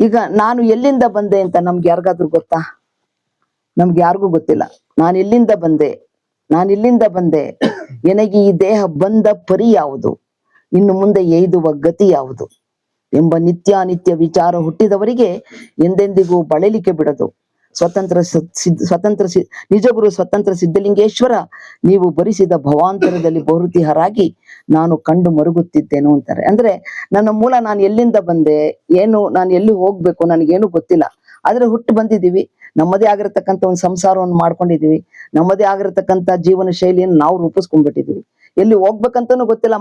ಈಗ ನಾನು ಎಲ್ಲಿಂದ ಬಂದೆ ಅಂತ ನಮ್ಗೆ ಯಾರಿಗಾದ್ರೂ ಗೊತ್ತಾ? ನಮ್ಗೆ ಯಾರಿಗೂ ಗೊತ್ತಿಲ್ಲ. ನಾನು ಎಲ್ಲಿಂದ ಬಂದೆ, ನಾನು ಇಲ್ಲಿಂದ ಬಂದೆ, ನನಗೆ ಈ ದೇಹ ಬಂದ ಪರಿ ಯಾವುದು, ಇನ್ನು ಮುಂದೆ ಎಯ್ದುವ ಗತಿ ಯಾವುದು ಎಂಬ ನಿತ್ಯಾನಿತ್ಯ ವಿಚಾರ ಹುಟ್ಟಿದವರಿಗೆ ಎಂದೆಂದಿಗೂ ಬಳಲಿಕೆ ಬಿಡದು. ಸ್ವತಂತ್ರ ನಿಜಗುರು ಸ್ವತಂತ್ರ ಸಿದ್ಧಲಿಂಗೇಶ್ವರ, ನೀವು ಭರಿಸಿದ ಭವಾಂತರದಲ್ಲಿ ಬಹುತಿಹರಾಗಿ ನಾನು ಕಂಡು ಮರುಗುತ್ತಿದ್ದೇನು ಅಂತಾರೆ. ಅಂದ್ರೆ ನನ್ನ ಮೂಲ ನಾನು ಎಲ್ಲಿಂದ ಬಂದೆ, ಏನು ನಾನು ಎಲ್ಲಿ ಹೋಗ್ಬೇಕು ನನಗೇನು ಗೊತ್ತಿಲ್ಲ. ಆದ್ರೆ ಹುಟ್ಟು ಬಂದಿದ್ದೀವಿ, ನಮ್ಮದೇ ಆಗಿರತಕ್ಕಂಥ ಒಂದು ಸಂಸಾರವನ್ನು ಮಾಡ್ಕೊಂಡಿದೀವಿ, ನಮ್ಮದೇ ಆಗಿರತಕ್ಕಂಥ ಜೀವನ ಶೈಲಿಯನ್ನು ನಾವು ರೂಪಿಸ್ಕೊಂಡ್ಬಿಟ್ಟಿದೀವಿ. ಎಲ್ಲಿ ಹೋಗ್ಬೇಕಂತನೂ ಗೊತ್ತಿಲ್ಲ,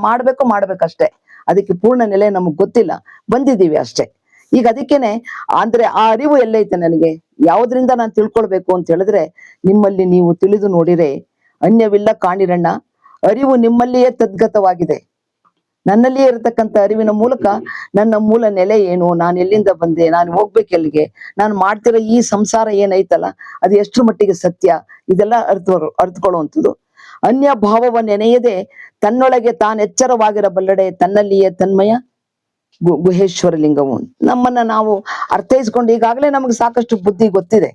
ಮಾಡ್ಬೇಕಷ್ಟೇ. ಅದಕ್ಕೆ ಪೂರ್ಣ ನೆಲೆ ನಮಗ್ ಗೊತ್ತಿಲ್ಲ, ಬಂದಿದ್ದೀವಿ ಅಷ್ಟೇ. ಈಗ ಅದಕ್ಕೇನೆ ಅಂದ್ರೆ ಆ ಅರಿವು ಎಲ್ಲೈತೆ ನನಗೆ, ಯಾವ್ದ್ರಿಂದ ನಾನು ತಿಳ್ಕೊಳ್ಬೇಕು ಅಂತ ಹೇಳಿದ್ರೆ, ನಿಮ್ಮಲ್ಲಿ ನೀವು ತಿಳಿದು ನೋಡಿರೆ ಅನ್ಯವಿಲ್ಲ ಕಾಣಿರಣ್ಣ, ಅರಿವು ನಿಮ್ಮಲ್ಲಿಯೇ ತದ್ಗತವಾಗಿದೆ. ನನ್ನಲ್ಲಿಯೇ ಇರತಕ್ಕಂಥ ಅರಿವಿನ ಮೂಲಕ ನನ್ನ ಮೂಲ ನೆಲೆ ಏನು, ನಾನು ಎಲ್ಲಿಂದ ಬಂದೆ, ನಾನು ಹೋಗ್ಬೇಕೆಲ್ಲಿಗೆ, ನಾನು ಮಾಡ್ತಿರೋ ಈ ಸಂಸಾರ ಏನೈತಲ್ಲ ಅದು ಎಷ್ಟರ ಮಟ್ಟಿಗೆ ಸತ್ಯ, ಇದೆಲ್ಲ ಅರ್ಥಕೊಳ್ಳುವಂಥದ್ದು. ಅನ್ಯ ಭಾವವ ನೆನೆಯದೆ ತನ್ನೊಳಗೆ ತಾನೆಚ್ಚರವಾಗಿರಬಲ್ಲಡೆ ತನ್ನಲ್ಲಿಯೇ ತನ್ಮಯ ಗುಹೇಶ್ವರ ಲಿಂಗವು. ನಮ್ಮನ್ನ ನಾವು ಅರ್ಥೈಸ್ಕೊಂಡು ಈಗಾಗಲೇ ನಮಗೆ ಸಾಕಷ್ಟು ಬುದ್ಧಿ ಗೊತ್ತಿದೆ.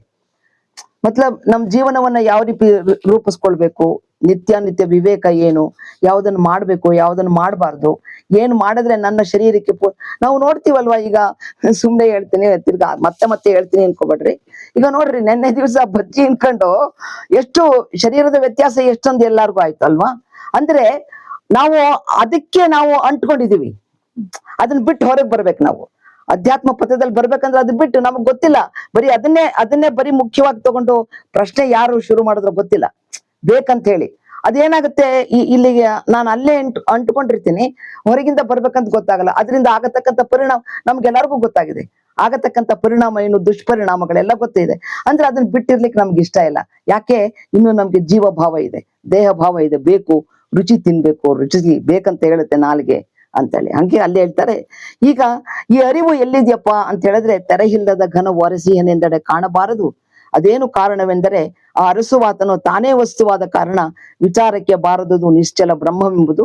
ಮತ್ಲಬ್ ನಮ್ಮ ಜೀವನವನ್ನ ಯಾವ ರೀತಿ ರೂಪಿಸ್ಕೊಳ್ಬೇಕು, ನಿತ್ಯ ವಿವೇಕ ಏನು, ಯಾವ್ದನ್ನ ಮಾಡ್ಬೇಕು ಯಾವ್ದನ್ನ ಮಾಡಬಾರ್ದು, ಏನ್ ಮಾಡಿದ್ರೆ ನನ್ನ ಶರೀರಕ್ಕೆ ನಾವು ನೋಡ್ತೀವಲ್ವಾ. ಈಗ ಸುಮ್ನೆ ಹೇಳ್ತೀನಿ, ತಿರ್ಗಾ ಮತ್ತೆ ಹೇಳ್ತೀನಿ ಅನ್ಕೋಬೇಡ್ರಿ. ಈಗ ನೋಡ್ರಿ, ನೆನ್ನೆ ದಿವಸ ಬಜ್ಜಿ ಅನ್ಕೊಂಡು ಎಷ್ಟು ಶರೀರದ ವ್ಯತ್ಯಾಸ ಎಷ್ಟೊಂದು ಎಲ್ಲಾರ್ಗು ಆಯ್ತು ಅಲ್ವಾ. ಅಂದ್ರೆ ನಾವು ಅದಕ್ಕೆ ನಾವು ಅಂಟ್ಕೊಂಡಿದೀವಿ, ಅದನ್ನ ಬಿಟ್ಟು ಹೊರಗೆ ಬರ್ಬೇಕು. ನಾವು ಅಧ್ಯಾತ್ಮ ಪಥದಲ್ಲಿ ಬರ್ಬೇಕಂದ್ರೆ ಅದು ಬಿಟ್ಟು ನಮಗ್ ಗೊತ್ತಿಲ್ಲ, ಬರೀ ಅದನ್ನೇ ಬರೀ ಮುಖ್ಯವಾಗಿ ತಗೊಂಡು ಪ್ರಶ್ನೆ ಯಾರು ಶುರು ಮಾಡಿದ್ರು ಗೊತ್ತಿಲ್ಲ ಬೇಕಂತ ಹೇಳಿ. ಅದೇನಾಗುತ್ತೆ, ಇಲ್ಲಿಗೆ ನಾನು ಅಲ್ಲೇ ಅಂಟ್ಕೊಂಡಿರ್ತೀನಿ, ಹೊರಗಿಂದ ಬರ್ಬೇಕಂತ ಗೊತ್ತಾಗಲ್ಲ. ಅದರಿಂದ ಆಗತಕ್ಕಂಥ ಪರಿಣಾಮ ನಮ್ಗೆಲ್ಲರಿಗೂ ಗೊತ್ತಾಗಿದೆ. ಆಗತಕ್ಕಂಥ ಪರಿಣಾಮ ಏನು, ದುಷ್ಪರಿಣಾಮಗಳೆಲ್ಲ ಗೊತ್ತಿದೆ. ಅಂದ್ರೆ ಅದನ್ನ ಬಿಟ್ಟಿರ್ಲಿಕ್ಕೆ ನಮ್ಗೆ ಇಷ್ಟ ಇಲ್ಲ. ಯಾಕೆ? ಇನ್ನು ನಮ್ಗೆ ಜೀವ ಭಾವ ಇದೆ, ದೇಹ ಭಾವ ಇದೆ, ಬೇಕು ರುಚಿ ತಿನ್ಬೇಕು, ರುಚಿ ಬೇಕಂತ ಹೇಳುತ್ತೆ ನಾಲ್ಗೆ ಅಂತೇಳಿ. ಹಂಗೆ ಅಲ್ಲೇ ಹೇಳ್ತಾರೆ. ಈಗ ಈ ಅರಿವು ಎಲ್ಲಿದ್ಯಪ್ಪ ಅಂತ ಹೇಳಿದ್ರೆ, ತೆರೆಹಿಲ್ಲದ ಘನ ಒರಸಿಹನೆಂದೆಡೆ ಕಾಣಬಾರದು. ಅದೇನು ಕಾರಣವೆಂದರೆ, ಆ ಅರಸುವಾತನು ತಾನೇ ವಸ್ತುವಾದ ಕಾರಣ ವಿಚಾರಕ್ಕೆ ಬಾರದುದು ನಿಶ್ಚಲ ಬ್ರಹ್ಮವೆಂಬುದು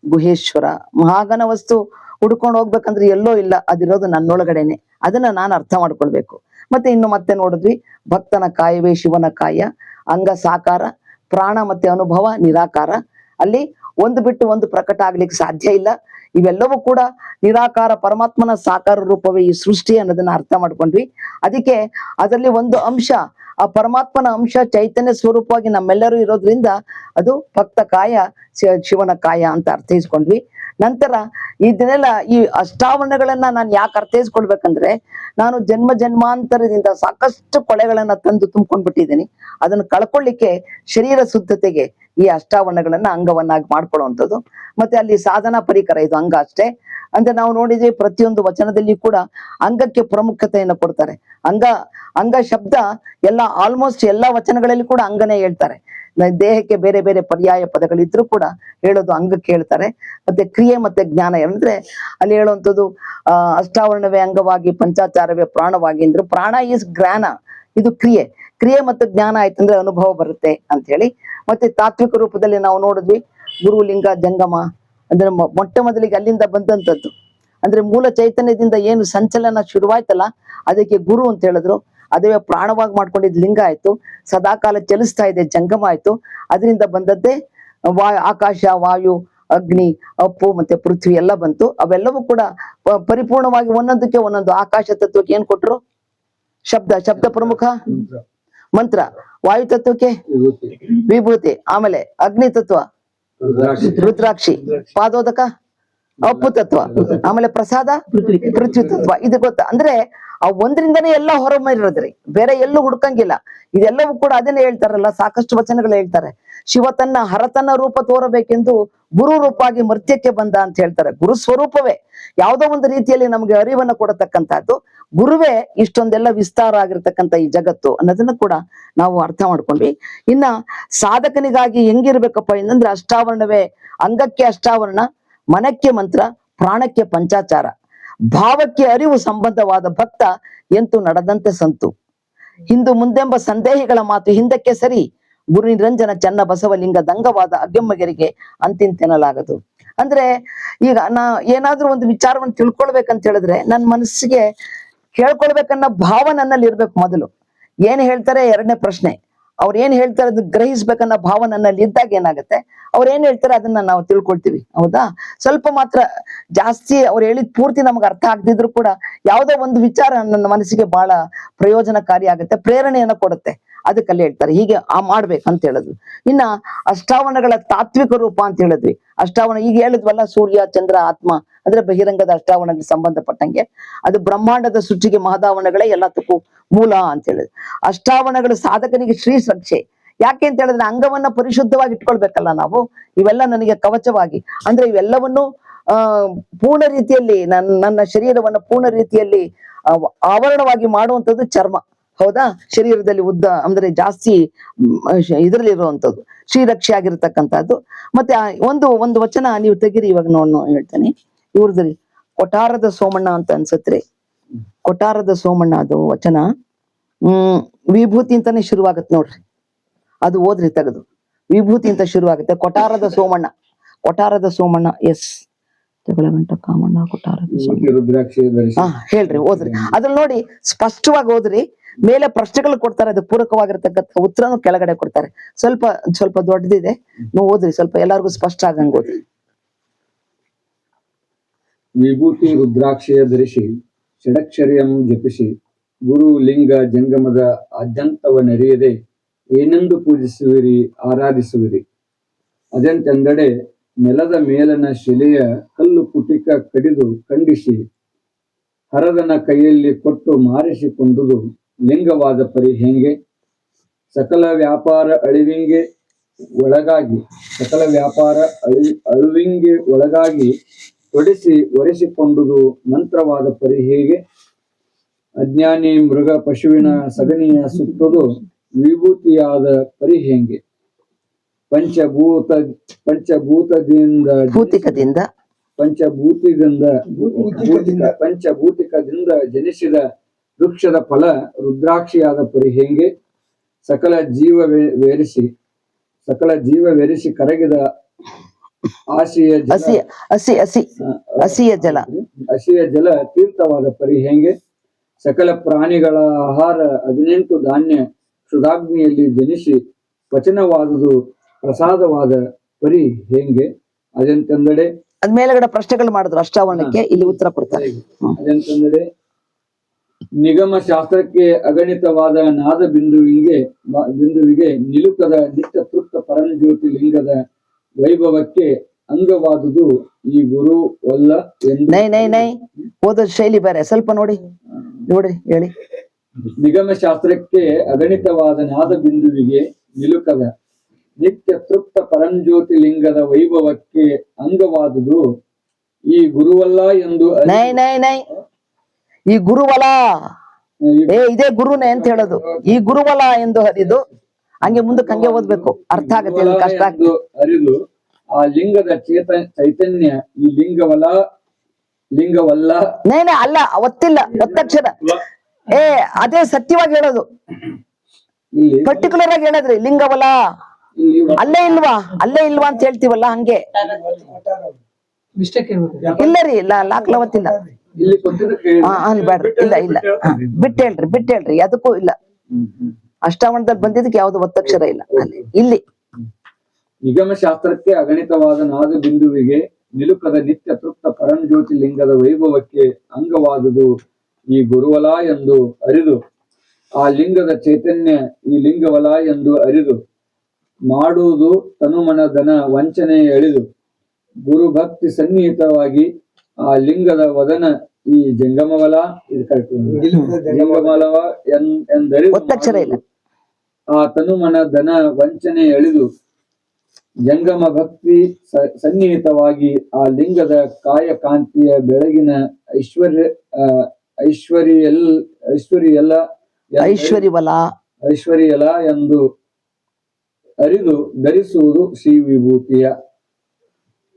ಗುಹೇಶ್ವರ. ಮಹಾಘನ ವಸ್ತು ಹುಡ್ಕೊಂಡು ಹೋಗ್ಬೇಕಂದ್ರೆ ಎಲ್ಲೋ ಇಲ್ಲ, ಅದಿರೋದು ನನ್ನೊಳಗಡೆನೆ. ಅದನ್ನ ನಾನು ಅರ್ಥ ಮಾಡ್ಕೊಳ್ಬೇಕು. ಮತ್ತೆ ನೋಡಿದ್ವಿ, ಭಕ್ತನ ಕಾಯವೇ ಶಿವನ ಕಾಯ, ಅಂಗ ಸಾಕಾರ, ಪ್ರಾಣ ಮತ್ತೆ ಅನುಭವ ನಿರಾಕಾರ. ಅಲ್ಲಿ ಒಂದು ಬಿಟ್ಟು ಒಂದು ಪ್ರಕಟ ಆಗ್ಲಿಕ್ಕೆ ಸಾಧ್ಯ ಇಲ್ಲ. ಇವೆಲ್ಲವೂ ಕೂಡ ನಿರಾಕಾರ ಪರಮಾತ್ಮನ ಸಾಕಾರ ರೂಪವೇ ಈ ಸೃಷ್ಟಿ ಅನ್ನೋದನ್ನ ಅರ್ಥ ಮಾಡ್ಕೊಂಡ್ವಿ. ಅದಕ್ಕೆ ಅದರಲ್ಲಿ ಒಂದು ಅಂಶ, ಆ ಪರಮಾತ್ಮನ ಅಂಶ ಚೈತನ್ಯ ಸ್ವರೂಪವಾಗಿ ನಮ್ಮೆಲ್ಲರೂ ಇರೋದ್ರಿಂದ ಅದು ಭಕ್ತ ಕಾಯ ಶಿವನ ಕಾಯ ಅಂತ ಅರ್ಥೈಸ್ಕೊಂಡ್ವಿ. ನಂತರ ಇದನ್ನೆಲ್ಲ ಈ ಅಷ್ಟಾವರಣಗಳನ್ನ ನಾನು ಯಾಕೆ ಅರ್ಥೈಸ್ಕೊಳ್ಬೇಕಂದ್ರೆ, ನಾನು ಜನ್ಮಾಂತರದಿಂದ ಸಾಕಷ್ಟು ಕೊಳೆಗಳನ್ನ ತಂದು ತುಂಬ್ಕೊಂಡ್ಬಿಟ್ಟಿದ್ದೀನಿ. ಅದನ್ನ ಕಳ್ಕೊಳ್ಳಿಕ್ಕೆ ಶರೀರ ಶುದ್ಧತೆಗೆ ಈ ಅಷ್ಟಾವರಣಗಳನ್ನ ಅಂಗವನ್ನಾಗಿ ಮಾಡ್ಕೊಳ್ಳುವಂಥದ್ದು. ಮತ್ತೆ ಅಲ್ಲಿ ಸಾಧನಾ ಪರಿಕರ ಇದು ಅಂಗ ಅಷ್ಟೇ. ಅಂದ್ರೆ ನಾವು ನೋಡಿದ್ವಿ, ಪ್ರತಿಯೊಂದು ವಚನದಲ್ಲಿ ಕೂಡ ಅಂಗಕ್ಕೆ ಪ್ರಾಮುಖ್ಯತೆಯನ್ನು ಕೊಡ್ತಾರೆ. ಅಂಗ ಶಬ್ದ ಆಲ್ಮೋಸ್ಟ್ ಎಲ್ಲಾ ವಚನಗಳಲ್ಲಿ ಕೂಡ ಅಂಗನೇ ಹೇಳ್ತಾರೆ. ದೇಹಕ್ಕೆ ಬೇರೆ ಬೇರೆ ಪರ್ಯಾಯ ಪದಗಳಿದ್ರು ಕೂಡ ಹೇಳೋದು ಅಂಗಕ್ಕೆ ಹೇಳ್ತಾರೆ. ಮತ್ತೆ ಕ್ರಿಯೆ ಮತ್ತೆ ಜ್ಞಾನ ಅಂದ್ರೆ ಅಲ್ಲಿ ಹೇಳುವಂಥದ್ದು ಅಷ್ಟಾವರಣವೇ ಅಂಗವಾಗಿ, ಪಂಚಾಚಾರವೇ ಪ್ರಾಣವಾಗಿ ಅಂದ್ರು. ಪ್ರಾಣ ಈಸ್ ಜ್ಞಾನ, ಇದು ಕ್ರಿಯೆ ಮತ್ತು ಜ್ಞಾನ ಆಯ್ತಂದ್ರೆ ಅನುಭವ ಬರುತ್ತೆ ಅಂತ ಹೇಳಿ. ಮತ್ತೆ ತಾತ್ವಿಕ ರೂಪದಲ್ಲಿ ನಾವು ನೋಡಿದ್ವಿ, ಗುರು ಲಿಂಗ ಜಂಗಮ ಅಂದ್ರೆ ಮೊಟ್ಟ ಮೊದಲಿಗೆ ಅಲ್ಲಿಂದ ಬಂದಂಥದ್ದು. ಅಂದ್ರೆ ಮೂಲ ಚೈತನ್ಯದಿಂದ ಏನು ಸಂಚಲನ ಶುರುವಾಯ್ತಲ್ಲ, ಅದಕ್ಕೆ ಗುರು ಅಂತ ಹೇಳಿದ್ರು. ಅದೇ ಪ್ರಾಣವಾಗಿ ಮಾಡ್ಕೊಂಡಿದ್ ಲಿಂಗ ಆಯ್ತು, ಸದಾಕಾಲ ಚಲಿಸ್ತಾ ಇದೆ ಜಂಗಮ ಆಯ್ತು. ಅದರಿಂದ ಬಂದದ್ದೇ ಆಕಾಶ, ವಾಯು, ಅಗ್ನಿ, ಅಪ್ಪು ಮತ್ತೆ ಪೃಥ್ವಿ ಎಲ್ಲ ಬಂತು. ಅವೆಲ್ಲವೂ ಕೂಡ ಪರಿಪೂರ್ಣವಾಗಿ ಒಂದೊಂದಕ್ಕೆ ಒಂದೊಂದು. ಆಕಾಶ ತತ್ವಕ್ಕೆ ಏನ್ ಕೊಟ್ರು? ಶಬ್ದ ಪ್ರಮುಖ, ಮಂತ್ರ. ವಾಯು ತತ್ವಕ್ಕೆ ವಿಭೂತಿ, ಆಮೇಲೆ ಅಗ್ನಿ ತತ್ವ ರುದ್ರಾಕ್ಷಿ, ಪಾದೋದಕ ಅಪ್ಪು ತತ್ವ, ಆಮೇಲೆ ಪ್ರಸಾದ ಪೃಥ್ವಿ ತತ್ವ. ಇದು ಗೊತ್ತಾ? ಅಂದ್ರೆ ಆ ಒಂದ್ರಿಂದನೇ ಎಲ್ಲ ಹೊರಮರಿರೋದ್ರಿ, ಬೇರೆ ಎಲ್ಲೂ ಹುಡ್ಕಂಗಿಲ್ಲ. ಇದೆಲ್ಲವೂ ಕೂಡ ಅದನ್ನೇ ಹೇಳ್ತಾರಲ್ಲ, ಸಾಕಷ್ಟು ವಚನಗಳು ಹೇಳ್ತಾರೆ. ಶಿವ ತನ್ನ ರೂಪ ತೋರಬೇಕೆಂದು ಗುರು ರೂಪಾಗಿ ಮರ್ತ್ಯಕ್ಕೆ ಬಂದ ಅಂತ ಹೇಳ್ತಾರೆ. ಗುರು ಸ್ವರೂಪವೇ ಯಾವುದೋ ಒಂದು ರೀತಿಯಲ್ಲಿ ನಮ್ಗೆ ಅರಿವನ್ನ ಕೊಡತಕ್ಕಂಥದ್ದು. ಗುರುವೇ ಇಷ್ಟೊಂದೆಲ್ಲ ವಿಸ್ತಾರ ಆಗಿರ್ತಕ್ಕಂಥ ಈ ಜಗತ್ತು ಅನ್ನೋದನ್ನ ಕೂಡ ನಾವು ಅರ್ಥ ಮಾಡ್ಕೊಂಡ್ವಿ. ಇನ್ನ ಸಾಧಕನಿಗಾಗಿ ಹೆಂಗಿರ್ಬೇಕಪ್ಪ ಏನಂದ್ರೆ, ಅಷ್ಟಾವರಣವೇ ಅಂಗಕ್ಕೆ ಅಷ್ಟಾವರಣ, ಮನಕ್ಕೆ ಮಂತ್ರ, ಪ್ರಾಣಕ್ಕೆ ಪಂಚಾಚಾರ, ಭಾವಕ್ಕೆ ಅರಿವು ಸಂಬಂಧವಾದ ಭಕ್ತ ಎಂತೂ ನಡೆದಂತೆ ಸಂತು. ಹಿಂದು ಮುಂದೆಂಬ ಸಂದೇಹಿಗಳ ಮಾತು ಹಿಂದಕ್ಕೆ ಸರಿ, ಗುರು ನಿರಂಜನ ಚನ್ನ ಬಸವಲಿಂಗ ದಂಗವಾದ ಅಗೆಮ್ಮಗೆರಿಗೆ ಅಂತಿಂತೆನಲಾಗದು. ಅಂದ್ರೆ ಈಗ ಏನಾದ್ರೂ ಒಂದು ವಿಚಾರವನ್ನು ತಿಳ್ಕೊಳ್ಬೇಕಂತ ಹೇಳಿದ್ರೆ, ನನ್ನ ಮನಸ್ಸಿಗೆ ಹೇಳ್ಕೊಳ್ಬೇಕನ್ನೋ ಭಾವ ನನ್ನಲ್ಲಿ ಇರ್ಬೇಕು ಮೊದಲು. ಏನ್ ಹೇಳ್ತಾರೆ ಎರಡನೇ ಪ್ರಶ್ನೆ. ಅವ್ರು ಏನ್ ಹೇಳ್ತಾರೆ ಅದನ್ನ ಗ್ರಹಿಸ್ಬೇಕನ್ನೋ ಭಾವ ನನ್ನಲ್ಲಿ ಇದ್ದಾಗ ಏನಾಗುತ್ತೆ, ಅವ್ರು ಏನ್ ಹೇಳ್ತಾರೆ ಅದನ್ನ ನಾವು ತಿಳ್ಕೊಳ್ತೀವಿ. ಹೌದಾ? ಸ್ವಲ್ಪ ಮಾತ್ರ, ಜಾಸ್ತಿ ಅವ್ರು ಹೇಳಿದ್ ಪೂರ್ತಿ ನಮ್ಗೆ ಅರ್ಥ ಆಗದಿದ್ರು ಕೂಡ ಯಾವುದೋ ಒಂದು ವಿಚಾರ ನನ್ನ ಮನಸ್ಸಿಗೆ ಬಹಳ ಪ್ರಯೋಜನಕಾರಿ ಆಗುತ್ತೆ, ಪ್ರೇರಣೆಯನ್ನ ಕೊಡುತ್ತೆ. ಅದಕ್ಕಲ್ಲಿ ಹೇಳ್ತಾರೆ ಹೀಗೆ ಮಾಡ್ಬೇಕಂತ ಹೇಳಿದ್ರು. ಇನ್ನ ಅಷ್ಟಾವರಣಗಳ ತಾತ್ವಿಕ ರೂಪ ಅಂತ ಹೇಳಿದ್ವಿ. ಅಷ್ಟಾವರಣ ಈಗ ಹೇಳಿದ್ವಲ್ಲ, ಸೂರ್ಯ ಚಂದ್ರ ಆತ್ಮ ಅಂದ್ರೆ ಬಹಿರಂಗದ ಅಷ್ಟಾವರಣಕ್ಕೆ ಸಂಬಂಧಪಟ್ಟಂಗೆ ಅದು ಬ್ರಹ್ಮಾಂಡದ ಸೃಷ್ಟಿಗೆ ಮಹದಾವರಣಗಳೇ ಎಲ್ಲದಕ್ಕೂ ಮೂಲ ಅಂತ ಹೇಳಿದ್ರು. ಅಷ್ಟಾವರಣಗಳು ಸಾಧಕನಿಗೆ ಶ್ರೀ ರಕ್ಷೆ. ಯಾಕೆ ಅಂತ ಹೇಳಿದ್ರೆ ಅಂಗವನ್ನ ಪರಿಶುದ್ಧವಾಗಿ ಇಟ್ಕೊಳ್ಬೇಕಲ್ಲ ನಾವು. ಇವೆಲ್ಲ ನನಗೆ ಕವಚವಾಗಿ, ಅಂದ್ರೆ ಇವೆಲ್ಲವನ್ನು ಪೂರ್ಣ ರೀತಿಯಲ್ಲಿ ನನ್ನ ಶರೀರವನ್ನ ಪೂರ್ಣ ರೀತಿಯಲ್ಲಿ ಆವರಣವಾಗಿ ಮಾಡುವಂಥದ್ದು ಚರ್ಮ. ಹೌದಾ? ಶರೀರದಲ್ಲಿ ಉದ್ದ ಅಂದ್ರೆ ಜಾಸ್ತಿ ಇದರಲ್ಲಿ ಇರುವಂಥದ್ದು ಶ್ರೀರಕ್ಷೆ ಆಗಿರ್ತಕ್ಕಂಥದ್ದು. ಮತ್ತೆ ಒಂದು ವಚನ ನೀವು ತೆಗಿರಿ, ಇವಾಗ ಹೇಳ್ತೇನೆ ಇವ್ರದ್ರಿ. ಕೊಠಾರದ ಸೋಮಣ್ಣ ಅಂತ ಅನ್ಸತ್ರಿ, ಕೊಠಾರದ ಸೋಮಣ್ಣ ಅದು ವಚನ. ವಿಭೂತಿ ಅಂತಾನೆ ಶುರುವಾಗತ್ತೆ ನೋಡ್ರಿ, ಅದು ಓದ್ರಿ ತೆಗೆದು. ವಿಭೂತಿ ಅಂತ ಶುರುವಾಗುತ್ತೆ. ಕೊಠಾರದ ಸೋಮಣ್ಣ, ಕೊಠಾರದ ಸೋಮಣ್ಣ. ಎಸ್, ಗಂಟ ಕಾಮಣ್ಣ ಕೊಠಾರದ ಸೋಮಣ್ಣ. ಹೇಳ್ರಿ, ಓದ್ರಿ. ಅದ್ರಲ್ಲಿ ನೋಡಿ ಸ್ಪಷ್ಟವಾಗಿ ಓದ್ರಿ. ಮೇಲೆ ಪ್ರಶ್ನೆಗಳು ಕೊಡ್ತಾರೆ, ಅದಕ್ಕೆ ಪೂರಕವಾಗಿರ್ತಕ್ಕಂಥ ಉತ್ತರನು ಕೆಳಗಡೆ ಕೊಡ್ತಾರೆ. ಸ್ವಲ್ಪ ದೊಡ್ಡದಿದೆ, ನೀವು ಓದ್ರಿ. ಸ್ವಲ್ಪ ಎಲ್ಲಾರ್ಗು ಸ್ಪಷ್ಟ ಆಗಂಗ್ ಓದ್ರಿ. ವಿಭೂತಿ ರುದ್ರಾಕ್ಷಿಯ ಧರಿಸಿ ಷಡಕ್ಷರಿಯಂ ಜಪಿಸಿ ಗುರು ಲಿಂಗ ಜಂಗಮದ ಅದ್ಯಂತವನರಿಯದೆ ಏನೆಂದು ಪೂಜಿಸುವಿರಿ ಆರಾಧಿಸುವಿರಿ. ಅದೆಂತೆಂದಡೆ ನೆಲದ ಮೇಲನ ಶಿಲೆಯ ಕಲ್ಲು ಪುಟಿಕ ಕಡಿದು ಖಂಡಿಸಿ ಹರದನ ಕೈಯಲ್ಲಿ ಕೊಟ್ಟು ಮಾರಿಸಿಕೊಂಡುದು ಲಿಂಗವಾದ ಪರಿ ಹೆಂಗೆ. ಸಕಲ ವ್ಯಾಪಾರ ಅಳಿವಿಂಗೆ ಒಳಗಾಗಿ ತೊಡಿಸಿ ಒರೆಸಿಕೊಂಡುದು ಮಂತ್ರವಾದ ಪರಿ ಹೇಗೆ. ಅಜ್ಞಾನಿ ಮೃಗ ಪಶುವಿನ ಸಗಣಿಯ ಸುತ್ತುದು ವಿಭೂತಿಯಾದ ಪರಿ ಹೆಂಗೆ. ಪಂಚಭೂತಿಕದಿಂದ ಜನಿಸಿದ ವೃಕ್ಷದ ಫಲ ರುದ್ರಾಕ್ಷಿಯಾದ ಪರಿ ಹೆಂಗೆ. ಸಕಲ ಜೀವ ಕರಗಿದ ಅಸಿಯ ಜಲ ತೀರ್ಥವಾದ ಪರಿ ಹೆಂಗೆ. ಸಕಲ ಪ್ರಾಣಿಗಳ ಆಹಾರ 18 ಧಾನ್ಯ ಕ್ಷುಧಾಗ್ನಿಯಲ್ಲಿ ಜನಿಸಿ ವಚನವಾದುದು ಪ್ರಸಾದವಾದ ಪರಿ ಹೆಂಗೆ. ಅದೆಂತೆಂದಡೆ ಮೇಲ್ಗಡೆ ಪ್ರಶ್ನೆಗಳು ಮಾಡಿದ್ರು ಅಷ್ಟಾವರಣಕ್ಕೆ, ಇಲ್ಲಿ ಉತ್ತರ ಕೊಡ್ತಾರೆ. ಅದೆಂತೆಂದಡೆ ನಿಗಮ ಶಾಸ್ತ್ರಕ್ಕೆ ಅಗಣಿತವಾದ ನಾದ ಬಿಂದುವಿಗೆ ನಿಲುಕದ ನಿತ್ಯ ತೃಪ್ತ ಪರಂಜ್ಯೋತಿ ಲಿಂಗದ ವೈಭವಕ್ಕೆ ಅಂಗವಾದುದು ಈ ಗುರು ವಲ್ಲ ಎಂದು. ಓದೋ ಶೈಲಿ ಬೇರೆ, ಸ್ವಲ್ಪ ನೋಡ್ರಿ ಹೇಳಿ. ನಿಗಮ ಶಾಸ್ತ್ರಕ್ಕೆ ಅಗಣಿತವಾದ ನಾದ ಬಿಂದುವಿಗೆ ನಿಲುಕದ ನಿತ್ಯ ತೃಪ್ತ ಪರಂಜ್ಯೋತಿ ಲಿಂಗದ ವೈಭವಕ್ಕೆ ಅಂಗವಾದುದು ಈ ಗುರುವಲ್ಲ ಎಂದು. ಈ ಗುರುವಲ, ಇದೇ ಗುರುನೇ ಅಂತ ಹೇಳೋದು. ಈ ಗುರುವಲ ಎಂದು ಹರಿದು ಹಂಗೆ ಮುಂದಕ್ಕೆ ಹಂಗೆ ಓದ್ಬೇಕು, ಅರ್ಥ ಆಗತ್ತೆ, ಕಷ್ಟ ಅರಿದು ಆ ಲಿಂಗದ ಚೈತನ್ಯ ಈ ಲಿಂಗವಲ್ಲ ಅಲ್ಲ, ಒತ್ತಿಲ್ಲ, ಒತ್ತಕ್ಷರ. ಅದೇ ಸತ್ಯವಾಗಿ ಹೇಳೋದು, ಪರ್ಟಿಕ್ಯುಲರ್ ಆಗಿ ಹೇಳದ್ರಿ. ಲಿಂಗವಲ್ಲ, ಅಲ್ಲೇ ಇಲ್ವಾ ಅಂತ ಹೇಳ್ತೀವಲ್ಲ, ಹಂಗೆ ಇಲ್ಲ ರೀ, ಲಾಕ್ಲವತ್ತಿಲ್ಲ. ಬೇಡ್ರಿ, ಇಲ್ಲ ಬಿಟ್ಟೇಳ್ರಿ, ಅದಕ್ಕೂ ಇಲ್ಲ. ಅಷ್ಟಾವರಣದಲ್ಲಿ ಬಂದಿದ್ದಕ್ಕೆ ಯಾವ್ದು ಒತ್ತಕ್ಷರ ಇಲ್ಲ ಅಲ್ಲಿ. ಇಲ್ಲಿ ನಿಗಮ ಶಾಸ್ತ್ರಕ್ಕೆ ಅಗಣಿತವಾದ ನಾದ ಬಿಂದುವಿಗೆ ನಿಲುಕದ ನಿತ್ಯ ತೃಪ್ತ ಪರಂಜ್ಯೋತಿ ಲಿಂಗದ ವೈಭವಕ್ಕೆ ಅಂಗವಾದುದು ಈ ಗುರುವಲ ಎಂದು ಅರಿದು ಆ ಲಿಂಗದ ಚೈತನ್ಯ ಈ ಲಿಂಗವಲ ಎಂದು ಅರಿದು ಮಾಡುವುದು ತನುಮನದನ ವಂಚನೆ ಎಳೆದು ಗುರು ಭಕ್ತಿ ಸನ್ನಿಹಿತವಾಗಿ ಆ ಲಿಂಗದ ವದನ ಈ ಜಂಗಮವಲ ಜಂಗಮಲವ ಎಂದರಿದು ಆ ತನುಮನದನ ವಂಚನೆ ಎಳೆದು ಜಂಗಮ ಭಕ್ತಿ ಸನ್ನಿಹಿತವಾಗಿ ಆ ಲಿಂಗದ ಕಾಯಕಾಂತಿಯ ಬೆಳಗಿನ ಐಶ್ವರ್ಯಲ ಎಂದು ಅರಿದು ಧರಿಸುವುದು ಶ್ರೀ ವಿಭೂತಿಯ.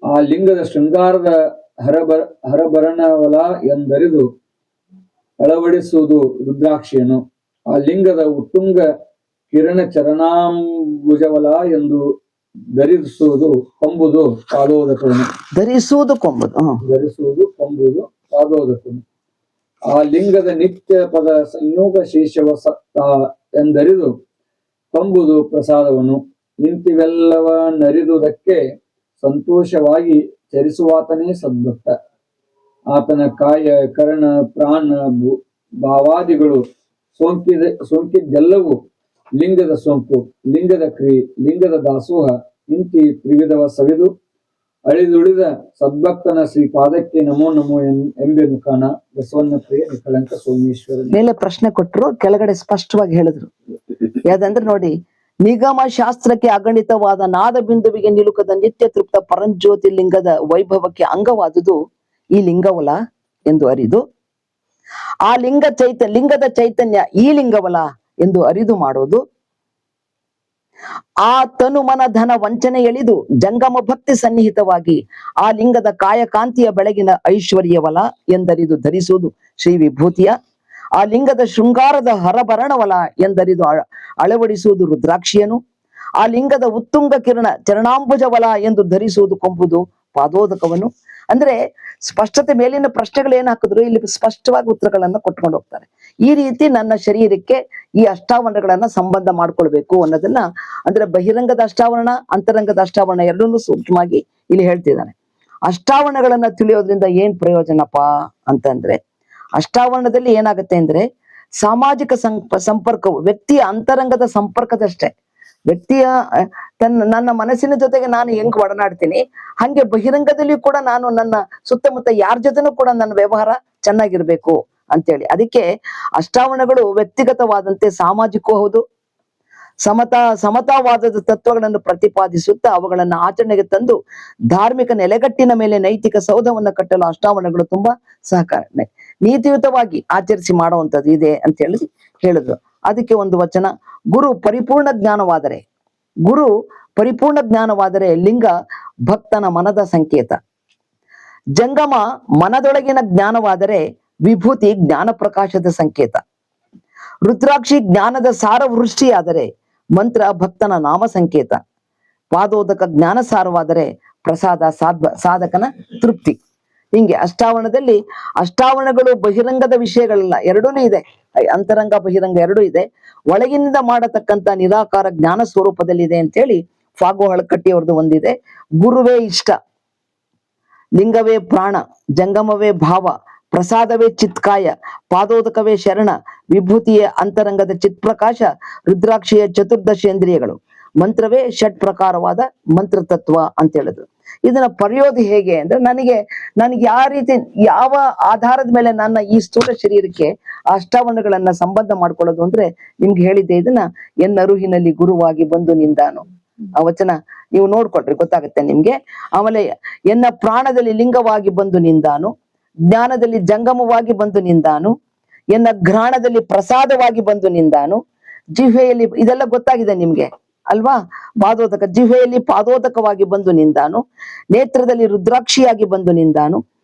ಆ ಲಿಂಗದ ಶೃಂಗಾರದ ಹರಭರಣವಲ ಎಂದರಿದು ಅಳವಡಿಸುವುದು ರುದ್ರಾಕ್ಷಿಯನ್ನು. ಆ ಲಿಂಗದ ಉತ್ತುಂಗ ಕಿರಣ ಚರಣಾಂಬುಜವಲ ಎಂದು ಧರಿಸುವುದು ಕೊಂಬುದು ಪಾದೋದಕವನ್ನು. ಧರಿಸುವುದು ಕೊಂಬುದು ಪಾದೋದಕವನ್ನು. ಆ ಲಿಂಗದ ನಿತ್ಯ ಪದ ಸಂಯೋಗ ಶೇಷವ ಸತ್ತ ಎಂದರಿದು ಕಂಬುದು ಪ್ರಸಾದವನು. ಇಂತಿವೆಲ್ಲವ ನರಿದುದಕ್ಕೆ ಸಂತೋಷವಾಗಿ ಚರಿಸುವಾತನೇ ಸದ್ಭಕ್ತ. ಆತನ ಕಾಯ ಕರ್ಣ ಪ್ರಾಣ ಭಾವಾದಿಗಳು ಸೋಂಕಿದ್ದೆಲ್ಲವೂ ಲಿಂಗದ ಸೋಂಕು, ಲಿಂಗದ ಕ್ರಿಯೆ, ಲಿಂಗದ ದಾಸೋಹ ಇಂತಿ ತ್ರಿವಿಧವ ಸವಿದು ಅಳಿದುಳಿದ ಸದ್ಭಕ್ತನ ಶ್ರೀ ಪಾದಕ್ಕೆ ನಮೋ ನಮೋ ಎಂಬೆನು ಕಾಣ. ಬಸವಣ್ಣ ಪ್ರಿಯ ನಿಕಳಂಕ ಸೋಮೇಶ್ವರ. ಮೇಲೆ ಪ್ರಶ್ನೆ ಕೊಟ್ಟರು, ಕೆಳಗಡೆ ಸ್ಪಷ್ಟವಾಗಿ ಹೇಳಿದ್ರು. ಯಾವ್ದಂದ್ರೆ ನೋಡಿ, ನಿಗಮ ಶಾಸ್ತ್ರಕ್ಕೆ ಅಗಣಿತವಾದ ನಾದ ಬಿಂದುವಿಗೆ ನಿಲುಕದ ನಿತ್ಯ ತೃಪ್ತ ಪರಂಜ್ಯೋತಿ ಲಿಂಗದ ವೈಭವಕ್ಕೆ ಅಂಗವಾದುದು ಈ ಲಿಂಗವಲ ಎಂದು ಅರಿದು, ಆ ಲಿಂಗದ ಚೈತನ್ಯ ಈ ಲಿಂಗವಲ ಎಂದು ಅರಿದು ಮಾಡೋದು, ಆ ತನು ಮನ ಧನ ವಂಚನೆ ಎಳಿದು ಜಂಗಮ ಭಕ್ತಿ ಸನ್ನಿಹಿತವಾಗಿ ಆ ಲಿಂಗದ ಕಾಯಕಾಂತಿಯ ಬೆಳಗಿನ ಐಶ್ವರ್ಯವಲ ಎಂದರಿದು ಧರಿಸುವುದು ಶ್ರೀ ವಿಭೂತಿಯ, ಆ ಲಿಂಗದ ಶೃಂಗಾರದ ಹರಭರಣವಲ ಎಂದರಿದು ಅಳವಡಿಸುವುದು ರುದ್ರಾಕ್ಷಿಯನು, ಆ ಲಿಂಗದ ಉತ್ತುಂಗ ಕಿರಣ ಚರಣಾಂಬುಜವಲ ಎಂದು ಧರಿಸುವುದು ಕೊಂಬುದು ಪಾದೋದಕವನು. ಅಂದ್ರೆ ಸ್ಪಷ್ಟತೆ ಮೇಲಿನ ಪ್ರಶ್ನೆಗಳು ಏನ್ ಹಾಕಿದ್ರು, ಇಲ್ಲಿ ಸ್ಪಷ್ಟವಾಗಿ ಉತ್ತರಗಳನ್ನ ಕೊಟ್ಕೊಂಡು ಹೋಗ್ತಾರೆ. ಈ ರೀತಿ ನನ್ನ ಶರೀರಕ್ಕೆ ಈ ಅಷ್ಟಾವರಣಗಳನ್ನ ಸಂಬಂಧ ಮಾಡ್ಕೊಳ್ಬೇಕು ಅನ್ನೋದನ್ನ, ಅಂದ್ರೆ ಬಹಿರಂಗದ ಅಷ್ಟಾವರಣ, ಅಂತರಂಗದ ಅಷ್ಟಾವರಣ ಎರಡನ್ನೂ ಸೂಕ್ಷ್ಮವಾಗಿ ಇಲ್ಲಿ ಹೇಳ್ತಿದ್ದಾನೆ. ಅಷ್ಟಾವರಣಗಳನ್ನ ತಿಳಿಯೋದ್ರಿಂದ ಏನ್ ಪ್ರಯೋಜನಪ್ಪಾ ಅಂತಂದ್ರೆ, ಅಷ್ಟಾವರಣದಲ್ಲಿ ಏನಾಗುತ್ತೆ ಅಂದ್ರೆ ಸಾಮಾಜಿಕ ಸಂಪರ್ಕವು ವ್ಯಕ್ತಿಯ ಅಂತರಂಗದ ಸಂಪರ್ಕದಷ್ಟೇ. ವ್ಯಕ್ತಿಯ ನನ್ನ ಮನಸ್ಸಿನ ಜೊತೆಗೆ ನಾನು ಹೆಂಗ್ ಒಡನಾಡ್ತೀನಿ, ಹಂಗೆ ಬಹಿರಂಗದಲ್ಲಿ ಕೂಡ ನಾನು ನನ್ನ ಸುತ್ತಮುತ್ತ ಯಾರ ಜೊತೆನೂ ಕೂಡ ನನ್ನ ವ್ಯವಹಾರ ಚೆನ್ನಾಗಿರ್ಬೇಕು ಅಂತೇಳಿ. ಅದಕ್ಕೆ ಅಷ್ಟಾವರಣಗಳು ವ್ಯಕ್ತಿಗತವಾದಂತೆ ಸಾಮಾಜಿಕವೂ ಹೌದು, ಸಮತಾವಾದದ ತತ್ವಗಳನ್ನು ಪ್ರತಿಪಾದಿಸುತ್ತಾ ಅವುಗಳನ್ನು ಆಚರಣೆಗೆ ತಂದು ಧಾರ್ಮಿಕ ನೆಲೆಗಟ್ಟಿನ ಮೇಲೆ ನೈತಿಕ ಸೌಧವನ್ನು ಕಟ್ಟಲು ಅಷ್ಟಾವರಣಗಳು ತುಂಬಾ ಸಹಕಾರ, ನೀತಿಯುತವಾಗಿ ಆಚರಿಸಿ ಮಾಡುವಂಥದ್ದು ಇದೆ ಅಂತ ಹೇಳಿದ್ರು. ಅದಕ್ಕೆ ಒಂದು ವಚನ, ಗುರು ಪರಿಪೂರ್ಣ ಜ್ಞಾನವಾದರೆ ಲಿಂಗ ಭಕ್ತನ ಮನದ ಸಂಕೇತ, ಜಂಗಮ ಮನದೊಳಗಿನ ಜ್ಞಾನವಾದರೆ ವಿಭೂತಿ ಜ್ಞಾನ ಪ್ರಕಾಶದ ಸಂಕೇತ, ರುದ್ರಾಕ್ಷಿ ಜ್ಞಾನದ ಸಾರವೃಷ್ಟಿಯಾದರೆ ಮಂತ್ರ ಭಕ್ತನ ನಾಮ ಸಂಕೇತ, ಪಾದೋದಕ ಜ್ಞಾನ ಸಾರವಾದರೆ ಪ್ರಸಾದ ಸಾಧಕನ ತೃಪ್ತಿ. ಹಿಂಗೆ ಅಷ್ಟಾವರಣಗಳು ಬಹಿರಂಗದ ವಿಷಯಗಳಲ್ಲ, ಎರಡೂ ಇದೆ, ಅಂತರಂಗ ಬಹಿರಂಗ ಎರಡೂ ಇದೆ. ಒಳಗಿನಿಂದ ಮಾಡತಕ್ಕಂತ ನಿರಾಕಾರ ಜ್ಞಾನ ಸ್ವರೂಪದಲ್ಲಿದೆ ಅಂತೇಳಿ ಫಾಗು ಹಳಕಟ್ಟಿಯವ್ರದ್ದು ಒಂದಿದೆ. ಗುರುವೇ ಇಷ್ಟ, ಲಿಂಗವೇ ಪ್ರಾಣ, ಜಂಗಮವೇ ಭಾವ, ಪ್ರಸಾದವೇ ಚಿತ್ಕಾಯ, ಪಾದೋದಕವೇ ಶರಣ, ವಿಭೂತಿಯೇ ಅಂತರಂಗದ ಚಿತ್ಪ್ರಕಾಶ, ರುದ್ರಾಕ್ಷಿಯ ಚತುರ್ದಶೇಂದ್ರಿಯಗಳು, ಮಂತ್ರವೇ ಷಟ್ ಪ್ರಕಾರವಾದ ಮಂತ್ರ ತತ್ವ ಅಂತ ಹೇಳಿದ್ರು. ಇದನ್ನ ಪಡೆಯೋದು ಹೇಗೆ ಅಂದ್ರೆ, ನನಗೆ ಯಾವ ಆಧಾರದ ಮೇಲೆ ನನ್ನ ಈ ಸ್ಥೂಲ ಶರೀರಕ್ಕೆ ಅಷ್ಟಾವರಣಗಳನ್ನ ಸಂಬಂಧ ಮಾಡ್ಕೊಳ್ಳೋದು ಅಂದ್ರೆ, ನಿಮ್ಗೆ ಹೇಳಿದ್ದೆ ಇದನ್ನ, ಎನ್ನರುಹಿನಲ್ಲಿ ಗುರುವಾಗಿ ಬಂದು ನಿಂದಾನು. ಆ ವಚನ ನೀವು ನೋಡ್ಕೊಟ್ರಿ ಗೊತ್ತಾಗುತ್ತೆ ನಿಮ್ಗೆ. ಆಮೇಲೆ ಎನ್ನ ಪ್ರಾಣದಲ್ಲಿ ಲಿಂಗವಾಗಿ ಬಂದು ನಿಂದಾನು, ಜ್ಞಾನದಲ್ಲಿ ಜಂಗಮವಾಗಿ ಬಂದು ನಿಂದಾನು, ಎನ್ನ ಘ್ರಾಣದಲ್ಲಿ ಪ್ರಸಾದವಾಗಿ ಬಂದು ನಿಂದಾನು, ಜಿಹ್ವೆಯಲ್ಲಿ, ಇದೆಲ್ಲ ಗೊತ್ತಾಗಿದೆ ನಿಮ್ಗೆ ಅಲ್ವಾ, ಪಾದೋದಕ, ಜಿಹ್ವೆಯಲ್ಲಿ ಪಾದೋದಕವಾಗಿ ಬಂದು ನಿಂದಾನು, ನೇತ್ರದಲ್ಲಿ ರುದ್ರಾಕ್ಷಿಯಾಗಿ ಬಂದು ನಿಂದಾನು,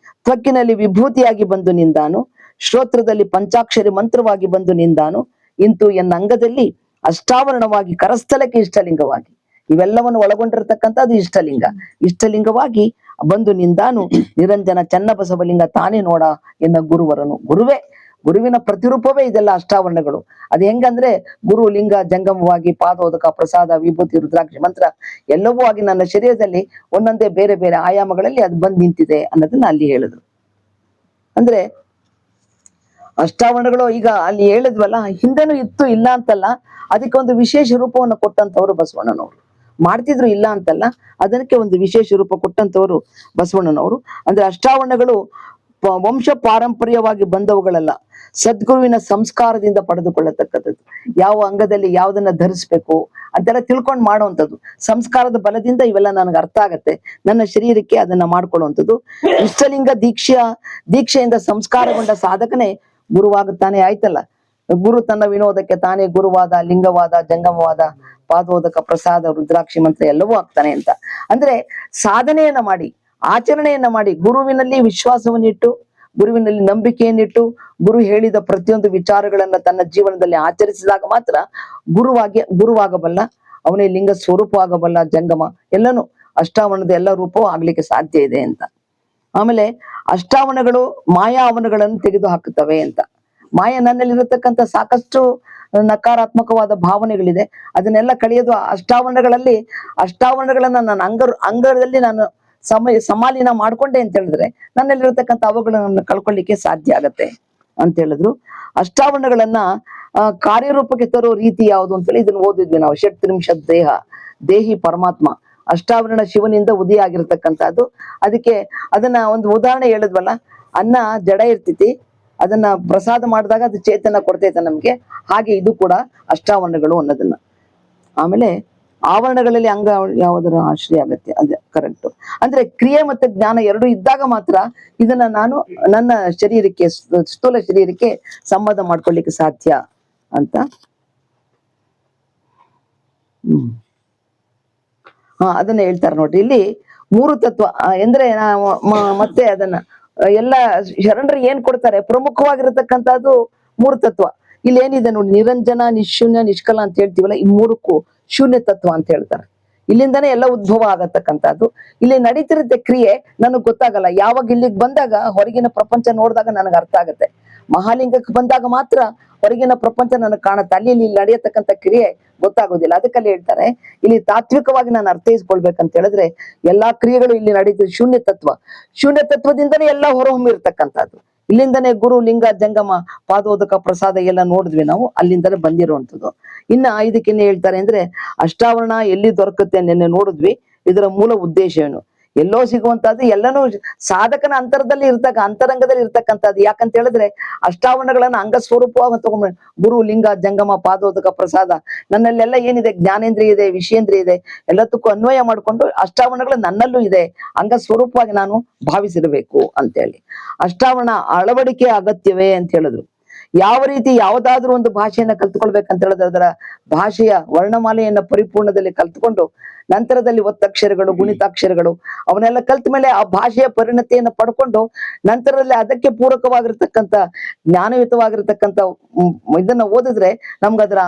ತ್ವಕ್ಕಿನಲ್ಲಿ ವಿಭೂತಿಯಾಗಿ ಬಂದು ನಿಂದಾನು, ಶ್ರೋತ್ರದಲ್ಲಿ ಪಂಚಾಕ್ಷರಿ ಮಂತ್ರವಾಗಿ ಬಂದು ನಿಂದಾನು, ಇಂತು ಎನ್ನ ಅಂಗದಲ್ಲಿ ಅಷ್ಟಾವರಣವಾಗಿ ಕರಸ್ಥಲಕ್ಕೆ ಇಷ್ಟಲಿಂಗವಾಗಿ, ಇವೆಲ್ಲವನ್ನು ಒಳಗೊಂಡಿರತಕ್ಕಂಥದ್ದು ಇಷ್ಟಲಿಂಗವಾಗಿ ಬಂದು ನಿಂದಾನು, ನಿರಂಜನ ಚನ್ನಬಸವಲಿಂಗ ತಾನೇ ನೋಡ ಎನ್ನ ಗುರುವರನು. ಗುರುವಿನ ಪ್ರತಿರೂಪವೇ ಇದೆಲ್ಲ ಅಷ್ಟಾವರಣಗಳು. ಅದು ಹೆಂಗಂದ್ರೆ, ಗುರು ಲಿಂಗ ಜಂಗಮವಾಗಿ ಪಾದೋದಕ ಪ್ರಸಾದ ವಿಭೂತಿ ರುದ್ರಾಕ್ಷಿ ಮಂತ್ರ ಎಲ್ಲವೂ ಆಗಿ ನನ್ನ ಶರೀರದಲ್ಲಿ ಒಂದೊಂದೇ ಬೇರೆ ಬೇರೆ ಆಯಾಮಗಳಲ್ಲಿ ಅದು ಬಂದು ನಿಂತಿದೆ ಅನ್ನೋದನ್ನ ಅಲ್ಲಿ ಹೇಳಿದ್ರು. ಅಂದ್ರೆ ಅಷ್ಟಾವರಣಗಳು ಈಗ ಅಲ್ಲಿ ಹೇಳಿದ್ವಲ್ಲ, ಹಿಂದೆನೂ ಇತ್ತು, ಇಲ್ಲ ಅಂತಲ್ಲ, ಅದಕ್ಕೆ ಒಂದು ವಿಶೇಷ ರೂಪವನ್ನು ಕೊಟ್ಟಂತವ್ರು ಬಸವಣ್ಣನವರು. ಮಾಡ್ತಿದ್ರು ಇಲ್ಲ ಅಂತಲ್ಲ, ಅದಕ್ಕೆ ಒಂದು ವಿಶೇಷ ರೂಪ ಕೊಟ್ಟಂತವ್ರು ಬಸವಣ್ಣನವರು. ಅಂದ್ರೆ ಅಷ್ಟಾವರಣಗಳು ವಂಶ ಪಾರಂಪರ್ಯವಾಗಿ ಬಂದವುಗಳಲ್ಲ, ಸದ್ಗುರುವಿನ ಸಂಸ್ಕಾರದಿಂದ ಪಡೆದುಕೊಳ್ಳತಕ್ಕಂಥದ್ದು. ಯಾವ ಅಂಗದಲ್ಲಿ ಯಾವ್ದನ್ನ ಧರಿಸ್ಬೇಕು ಅಂತೆಲ್ಲ ತಿಳ್ಕೊಂಡು ಮಾಡುವಂಥದ್ದು, ಸಂಸ್ಕಾರದ ಬಲದಿಂದ ಇವೆಲ್ಲ ನನಗೆ ಅರ್ಥ ಆಗತ್ತೆ, ನನ್ನ ಶರೀರಕ್ಕೆ ಅದನ್ನ ಮಾಡ್ಕೊಳ್ಳುವಂಥದ್ದು. ಇಷ್ಟಲಿಂಗ ದೀಕ್ಷೆಯಿಂದ ಸಂಸ್ಕಾರಗೊಂಡ ಸಾಧಕನೇ ಗುರುವಾಗುತ್ತಾನೆ. ಆಯ್ತಲ್ಲ, ಗುರು ತನ್ನ ವಿನೋದಕ್ಕೆ ತಾನೇ ಗುರುವಾದ, ಲಿಂಗವಾದ, ಜಂಗಮವಾದ, ಪಾದೋದಕ ಪ್ರಸಾದ ರುದ್ರಾಕ್ಷಿ ಮಂತ್ರ ಎಲ್ಲವೂ ಆಗ್ತಾನೆ ಅಂತ. ಅಂದ್ರೆ ಸಾಧನೆಯನ್ನ ಮಾಡಿ, ಆಚರಣೆಯನ್ನ ಮಾಡಿ, ಗುರುವಿನಲ್ಲಿ ವಿಶ್ವಾಸವನ್ನಿಟ್ಟು, ಗುರುವಿನಲ್ಲಿ ನಂಬಿಕೆಯನ್ನಿಟ್ಟು, ಗುರು ಹೇಳಿದ ಪ್ರತಿಯೊಂದು ವಿಚಾರಗಳನ್ನ ತನ್ನ ಜೀವನದಲ್ಲಿ ಆಚರಿಸಿದಾಗ ಮಾತ್ರ ಗುರುವಾಗಬಲ್ಲ, ಅವನೇ ಲಿಂಗ ಸ್ವರೂಪವಾಗಬಲ್ಲ, ಜಂಗಮ ಎಲ್ಲನೂ ಅಷ್ಟಾವರಣದ ಎಲ್ಲ ರೂಪವೂ ಆಗ್ಲಿಕ್ಕೆ ಸಾಧ್ಯ ಇದೆ ಅಂತ. ಆಮೇಲೆ ಅಷ್ಟಾವರಣಗಳು ಮಾಯಾವರಣಗಳನ್ನು ತೆಗೆದು ಹಾಕುತ್ತವೆ ಅಂತ. ಮಾಯ ನನ್ನಲ್ಲಿರತಕ್ಕಂಥ ಸಾಕಷ್ಟು ನಕಾರಾತ್ಮಕವಾದ ಭಾವನೆಗಳಿದೆ, ಅದನ್ನೆಲ್ಲ ಕಳೆಯೋದು ಅಷ್ಟಾವರಣಗಳಲ್ಲಿ. ಅಷ್ಟಾವರಣಗಳನ್ನ ನಾನು ಅಂಗದಲ್ಲಿ ನಾನು ಸಮಾಲೀನ ಮಾಡ್ಕೊಂಡೆ ಅಂತ ಹೇಳಿದ್ರೆ ನನ್ನಲ್ಲಿರತಕ್ಕಂಥ ಅವುಗಳನ್ನು ಕಳ್ಕೊಳ್ಳಿಕ್ಕೆ ಸಾಧ್ಯ ಆಗತ್ತೆ ಅಂತ ಹೇಳಿದ್ರು. ಅಷ್ಟಾವರಣಗಳನ್ನ ಕಾರ್ಯರೂಪಕ್ಕೆ ತರೋ ರೀತಿ ಯಾವುದು ಅಂತೇಳಿ ಇದನ್ನ ಓದಿದ್ವಿ ನಾವು. ಷಟ್ತ್ರಿಂಶತ್ ದೇಹಿ ಪರಮಾತ್ಮ, ಅಷ್ಟಾವರಣ ಶಿವನಿಂದ ಉದಯ ಆಗಿರ್ತಕ್ಕಂಥದ್ದು. ಅದಕ್ಕೆ ಅದನ್ನ ಒಂದು ಉದಾಹರಣೆ ಹೇಳಿದ್ವಲ್ಲ, ಅನ್ನ ಜಡ ಇರ್ತೈತಿ, ಅದನ್ನ ಪ್ರಸಾದ ಮಾಡಿದಾಗ ಅದು ಚೇತನ ಕೊಡ್ತೈತೆ ನಮ್ಗೆ. ಹಾಗೆ ಇದು ಕೂಡ ಅಷ್ಟಾವರಣಗಳು ಅನ್ನೋದನ್ನ. ಆಮೇಲೆ ಆವರಣಗಳಲ್ಲಿ ಅಂಗ ಯಾವುದರ ಆಶ್ರಯ ಆಗತ್ತೆ, ಅದೇ ಕರೆಕ್ಟ್. ಅಂದ್ರೆ ಕ್ರಿಯೆ ಮತ್ತೆ ಜ್ಞಾನ ಎರಡು ಇದ್ದಾಗ ಮಾತ್ರ ಇದನ್ನ ನಾನು ನನ್ನ ಶರೀರಕ್ಕೆ, ಸ್ಥೂಲ ಶರೀರಕ್ಕೆ ಸಂಬಂಧ ಮಾಡ್ಕೊಳ್ಳಿಕ್ಕೆ ಸಾಧ್ಯ ಅಂತ. ಅದನ್ನ ಹೇಳ್ತಾರೆ ನೋಡ್ರಿ ಇಲ್ಲಿ. ಮೂರು ತತ್ವ ಅಂದ್ರೆ ಮತ್ತೆ ಅದನ್ನ ಎಲ್ಲ ಶರಣರು ಏನ್ ಕೊಡ್ತಾರೆ, ಪ್ರಮುಖವಾಗಿರತಕ್ಕಂಥದ್ದು ಮೂರು ತತ್ವ. ಇಲ್ಲಿ ಏನಿದೆ ನೋಡಿ, ನಿರಂಜನ, ನಿಶೂನ್ಯ, ನಿಷ್ಕಲ ಅಂತ ಹೇಳ್ತೀವಲ್ಲ, ಈ ಮೂರಕ್ಕೂ ಶೂನ್ಯ ತತ್ವ ಅಂತ ಹೇಳ್ತಾರೆ. ಇಲ್ಲಿಂದಾನೇ ಎಲ್ಲ ಉದ್ಭವ ಆಗತಕ್ಕಂಥದ್ದು. ಇಲ್ಲಿ ನಡೀತಿರುತ್ತೆ ಕ್ರಿಯೆ, ನನಗ್ ಗೊತ್ತಾಗಲ್ಲ. ಯಾವಾಗ ಇಲ್ಲಿಗೆ ಬಂದಾಗ ಹೊರಗಿನ ಪ್ರಪಂಚ ನೋಡಿದಾಗ ನನಗೆ ಅರ್ಥ ಆಗತ್ತೆ. ಮಹಾಲಿಂಗಕ್ಕೆ ಬಂದಾಗ ಮಾತ್ರ ಹೊರಗಿನ ಪ್ರಪಂಚ ನನಗೆ ಕಾಣುತ್ತೆ, ಅಲ್ಲಿ ಇಲ್ಲಿ ನಡೆಯತಕ್ಕಂಥ ಕ್ರಿಯೆ ಗೊತ್ತಾಗೋದಿಲ್ಲ. ಅದಕ್ಕಲ್ಲಿ ಹೇಳ್ತಾರೆ, ಇಲ್ಲಿ ತಾತ್ವಿಕವಾಗಿ ನಾನು ಅರ್ಥೈಸ್ಕೊಳ್ಬೇಕಂತ ಹೇಳಿದ್ರೆ ಎಲ್ಲಾ ಕ್ರಿಯೆಗಳು ಇಲ್ಲಿ ನಡೀತಿದೆ ಶೂನ್ಯ ತತ್ವ. ಶೂನ್ಯ ತತ್ವದಿಂದನೇ ಎಲ್ಲ ಹೊರಹೊಮ್ಮಿರ್ತಕ್ಕಂಥದ್ದು. ಇಲ್ಲಿಂದನೇ ಗುರು, ಲಿಂಗ, ಜಂಗಮ, ಪಾದೋದಕ, ಪ್ರಸಾದ ಎಲ್ಲ ನೋಡಿದ್ವಿ ನಾವು, ಅಲ್ಲಿಂದನೇ ಬಂದಿರುವಂಥದ್ದು. ಇನ್ನ ಇದಕ್ಕೇನೆ ಹೇಳ್ತಾರೆ ಅಂದ್ರೆ, ಅಷ್ಟಾವರಣ ಎಲ್ಲಿ ದೊರಕುತ್ತೆ ನಿನ್ನೆ ನೋಡಿದ್ವಿ. ಇದರ ಮೂಲ ಉದ್ದೇಶ ಏನು? ಎಲ್ಲೋ ಸಿಗುವಂತಹದ್ದು, ಎಲ್ಲನೂ ಸಾಧಕನ ಅಂತರಂಗದಲ್ಲಿ ಇರ್ತಕ್ಕಂಥದ್ದು. ಯಾಕಂತ ಹೇಳಿದ್ರೆ ಅಷ್ಟಾವರಣಗಳನ್ನ ಅಂಗ ಸ್ವರೂಪವಾಗಿ ತಗೊಂಡ್ ಗುರು, ಲಿಂಗ, ಜಂಗಮ, ಪಾದೋದಕ, ಪ್ರಸಾದ, ನನ್ನಲ್ಲೆಲ್ಲ ಏನಿದೆ, ಜ್ಞಾನೇಂದ್ರಿಯ ಇದೆ, ವಿಷಯೇಂದ್ರಿಯ ಇದೆ, ಎಲ್ಲದಕ್ಕೂ ಅನ್ವಯ ಮಾಡ್ಕೊಂಡು ಅಷ್ಟಾವರಣಗಳು ನನ್ನಲ್ಲೂ ಇದೆ, ಅಂಗ ಸ್ವರೂಪವಾಗಿ ನಾನು ಭಾವಿಸಿರಬೇಕು ಅಂತೇಳಿ. ಅಷ್ಟಾವರಣ ಅಳವಡಿಕೆ ಅಗತ್ಯವೇ ಅಂತ ಹೇಳಿದ್ರು. ಯಾವ ರೀತಿ ಯಾವುದಾದ್ರೂ ಒಂದು ಭಾಷೆಯನ್ನ ಕಲ್ತ್ಕೊಳ್ಬೇಕಂತ ಹೇಳಿದ್ರೆ ಅದರ ಭಾಷೆಯ ವರ್ಣಮಾಲೆಯನ್ನ ಪರಿಪೂರ್ಣದಲ್ಲಿ ಕಲ್ತ್ಕೊಂಡು ನಂತರದಲ್ಲಿ ಒತ್ತಕ್ಷರಗಳು, ಗುಣಿತಾಕ್ಷರಗಳು ಅವನ್ನೆಲ್ಲ ಕಲ್ತ ಮೇಲೆ ಆ ಭಾಷೆಯ ಪರಿಣತಿಯನ್ನು ಪಡ್ಕೊಂಡು ನಂತರದಲ್ಲಿ ಅದಕ್ಕೆ ಪೂರಕವಾಗಿರ್ತಕ್ಕಂಥ ಜ್ಞಾನಯುತವಾಗಿರ್ತಕ್ಕಂಥ ಇದನ್ನ ಓದಿದ್ರೆ ನಮ್ಗದ್ರ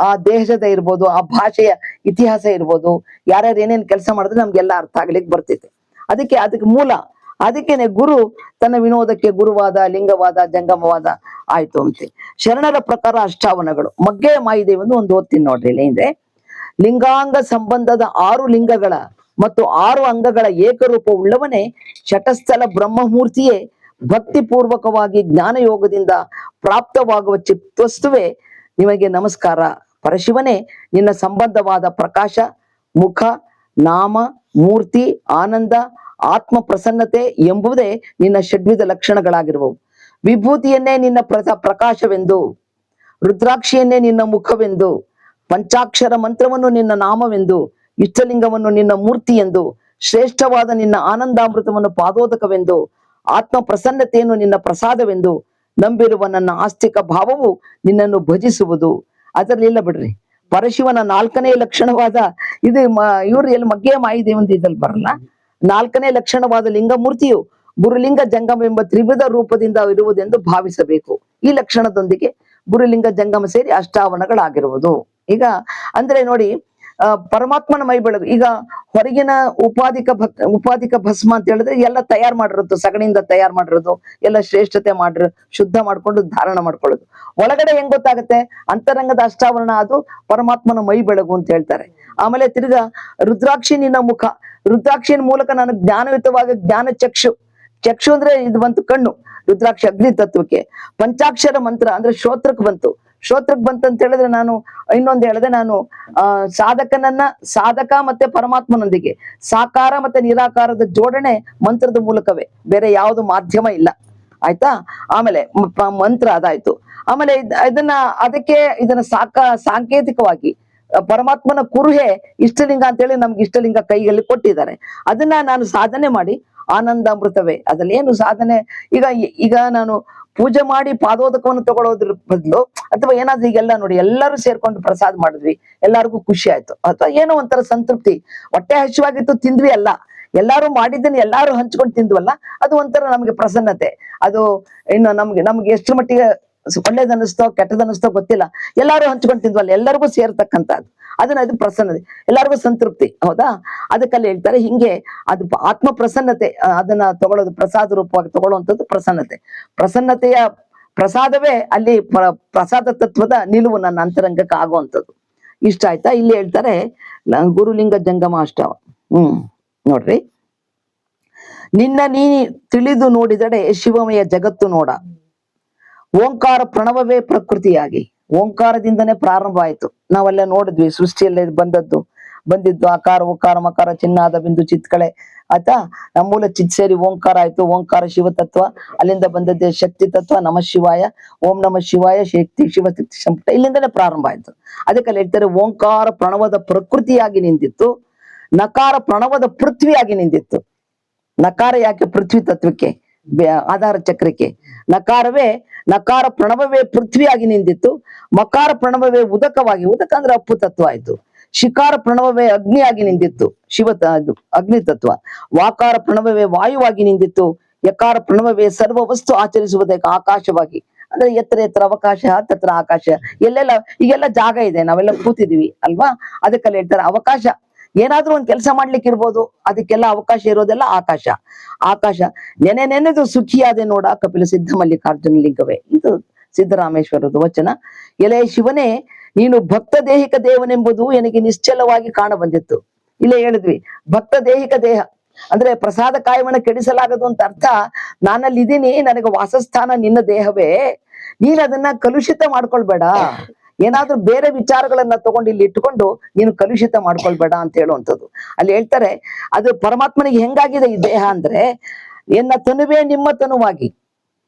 ಆ ದೇಶದ ಇರ್ಬೋದು, ಆ ಭಾಷೆಯ ಇತಿಹಾಸ ಇರ್ಬೋದು, ಯಾರ್ಯಾರು ಏನೇನ್ ಕೆಲಸ ಮಾಡಿದ್ರೆ ನಮ್ಗೆಲ್ಲ ಅರ್ಥ ಆಗ್ಲಿಕ್ಕೆ ಬರ್ತೈತೆ. ಅದಕ್ಕೆ ಮೂಲ. ಅದಕ್ಕೇನೆ ಗುರು ತನ್ನ ವಿನೋದಕ್ಕೆ ಗುರುವಾದ, ಲಿಂಗವಾದ, ಜಂಗಮವಾದ ಆಯ್ತು ಅಂತೆ. ಶರಣರ ಪ್ರಕಾರ ಅಷ್ಟಾವರಣಗಳು ಮಗ್ಗೆಯ ಮಾಯಿದೇವಿ ಒಂದು ಓದ್ತೀನಿ ನೋಡ್ರಿ. ಇಲ್ಲಿ ಇದೆ, ಲಿಂಗಾಂಗ ಸಂಬಂಧದ 6 ಲಿಂಗಗಳ ಮತ್ತು 6 ಅಂಗಗಳ ಏಕರೂಪ ಉಳ್ಳವನೇ ಶಟಸ್ಥಲ ಬ್ರಹ್ಮಮೂರ್ತಿಯೇ. ಭಕ್ತಿ ಪೂರ್ವಕವಾಗಿ ಜ್ಞಾನಯೋಗದಿಂದ ಪ್ರಾಪ್ತವಾಗುವ ಚಿತ್ವಸ್ತುವೆ ನಿಮಗೆ ನಮಸ್ಕಾರ. ಪರಶಿವನೇ, ನಿನ್ನ ಸಂಬಂಧವಾದ ಪ್ರಕಾಶ, ಮುಖ, ನಾಮ, ಮೂರ್ತಿ, ಆನಂದ, ಆತ್ಮ ಪ್ರಸನ್ನತೆ ಎಂಬುದೇ ನಿನ್ನ ಷಡ್ವಿಧ ಲಕ್ಷಣಗಳಾಗಿರುವವು. ವಿಭೂತಿಯನ್ನೇ ನಿನ್ನ ಪ್ರಕಾಶವೆಂದು, ರುದ್ರಾಕ್ಷಿಯನ್ನೇ ನಿನ್ನ ಮುಖವೆಂದು, ಪಂಚಾಕ್ಷರ ಮಂತ್ರವನ್ನು ನಿನ್ನ ನಾಮವೆಂದು, ಇಷ್ಟಲಿಂಗವನ್ನು ನಿನ್ನ ಮೂರ್ತಿ ಎಂದು, ಶ್ರೇಷ್ಠವಾದ ನಿನ್ನ ಆನಂದಾಮೃತವನ್ನು ಪಾದೋದಕವೆಂದು, ಆತ್ಮ ಪ್ರಸನ್ನತೆಯನ್ನು ನಿನ್ನ ಪ್ರಸಾದವೆಂದು ನಂಬಿರುವ ನನ್ನ ಆಸ್ತಿಕ ಭಾವವು ನಿನ್ನನ್ನು ಭಜಿಸುವುದು. ಅದರಲ್ಲಿ ಇಲ್ಲ ಬಿಡ್ರಿ, ಪರಶಿವನ 4ನೇ ಲಕ್ಷಣವಾದ ಇದು ಇವ್ರು ಎಲ್ಲಿ ಮಗ್ಗೆಯ ಮಾಯಿದೇವಿ ಅಂತ ಇದ್ರಲ್ಲಿ ಬರಲ್ಲ. 4ನೇ ಲಕ್ಷಣವಾದ ಲಿಂಗಮೂರ್ತಿಯು ಗುರುಲಿಂಗ ಜಂಗಮ ಎಂಬ ತ್ರಿವಿಧ ರೂಪದಿಂದ ಇರುವುದೆಂದು ಭಾವಿಸಬೇಕು. ಈ ಲಕ್ಷಣದೊಂದಿಗೆ ಗುರುಲಿಂಗ ಜಂಗಮ ಸೇರಿ ಅಷ್ಟಾವರಣಗಳಾಗಿರುವುದು. ಈಗ ಅಂದ್ರೆ ನೋಡಿ, ಪರಮಾತ್ಮನ ಮೈ ಬೆಳಗು. ಈಗ ಹೊರಗಿನ ಉಪಾಧಿಕ ಭಸ್ಮ ಅಂತ ಹೇಳಿದ್ರೆ ಎಲ್ಲ ತಯಾರು ಮಾಡಿರೋದು, ಸಗಣಿಯಿಂದ ತಯಾರು ಮಾಡಿರೋದು, ಎಲ್ಲ ಶ್ರೇಷ್ಠತೆ ಮಾಡಿರೋ ಶುದ್ಧ ಮಾಡ್ಕೊಂಡು ಧಾರಣ ಮಾಡ್ಕೊಳ್ಳೋದು. ಒಳಗಡೆ ಹೆಂಗ್ ಗೊತ್ತಾಗತ್ತೆ? ಅಂತರಂಗದ ಅಷ್ಟಾವರಣ ಅದು ಪರಮಾತ್ಮನ ಮೈ ಬೆಳಗು ಅಂತ ಹೇಳ್ತಾರೆ. ಆಮೇಲೆ ತಿರ್ಗಾ ರುದ್ರಾಕ್ಷಿ ನಿನ್ನ ಮುಖ, ರುದ್ರಾಕ್ಷಿಯ ಮೂಲಕ ನಾನು ಜ್ಞಾನಯುತವಾಗಿ ಜ್ಞಾನ ಚಕ್ಷು ಅಂದ್ರೆ ಇದು ಬಂತು ಕಣ್ಣು, ರುದ್ರಾಕ್ಷಿ ಅಗ್ನಿ ತತ್ವಕ್ಕೆ. ಪಂಚಾಕ್ಷರ ಮಂತ್ರ ಅಂದ್ರೆ ಶ್ರೋತ್ರಕ್ಕೆ ಬಂತಂತ ಹೇಳಿದ್ರೆ ನಾನು ಇನ್ನೊಂದು ಹೇಳಿದೆ, ನಾನು ಸಾಧಕ ಮತ್ತೆ ಪರಮಾತ್ಮನೊಂದಿಗೆ ಸಾಕಾರ ಮತ್ತೆ ನಿರಾಕಾರದ ಜೋಡಣೆ ಮಂತ್ರದ ಮೂಲಕವೇ, ಬೇರೆ ಯಾವುದು ಮಾಧ್ಯಮ ಇಲ್ಲ. ಆಯ್ತಾ? ಆಮೇಲೆ ಮಂತ್ರ ಅದಾಯ್ತು. ಆಮೇಲೆ ಇದನ್ನ ಸಾಂಕೇತಿಕವಾಗಿ ಪರಮಾತ್ಮನ ಕುರುಹೆ ಇಷ್ಟಲಿಂಗ ಅಂತೇಳಿ ನಮ್ಗೆ ಇಷ್ಟಲಿಂಗ ಕೈಯಲ್ಲಿ ಕೊಟ್ಟಿದ್ದಾರೆ. ಅದನ್ನ ನಾನು ಸಾಧನೆ ಮಾಡಿ ಆನಂದಾಮೃತವೇ ಅದ್ರಲ್ಲಿ ಏನು ಸಾಧನೆ. ಈಗ ನಾನು ಪೂಜೆ ಮಾಡಿ ಪಾದೋದಕವನ್ನು ತಗೊಳ್ಳೋದ್ರ ಬದಲು ಅಥವಾ ಏನಾದ್ರೂ ಈಗೆಲ್ಲ ನೋಡಿ ಎಲ್ಲರೂ ಸೇರ್ಕೊಂಡು ಪ್ರಸಾದ ಮಾಡಿದ್ವಿ, ಎಲ್ಲರಿಗೂ ಖುಷಿ ಆಯ್ತು, ಅಥವಾ ಏನೋ ಒಂಥರ ಸಂತೃಪ್ತಿ, ಹೊಟ್ಟೆ ಹಸಿವಾಗಿತ್ತು ತಿಂದ್ವಿ ಅಲ್ಲ, ಎಲ್ಲಾರು ಮಾಡಿದ್ದನ್ನ ಎಲ್ಲಾರು ಹಂಚ್ಕೊಂಡು ತಿಂದ್ವಲ್ಲ, ಅದು ಒಂಥರ ನಮ್ಗೆ ಪ್ರಸನ್ನತೆ. ಅದು ಇನ್ನು ನಮ್ಗೆ ಎಷ್ಟರ ಮಟ್ಟಿಗೆ ಒಳ್ಳೇದನ್ನಿಸ್ತೋ ಕೆಟ್ಟದನ್ನಿಸ್ತೋ ಗೊತ್ತಿಲ್ಲ, ಎಲ್ಲಾರು ಹಂಚ್ಕೊಂಡು ತಿಂದ್ವಲ್ಲ, ಎಲ್ಲರಿಗೂ ಸೇರ್ತಕ್ಕಂಥದ್ದು ಅದು ಪ್ರಸನ್ನತೆ, ಎಲ್ಲರಿಗೂ ಸಂತೃಪ್ತಿ. ಹೌದಾ? ಅದಕ್ಕಲ್ಲಿ ಹೇಳ್ತಾರೆ ಹಿಂಗೆ ಅದು ಆತ್ಮ ಪ್ರಸನ್ನತೆ, ಅದನ್ನ ತಗೊಳ್ಳೋದು, ಪ್ರಸಾದ ರೂಪವಾಗಿ ತಗೊಳ್ಳುವಂಥದ್ದು ಪ್ರಸನ್ನತೆ. ಪ್ರಸನ್ನತೆಯ ಪ್ರಸಾದವೇ ಅಲ್ಲಿ ಪ್ರಸಾದ ತತ್ವದ ನಿಲುವು ನನ್ನ ಅಂತರಂಗಕ್ಕೆ ಆಗುವಂಥದ್ದು. ಇಷ್ಟ ಆಯ್ತಾ? ಇಲ್ಲಿ ಹೇಳ್ತಾರೆ ಗುರುಲಿಂಗ ಜಂಗಮ ಅಷ್ಟವ. ನೋಡ್ರಿ, ನಿನ್ನ ನೀ ತಿಳಿದು ನೋಡಿದಡೆ ಶಿವಮಯ ಜಗತ್ತು ನೋಡ. ಓಂಕಾರ ಪ್ರಣವವೇ ಪ್ರಕೃತಿಯಾಗಿ, ಓಂಕಾರದಿಂದನೇ ಪ್ರಾರಂಭ ಆಯ್ತು. ನಾವೆಲ್ಲ ನೋಡಿದ್ವಿ ಸೃಷ್ಟಿಯಲ್ಲೇ ಬಂದಿದ್ದು ಆಕಾರ ಉಕಾರ ಮಕಾರ ಚಿನ್ನಾದ ಬಿಂದು ಚಿತ್ಕಳೆ, ಆಯ್ತಾ? ನಮ್ಮೂಲ ಚಿತ್ ಸೇರಿ ಓಂಕಾರ ಆಯ್ತು. ಓಂಕಾರ ಶಿವತತ್ವ, ಅಲ್ಲಿಂದ ಬಂದದ್ದೇ ಶಕ್ತಿ ತತ್ವ, ನಮ ಶಿವಾಯ, ಓಂ ನಮ ಶಿವಾಯ, ಶಕ್ತಿ ಶಿವಶಕ್ತಿ ಸಂಪುಟ, ಇಲ್ಲಿಂದನೇ ಪ್ರಾರಂಭ ಆಯ್ತು. ಅದಕ್ಕೆ ಹೇಳ್ತಾರೆ ಓಂಕಾರ ಪ್ರಣವದ ಪ್ರಕೃತಿಯಾಗಿ ನಿಂತಿತ್ತು, ನಕಾರ ಪ್ರಣವದ ಪೃಥ್ವಿಯಾಗಿ ನಿಂತಿತ್ತು. ನಕಾರ ಯಾಕೆ? ಪೃಥ್ವಿ ತತ್ವಕ್ಕೆ, ಆಧಾರ ಚಕ್ರಕ್ಕೆ. ನಕಾರ ಪ್ರಣವವೇ ಪೃಥ್ವಿಯಾಗಿ ನಿಂತಿತ್ತು, ಮಕಾರ ಪ್ರಣವವೇ ಉದಕವಾಗಿ, ಉದಕ ಅಂದ್ರೆ ಅಪ್ಪು ತತ್ವ ಆಯ್ತು. ಶಿಕಾರ ಪ್ರಣವವೇ ಅಗ್ನಿಯಾಗಿ ನಿಂತಿತ್ತು, ಅಗ್ನಿ ತತ್ವ. ವಾಕಾರ ಪ್ರಣವವೇ ವಾಯುವಾಗಿ ನಿಂತಿತ್ತು, ಯಕಾರ ಪ್ರಣವವೇ ಸರ್ವ ವಸ್ತು ಆಚರಿಸುವುದಕ್ಕೆ ಆಕಾಶವಾಗಿ. ಅಂದ್ರೆ ಎತ್ತರ ಅವಕಾಶ, ತತ್ರ ಆಕಾಶ, ಎಲ್ಲೆಲ್ಲ ಈಗೆಲ್ಲ ಜಾಗ ಇದೆ, ನಾವೆಲ್ಲ ಕೂತಿದೀವಿ ಅಲ್ವಾ? ಅದಕ್ಕೆಲ್ಲ ಹೇಳ್ತಾರೆ ಅವಕಾಶ. ಏನಾದ್ರೂ ಒಂದ್ ಕೆಲಸ ಮಾಡ್ಲಿಕ್ಕೆ ಇರ್ಬೋದು, ಅದಕ್ಕೆಲ್ಲ ಅವಕಾಶ ಇರೋದೆಲ್ಲ ಆಕಾಶ. ನೆನೆದು ಸುಖಿಯಾದೆ ನೋಡ ಕಪಿಲ ಸಿದ್ಧ ಮಲ್ಲಿಕಾರ್ಜುನ ಲಿಂಗವೇ. ಇದು ಸಿದ್ದರಾಮೇಶ್ವರದ ವಚನ. ಎಲೆ ಶಿವನೇ, ನೀನು ಭಕ್ತ ದೇಹಿಕ ದೇವನೆಂಬುದು ನನಗೆ ನಿಶ್ಚಲವಾಗಿ ಕಾಣ ಬಂದಿತ್ತು. ಇಲ್ಲೇ ಹೇಳಿದ್ವಿ, ಭಕ್ತ ದೇಹಿಕ ದೇಹ ಅಂದ್ರೆ ಪ್ರಸಾದ ಕಾಯವನ್ನ ಕೆಡಿಸಲಾಗದು ಅಂತ ಅರ್ಥ. ನಾನಲ್ಲಿ ಇದೀನಿ, ನನಗೆ ವಾಸಸ್ಥಾನ ನಿನ್ನ ದೇಹವೇ, ನೀನ್ ಅದನ್ನ ಕಲುಷಿತ ಮಾಡ್ಕೊಳ್ಬೇಡ. ಏನಾದ್ರೂ ಬೇರೆ ವಿಚಾರಗಳನ್ನ ತಗೊಂಡು ಇಲ್ಲಿ ಇಟ್ಕೊಂಡು ನೀನು ಕಲುಷಿತ ಮಾಡ್ಕೊಳ್ಬೇಡ ಅಂತ ಹೇಳುವಂಥದ್ದು. ಅಲ್ಲಿ ಹೇಳ್ತಾರೆ ಅದು ಪರಮಾತ್ಮನಿಗೆ ಹೆಂಗಾಗಿದೆ ಈ ದೇಹ ಅಂದ್ರೆ, ಎನ್ನ ತನುವೇ ನಿಮ್ಮ ತನುವಾಗಿ,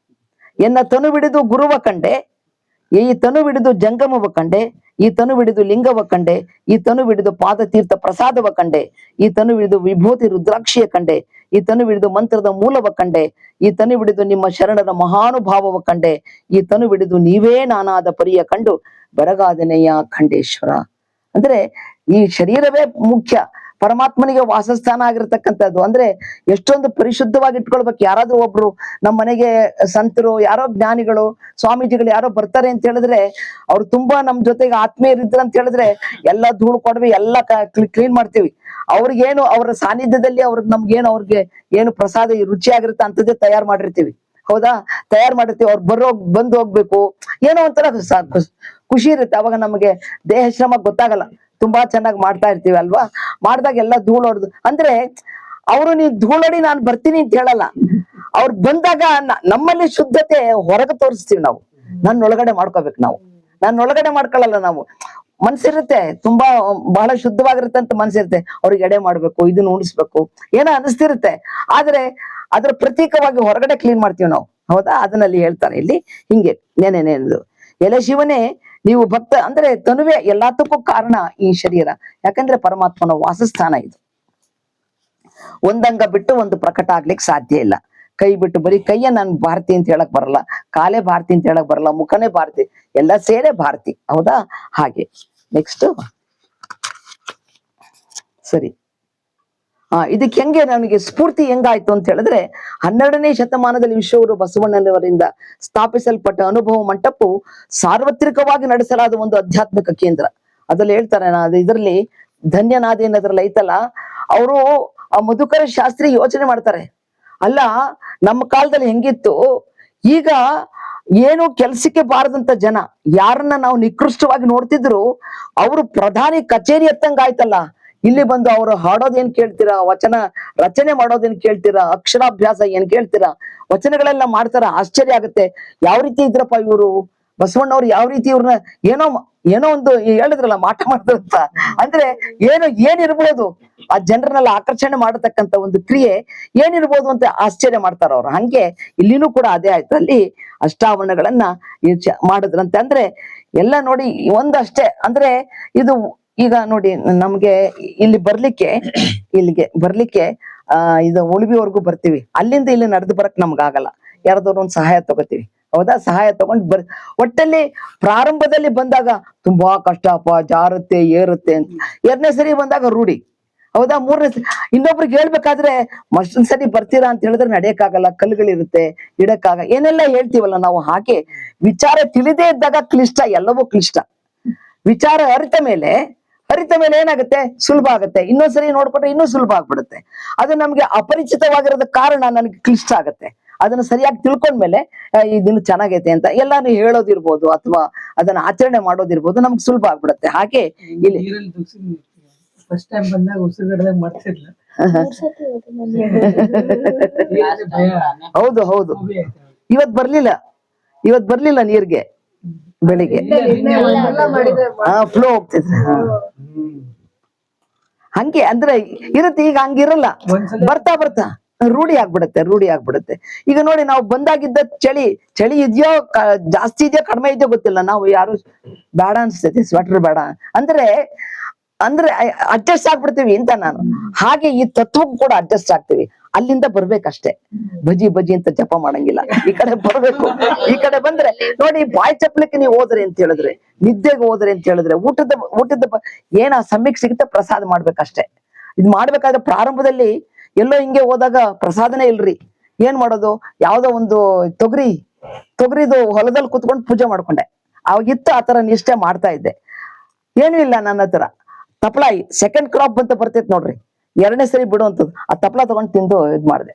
ಎನ್ನ ತನು ಬಿಡಿದು ಗುರುವ ಕಂಡೆ, ಈ ತನು ಬಿಡಿದು ಜಂಗಮವ ಕಂಡೆ, ಈ ತನು ಬಿಡಿದು ಲಿಂಗವ ಕಂಡೆ, ಈ ತನು ಬಿಡಿದು ಪಾದತೀರ್ಥ ಪ್ರಸಾದವ ಕಂಡೆ, ಈ ತನು ಬಿಡಿದು ವಿಭೂತಿ ರುದ್ರಾಕ್ಷಿಯ ಕಂಡೆ, ಈ ತನು ಬಿಡಿದು ಮಂತ್ರದ ಮೂಲವ ಕಂಡೆ, ಈ ತನು ಬಿಡಿದು ನಿಮ್ಮ ಶರಣರ ಮಹಾನುಭಾವವ ಕಂಡೆ, ಈ ತನು ಬಿಡಿದು ನೀವೇ ನಾನಾದ ಪರಿಯ ಕಂಡು ಬೆರಗಾದನೆಯ ಖಂಡೇಶ್ವರ. ಅಂದ್ರೆ ಈ ಶರೀರವೇ ಮುಖ್ಯ, ಪರಮಾತ್ಮನಿಗೆ ವಾಸಸ್ಥಾನ ಆಗಿರ್ತಕ್ಕಂಥದ್ದು. ಅಂದ್ರೆ ಎಷ್ಟೊಂದು ಪರಿಶುದ್ಧವಾಗಿ ಇಟ್ಕೊಳ್ಬೇಕು. ಯಾರಾದ್ರೂ ಒಬ್ರು ನಮ್ಮ ಮನೆಗೆ ಸಂತರು, ಯಾರೋ ಜ್ಞಾನಿಗಳು, ಸ್ವಾಮೀಜಿಗಳು ಯಾರೋ ಬರ್ತಾರೆ ಅಂತ ಹೇಳಿದ್ರೆ, ಅವ್ರು ತುಂಬಾ ನಮ್ ಜೊತೆಗೆ ಆತ್ಮೀಯರಿದ್ರು ಅಂತ ಹೇಳಿದ್ರೆ ಎಲ್ಲ ಧೂಳು ಕೊಡ್ವಿ, ಎಲ್ಲ ಕ್ಲೀನ್ ಮಾಡ್ತೀವಿ. ಅವ್ರಿಗೇನು ಅವರ ಸಾನ್ನಿಧ್ಯದಲ್ಲಿ ಅವ್ರಿಗೆ ಏನು ಪ್ರಸಾದ ರುಚಿಯಾಗಿರುತ್ತೆ ಅಂತದೇ ತಯಾರು ಮಾಡಿರ್ತೀವಿ. ಹೌದಾ? ತಯಾರು ಮಾಡಿರ್ತೀವಿ. ಅವ್ರು ಬಂದು ಹೋಗ್ಬೇಕು, ಏನೋ ಒಂಥರ ಖುಷಿ ಇರುತ್ತೆ. ಅವಾಗ ನಮಗೆ ದೇಹ ಶ್ರಮ ಗೊತ್ತಾಗಲ್ಲ, ತುಂಬಾ ಚೆನ್ನಾಗಿ ಮಾಡ್ತಾ ಇರ್ತೀವಿ ಅಲ್ವಾ? ಮಾಡ್ದಾಗ ಎಲ್ಲ ಧೂಳು ಹೊಡೆದು, ಅಂದ್ರೆ ಅವರು ನೀನ್ ಧೂಳೊಡಿ ನಾನು ಬರ್ತೀನಿ ಅಂತ ಹೇಳಲ್ಲ. ಅವ್ರು ಬಂದಾಗ ನಮ್ಮಲ್ಲಿ ಶುದ್ಧತೆ ಹೊರಗೆ ತೋರಿಸ್ತೀವಿ ನಾವು. ನನ್ನೊಳಗಡೆ ಮಾಡ್ಕೋಬೇಕು ನಾವು, ನನ್ನೊಳಗಡೆ ಮಾಡ್ಕೊಳ್ಳಲ್ಲ ನಾವು. ಮನ್ಸಿರುತ್ತೆ, ತುಂಬಾ ಬಹಳ ಶುದ್ಧವಾಗಿರುತ್ತೆ ಅಂತ ಮನ್ಸಿರುತ್ತೆ. ಅವ್ರಿಗೆ ಎಡೆ ಮಾಡ್ಬೇಕು, ಇದನ್ನ ಉಣಿಸ್ಬೇಕು, ಏನೋ ಅನಿಸ್ತಿರುತ್ತೆ. ಆದ್ರೆ ಅದ್ರ ಪ್ರತೀಕವಾಗಿ ಹೊರಗಡೆ ಕ್ಲೀನ್ ಮಾಡ್ತೀವಿ ನಾವು. ಹೌದಾ? ಅದನ್ನಲ್ಲಿ ಹೇಳ್ತಾರೆ ಇಲ್ಲಿ ಹಿಂಗೆ, ನೆನೆದು ಎಲೆ ಶಿವನೇ, ನೀವು ಭಕ್ತ ಅಂದ್ರೆ ತನುವೆ ಎಲ್ಲದಕ್ಕೂ ಕಾರಣ ಈ ಶರೀರ. ಯಾಕಂದ್ರೆ ಪರಮಾತ್ಮನ ವಾಸಸ್ಥಾನ ಇದು. ಒಂದಂಗ ಬಿಟ್ಟು ಒಂದು ಪ್ರಕಟ ಆಗ್ಲಿಕ್ಕೆ ಸಾಧ್ಯ ಇಲ್ಲ. ಕೈ ಬಿಟ್ಟು ಬರೀ ಕೈಯ ನಾನು ಭಾರತಿ ಅಂತ ಹೇಳಕ್ ಬರಲ್ಲ, ಕಾಲೇ ಭಾರತಿ ಅಂತ ಹೇಳಕ್ ಬರಲ್ಲ, ಮುಖನೇ ಭಾರತಿ, ಎಲ್ಲ ಸೇರೇ ಭಾರತಿ. ಹೌದಾ? ಹಾಗೆ ನೆಕ್ಸ್ಟ್ ಸರಿ. ಇದಕ್ಕೆ ಹೆಂಗೆ ನನಗೆ ಸ್ಫೂರ್ತಿ ಹೆಂಗಾಯ್ತು ಅಂತ ಹೇಳಿದ್ರೆ, 12ನೇ ಶತಮಾನದಲ್ಲಿ ವಿಶ್ವಗುರು ಬಸವಣ್ಣನವರಿಂದ ಸ್ಥಾಪಿಸಲ್ಪಟ್ಟ ಅನುಭವ ಮಂಟಪವು ಸಾರ್ವತ್ರಿಕವಾಗಿ ನಡೆಸಲಾದ ಒಂದು ಆಧ್ಯಾತ್ಮಿಕ ಕೇಂದ್ರ. ಅದ್ರಲ್ಲಿ ಹೇಳ್ತಾರೆ, ಇದರಲ್ಲಿ ಧನ್ಯನಾದಿ ಅನ್ನೋದ್ರಲ್ಲಿ ಐತಲ್ಲ, ಅವರು ಆ ಮಧುಕರ ಶಾಸ್ತ್ರಿ ಯೋಚನೆ ಮಾಡ್ತಾರೆ, ಅಲ್ಲ ನಮ್ಮ ಕಾಲದಲ್ಲಿ ಹೆಂಗಿತ್ತು, ಈಗ ಏನು ಕೆಲ್ಸಕ್ಕೆ ಬಾರದಂತ ಜನ ಯಾರನ್ನ ನಾವು ನಿಕೃಷ್ಟವಾಗಿ ನೋಡ್ತಿದ್ರು, ಅವರು ಪ್ರಧಾನಿ ಕಚೇರಿ ಎತ್ತಂಗ ಆಯ್ತಲ್ಲ. ಇಲ್ಲಿ ಬಂದು ಅವರು ಹಾಡೋದ್ ಏನ್ ಕೇಳ್ತೀರಾ, ವಚನ ರಚನೆ ಮಾಡೋದೇನ್ ಕೇಳ್ತೀರಾ, ಅಕ್ಷರಾಭ್ಯಾಸ ಏನ್ ಕೇಳ್ತೀರಾ, ವಚನಗಳೆಲ್ಲ ಮಾಡ್ತಾರ. ಆಶ್ಚರ್ಯ ಆಗುತ್ತೆ, ಯಾವ ರೀತಿ ಇದ್ರಪ್ಪ ಇವರು ಬಸವಣ್ಣವ್ರು, ಯಾವ ರೀತಿ ಇವ್ರನ್ನ ಏನೋ ಒಂದು ಹೇಳಿದ್ರಲ್ಲ ಮಾಟ ಮಾಡ್ತಾರಂತ. ಅಂದ್ರೆ ಏನಿರ್ಬೋದು ಆ ಜನರನ್ನೆಲ್ಲ ಆಕರ್ಷಣೆ ಮಾಡತಕ್ಕಂತ ಒಂದು ಕ್ರಿಯೆ ಏನಿರ್ಬೋದು ಅಂತ ಆಶ್ಚರ್ಯ ಮಾಡ್ತಾರ ಅವ್ರು. ಹಂಗೆ ಇಲ್ಲಿನೂ ಕೂಡ ಅದೇ ಆಯ್ತು. ಅಲ್ಲಿ ಅಷ್ಟಾವರಣಗಳನ್ನ ಮಾಡಿದ್ರಂತೆ. ಅಂದ್ರೆ ಎಲ್ಲ ನೋಡಿ ಒಂದಷ್ಟೇ. ಅಂದ್ರೆ ಇದು ಈಗ ನೋಡಿ, ನಮ್ಗೆ ಇಲ್ಲಿಗೆ ಬರ್ಲಿಕ್ಕೆ ಇದು ಉಳಿವಿವರೆಗೂ ಬರ್ತೀವಿ, ಅಲ್ಲಿಂದ ಇಲ್ಲಿ ನಡೆದು ಬರಕ್ ನಮ್ಗಾಗಲ್ಲ. ಯಾರ್ದವ್ರು ಒಂದ್ ಸಹಾಯ ತಗೋತೀವಿ. ಹೌದಾ? ಸಹಾಯ ತಗೊಂಡ್ ಒಟ್ಟಲ್ಲಿ ಪ್ರಾರಂಭದಲ್ಲಿ ಬಂದಾಗ ತುಂಬಾ ಕಷ್ಟಪ್ಪ, ಜಾರುತ್ತೆ ಏರುತ್ತೆ ಅಂತ. ಎರಡನೇ ಸರಿ ಬಂದಾಗ ರೂಢಿ. ಹೌದಾ? ಇನ್ನೊಬ್ರಿಗೆ ಹೇಳ್ಬೇಕಾದ್ರೆ ಮಷ್ಟೊಂದ್ ಸರಿ ಬರ್ತೀರಾ ಅಂತ ಹೇಳಿದ್ರೆ ನಡೆಯಕ್ಕಾಗಲ್ಲ, ಕಲ್ಲುಗಳಿರುತ್ತೆ, ಏನೆಲ್ಲ ಹೇಳ್ತೀವಲ್ಲ ನಾವು. ಹಾಗೆ ವಿಚಾರ ತಿಳಿದೇ ಇದ್ದಾಗ ಕ್ಲಿಷ್ಟ, ಎಲ್ಲವೂ ಕ್ಲಿಷ್ಟ. ವಿಚಾರ ಅರಿತ ಮೇಲೆ ಏನಾಗುತ್ತೆ, ಸುಲಭ ಆಗುತ್ತೆ. ಇನ್ನೊಂದ್ಸರಿ ನೋಡ್ಕೊಂಡ್ರೆ ಇನ್ನೂ ಸುಲಭ ಆಗ್ಬಿಡುತ್ತೆ. ಅದು ನಮ್ಗೆ ಅಪರಿಚಿತವಾಗಿರೋದ ಕಾರಣ ನನಗೆ ಕ್ಲಿಷ್ಟ ಆಗುತ್ತೆ. ಅದನ್ನ ಸರಿಯಾಗಿ ತಿಳ್ಕೊಂಡ್ಮೇಲೆ ಇದನ್ನು ಚೆನ್ನಾಗೈತೆ ಅಂತ ಎಲ್ಲಾನು ಹೇಳೋದಿರ್ಬೋದು ಅಥವಾ ಅದನ್ನ ಆಚರಣೆ ಮಾಡೋದಿರ್ಬೋದು, ನಮ್ಗೆ ಸುಲಭ ಆಗ್ಬಿಡುತ್ತೆ. ಹಾಗೆ ಇಲ್ಲಿ ಫಸ್ಟ್ ಟೈಮ್ ಬಂದಾಗ ಉಸಿರುಗಡದಾಗ ಮಾಡ್ತಿರ್ಲ. ಹೌದು ಹೌದು, ಇವತ್ ಬರ್ಲಿಲ್ಲ ನೀರ್ಗೆ, ಬೆಳಿಗ್ಗೆ ಫ್ಲೋ ಹೋಗ್ತಿದ್ರೆ. ಹಂಗೆ ಅಂದ್ರೆ ಇರುತ್ತೆ. ಈಗ ಹಂಗಿರಲ್ಲ, ಬರ್ತಾ ಬರ್ತಾ ರೂಢಿ ಆಗ್ಬಿಡುತ್ತೆ. ಈಗ ನೋಡಿ, ನಾವು ಬಂದಾಗಿದ್ದ ಚಳಿ ಇದೆಯೋ, ಜಾಸ್ತಿ ಇದೆಯೋ ಕಡಿಮೆ ಇದೆಯೋ ಗೊತ್ತಿಲ್ಲ. ನಾವು ಯಾರು ಬೇಡ ಅನ್ಸ್ತೈತಿ ಸ್ವೆಟರ್ ಬೇಡ ಅಂದ್ರೆ ಅಡ್ಜಸ್ಟ್ ಆಗ್ಬಿಡ್ತೀವಿ ಅಂತ ನಾನು. ಹಾಗೆ ಈ ತತ್ವಕ್ಕೂ ಕೂಡ ಅಡ್ಜಸ್ಟ್ ಆಗ್ತೀವಿ. ಅಲ್ಲಿಂದ ಬರ್ಬೇಕಷ್ಟೇ. ಬಜಿ ಅಂತ ಜಪ ಮಾಡಂಗಿಲ್ಲ, ಈ ಕಡೆ ಬರ್ಬೇಕು. ಈ ಕಡೆ ಬಂದ್ರೆ ನೋಡಿ, ಬಾಯಿ ಚಪ್ಲಕ್ಕೆ ನೀವು ಹೋದ್ರಿ ಅಂತ ಹೇಳಿದ್ರೆ, ನಿದ್ದೆಗೆ ಹೋದ್ರಿ ಅಂತ ಹೇಳಿದ್ರೆ, ಊಟದ ಏನ ಸಮಯಕ್ಕೆ ಸಿಗುತ್ತೆ ಪ್ರಸಾದ ಮಾಡ್ಬೇಕಷ್ಟೇ. ಇದ್ ಮಾಡ್ಬೇಕಾದ್ರೆ ಪ್ರಾರಂಭದಲ್ಲಿ ಎಲ್ಲೋ ಹಿಂಗೆ ಹೋದಾಗ ಪ್ರಸಾದನೇ ಇಲ್ರಿ. ಏನ್ ಮಾಡೋದು, ಯಾವ್ದೋ ಒಂದು ತೊಗರಿದು ಹೊಲದಲ್ಲಿ ಕುತ್ಕೊಂಡು ಪೂಜೆ ಮಾಡ್ಕೊಂಡೆ. ಅವಾಗಿತ್ತು ಆತರ ನಿಷ್ಠೆ ಮಾಡ್ತಾ ಇದ್ದೆ. ಏನೂ ಇಲ್ಲ ನನ್ನ ಹತ್ರ. ತಪ್ಲ ಸೆಕೆಂಡ್ ಕ್ರಾಪ್ ಅಂತ ಬರ್ತೈತ್ ನೋಡ್ರಿ, 2ನೇ ಸರಿ ಬಿಡುವಂಥದ್ದು. ಆ ತಪ್ಲ ತಗೊಂಡು ತಿಂದು ಇದ್ ಮಾಡಿದೆ.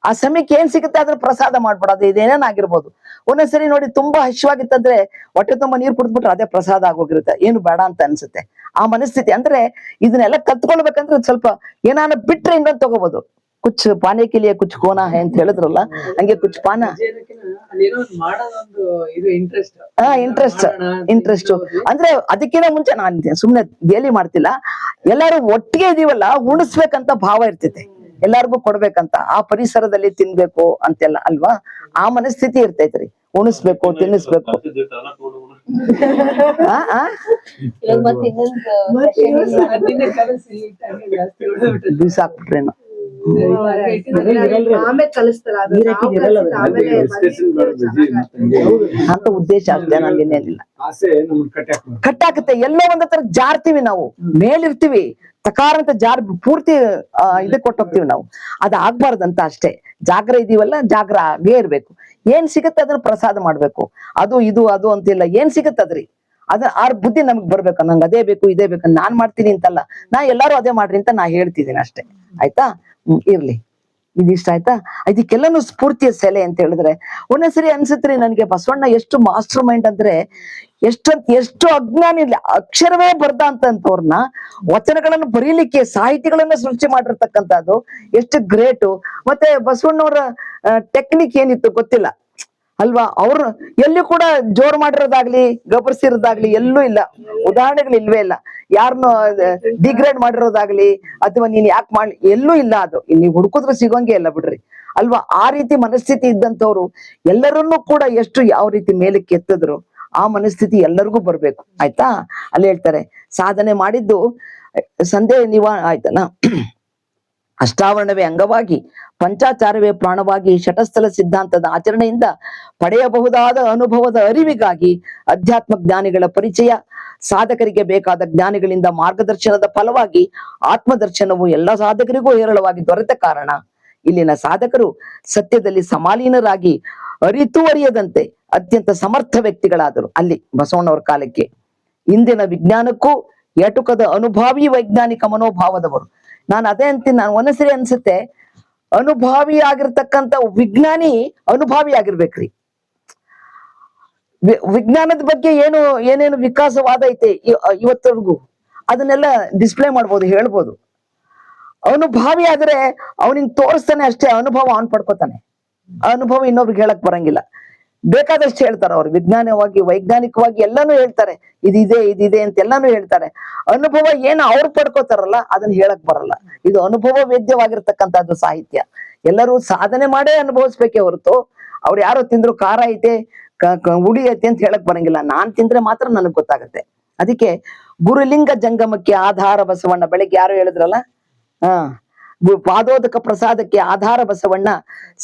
ಆ ಸಮಯಕ್ಕೆ ಏನ್ ಸಿಗುತ್ತೆ ಅದ್ರ ಪ್ರಸಾದ ಮಾಡ್ಬಿಡೋದು. ಇದೇನೇನಾಗಿರ್ಬೋದು. ಒಂದೊಂದ್ಸರಿ ನೋಡಿ, ತುಂಬಾ ಹಶ್ವಾಗಿತ್ತಂದ್ರೆ ಹೊಟ್ಟೆ ತುಂಬಾ ನೀರ್ ಕುಡಿದ್ಬಿಟ್ರೆ ಅದೇ ಪ್ರಸಾದ ಆಗೋಗಿರುತ್ತೆ, ಏನು ಬೇಡ ಅಂತ ಅನ್ಸುತ್ತೆ. ಆ ಮನಸ್ಥಿತಿ ಅಂದ್ರೆ ಇದನ್ನೆಲ್ಲ ಕಲ್ತ್ಕೊಳ್ಬೇಕಂದ್ರೆ ಸ್ವಲ್ಪ ಏನಾನ ಬಿಟ್ರೆ ಇನ್ನೊಂದು ತಗೋಬಹುದು. ಕುಚ್ ಪಾನೆ ಕಿಲಿಯ ಕುಚ್ ಕೋನಾ ಹೇ ಅಂತ ಹೇಳಿದ್ರಲ್ಲ, ಹಂಗೆ ಕುಚ್ ಪಾನ ಇಂಟ್ರೆಸ್ಟ್ ಅಂದ್ರೆ ಅದಕ್ಕಿಂತ ಮುಂಚೆ ನಾನು ಸುಮ್ನೆ ಗೇಲಿ ಮಾಡ್ತಿಲ್ಲ. ಎಲ್ಲಾರು ಒಟ್ಟಿಗೆ ಇದೀವಲ್ಲ, ಉಣಿಸ್ಬೇಕಂತ ಭಾವ ಇರ್ತೈತೆ, ಎಲ್ಲಾರ್ಗು ಕೊಡ್ಬೇಕಂತ, ಆ ಪರಿಸರದಲ್ಲಿ ತಿನ್ಬೇಕು ಅಂತೆಲ್ಲ ಅಲ್ವಾ, ಆ ಮನಸ್ಥಿತಿ ಇರ್ತೈತ್ರಿ. ಉಣಿಸ್ಬೇಕು, ತಿನ್ನಿಸ್ಬೇಕು. ಬೀಸಾಕ್ಬಿಟ್ರೇನು ಅಂತ ಉದ್ದೇಶ ಅಷ್ಟೇ, ನನ್ಗೇನೇನಿಲ್ಲ. ಕಟ್ಟಾಕತ್ತೆ, ಎಲ್ಲೋ ಒಂದ್ ಹತ್ರ ಜಾರ್ತೀವಿ ನಾವು, ಮೇಲಿರ್ತೀವಿ, ತಕಾರ ಅಂತ ಪೂರ್ತಿ ಇದಕ್ ಕೊಟ್ಟೋಗ್ತೀವಿ ನಾವು. ಅದ್ ಆಗ್ಬಾರ್ದಂತ ಅಷ್ಟೇ. ಜಾಗ್ರ ಇದೀವಲ್ಲ, ಜಾಗ್ರ ಆಗೇ ಇರ್ಬೇಕು. ಏನ್ ಸಿಗತ್ತೆ ಅದನ್ನ ಪ್ರಸಾದ ಮಾಡ್ಬೇಕು. ಅದು ಇದು ಅದು ಅಂತಿಲ್ಲ, ಏನ್ ಸಿಗತ್ತದ್ರಿ ಆ ಬುದ್ಧಿ ನಮಗ್ ಬರ್ಬೇಕು. ನಂಗೆ ಅದೇ ಬೇಕು ಇದೇ ಬೇಕು, ನಾನ್ ಮಾಡ್ತೀನಿ ಅಂತಲ್ಲ, ನಾ ಎಲ್ಲಾರು ಅದೇ ಮಾಡ್ರಿ ಅಂತ ನಾ ಹೇಳ್ತಿದ್ದೀನಿ ಅಷ್ಟೇ. ಆಯ್ತಾ? ಇರ್ಲಿ, ಇದಿಷ್ಟ ಆಯ್ತಾ? ಇದಕ್ಕೆಲ್ಲನು ಸ್ಫೂರ್ತಿಯ ಸೆಲೆ ಅಂತ ಹೇಳಿದ್ರೆ ಒಂದೊಂದ್ಸರಿ ಅನ್ಸತ್ರಿ ನನ್ಗೆ, ಬಸವಣ್ಣ ಎಷ್ಟು ಮಾಸ್ಟರ್ ಮೈಂಡ್ ಅಂದ್ರೆ, ಎಷ್ಟು ಅಜ್ಞಾನಿ, ಅಕ್ಷರವೇ ಬರ್ದ ಅಂತವ್ರನ್ನ ವಚನಗಳನ್ನು ಬರೀಲಿಕ್ಕೆ ಸಾಹಿತಿಗಳನ್ನ ಸೃಷ್ಟಿ ಮಾಡಿರ್ತಕ್ಕಂಥದ್ದು ಎಷ್ಟು ಗ್ರೇಟು. ಮತ್ತೆ ಬಸವಣ್ಣವ್ರ ಟೆಕ್ನಿಕ್ ಏನಿತ್ತು ಗೊತ್ತಿಲ್ಲ ಅಲ್ವಾ. ಅವ್ರು ಎಲ್ಲಿ ಕೂಡ ಜೋರ್ ಮಾಡಿರೋದಾಗ್ಲಿ ಗಬರ್ಸಿರೋದಾಗ್ಲಿ ಎಲ್ಲೂ ಇಲ್ಲ, ಉದಾಹರಣೆಗಳು ಇಲ್ವೇ ಇಲ್ಲ. ಯಾರನ್ನು ಡಿಗ್ರೇಡ್ ಮಾಡಿರೋದಾಗ್ಲಿ ಅಥವಾ ನೀನ್ ಯಾಕೆ ಮಾಡಿ ಎಲ್ಲೂ ಇಲ್ಲ. ಅದು ನೀವು ಹುಡುಕಿದ್ರು ಸಿಗೋಂಗೆ ಇಲ್ಲ ಬಿಡ್ರಿ ಅಲ್ವಾ. ಆ ರೀತಿ ಮನಸ್ಥಿತಿ ಇದ್ದಂಥವ್ರು ಎಲ್ಲರನ್ನೂ ಕೂಡ ಎಷ್ಟು ಯಾವ ರೀತಿ ಮೇಲಕ್ಕೆ ಎತ್ತಿದ್ರು, ಆ ಮನಸ್ಥಿತಿ ಎಲ್ಲರಿಗೂ ಬರ್ಬೇಕು. ಆಯ್ತಾ? ಅಲ್ಲಿ ಹೇಳ್ತಾರೆ, ಸಾಧನೆ ಮಾಡಿದ್ದು ಸಂದೇಹ ಆಯ್ತಲ್ಲ, ಅಷ್ಟಾವರಣವೇ ಅಂಗವಾಗಿ, ಪಂಚಾಚಾರವೇ ಪ್ರಾಣವಾಗಿ, ಶಟಸ್ಥಲ ಸಿದ್ಧಾಂತದ ಆಚರಣೆಯಿಂದ ಪಡೆಯಬಹುದಾದ ಅನುಭವದ ಅರಿವಿಗಾಗಿ ಅಧ್ಯಾತ್ಮ ಜ್ಞಾನಿಗಳ ಪರಿಚಯ, ಸಾಧಕರಿಗೆ ಬೇಕಾದ ಜ್ಞಾನಿಗಳಿಂದ ಮಾರ್ಗದರ್ಶನದ ಫಲವಾಗಿ ಆತ್ಮದರ್ಶನವು ಎಲ್ಲ ಸಾಧಕರಿಗೂ ಹೇರಳವಾಗಿ ದೊರೆತ ಕಾರಣ ಇಲ್ಲಿನ ಸಾಧಕರು ಸತ್ಯದಲ್ಲಿ ಸಮಾಲೀನರಾಗಿ ಅರಿತು ಅರಿಯದಂತೆ ಅತ್ಯಂತ ಸಮರ್ಥ ವ್ಯಕ್ತಿಗಳಾದರು. ಅಲ್ಲಿ ಬಸವಣ್ಣವ್ರ ಕಾಲಕ್ಕೆ ಇಂದಿನ ವಿಜ್ಞಾನಕ್ಕೂ ಎಟುಕದ ಅನುಭಾವಿ ವೈಜ್ಞಾನಿಕ ಮನೋಭಾವದವರು. ನಾನು ಅದೇ ಅಂತೀನಿ, ನಾನು ಒಂದೊಂದ್ಸರಿ ಅನ್ಸುತ್ತೆ, ಅನುಭಾವಿ ಆಗಿರ್ತಕ್ಕಂಥ ವಿಜ್ಞಾನಿ ಅನುಭಾವಿ ಆಗಿರ್ಬೇಕ್ರಿ. ವಿಜ್ಞಾನದ ಬಗ್ಗೆ ಏನೇನು ವಿಕಾಸವಾದ ಐತೆ ಇವತ್ತವರೆಗೂ ಅದನ್ನೆಲ್ಲ ಡಿಸ್ಪ್ಲೇ ಮಾಡ್ಬೋದು, ಹೇಳ್ಬೋದು. ಅನುಭಾವಿ ಆದ್ರೆ ಅವನಿಗೆ ತೋರಿಸ್ತಾನೆ ಅಷ್ಟೇ, ಅನುಭವ ಅವನ್ ಪಡ್ಕೋತಾನೆ. ಅನುಭವ ಇನ್ನೊಬ್ರಿಗೆ ಹೇಳಕ್ ಬರಂಗಿಲ್ಲ. ಬೇಕಾದಷ್ಟು ಹೇಳ್ತಾರೆ ಅವ್ರು, ವಿಜ್ಞಾನವಾಗಿ ವೈಜ್ಞಾನಿಕವಾಗಿ ಎಲ್ಲಾನು ಹೇಳ್ತಾರೆ, ಇದಿದೆ ಅಂತ ಎಲ್ಲಾನು ಹೇಳ್ತಾರೆ. ಅನುಭವ ಏನು ಅವ್ರು ಪಡ್ಕೋತಾರಲ್ಲ ಅದನ್ನ ಹೇಳಕ್ ಬರಲ್ಲ. ಇದು ಅನುಭವ ವೇದ್ಯವಾಗಿರ್ತಕ್ಕಂಥದ್ದು ಸಾಹಿತ್ಯ. ಎಲ್ಲರೂ ಸಾಧನೆ ಮಾಡೇ ಅನುಭವಿಸ್ಬೇಕೇ ಹೊರತು ಅವ್ರು ಯಾರೋ ತಿಂದ್ರು ಖಾರ ಐತೆ ಹುಡಿ ಐತೆ ಅಂತ ಹೇಳಕ್ ಬರಂಗಿಲ್ಲ. ನಾನ್ ತಿಂದ್ರೆ ಮಾತ್ರ ನನಗ್ ಗೊತ್ತಾಗತ್ತೆ. ಅದಕ್ಕೆ ಗುರುಲಿಂಗ ಜಂಗಮಕ್ಕೆ ಆಧಾರ ಬಸವಣ್ಣ. ಬೆಳಗ್ಗೆ ಯಾರು ಹೇಳಿದ್ರಲ್ಲ, ಪಾದೋದಕ ಪ್ರಸಾದಕ್ಕೆ ಆಧಾರ ಬಸವಣ್ಣ,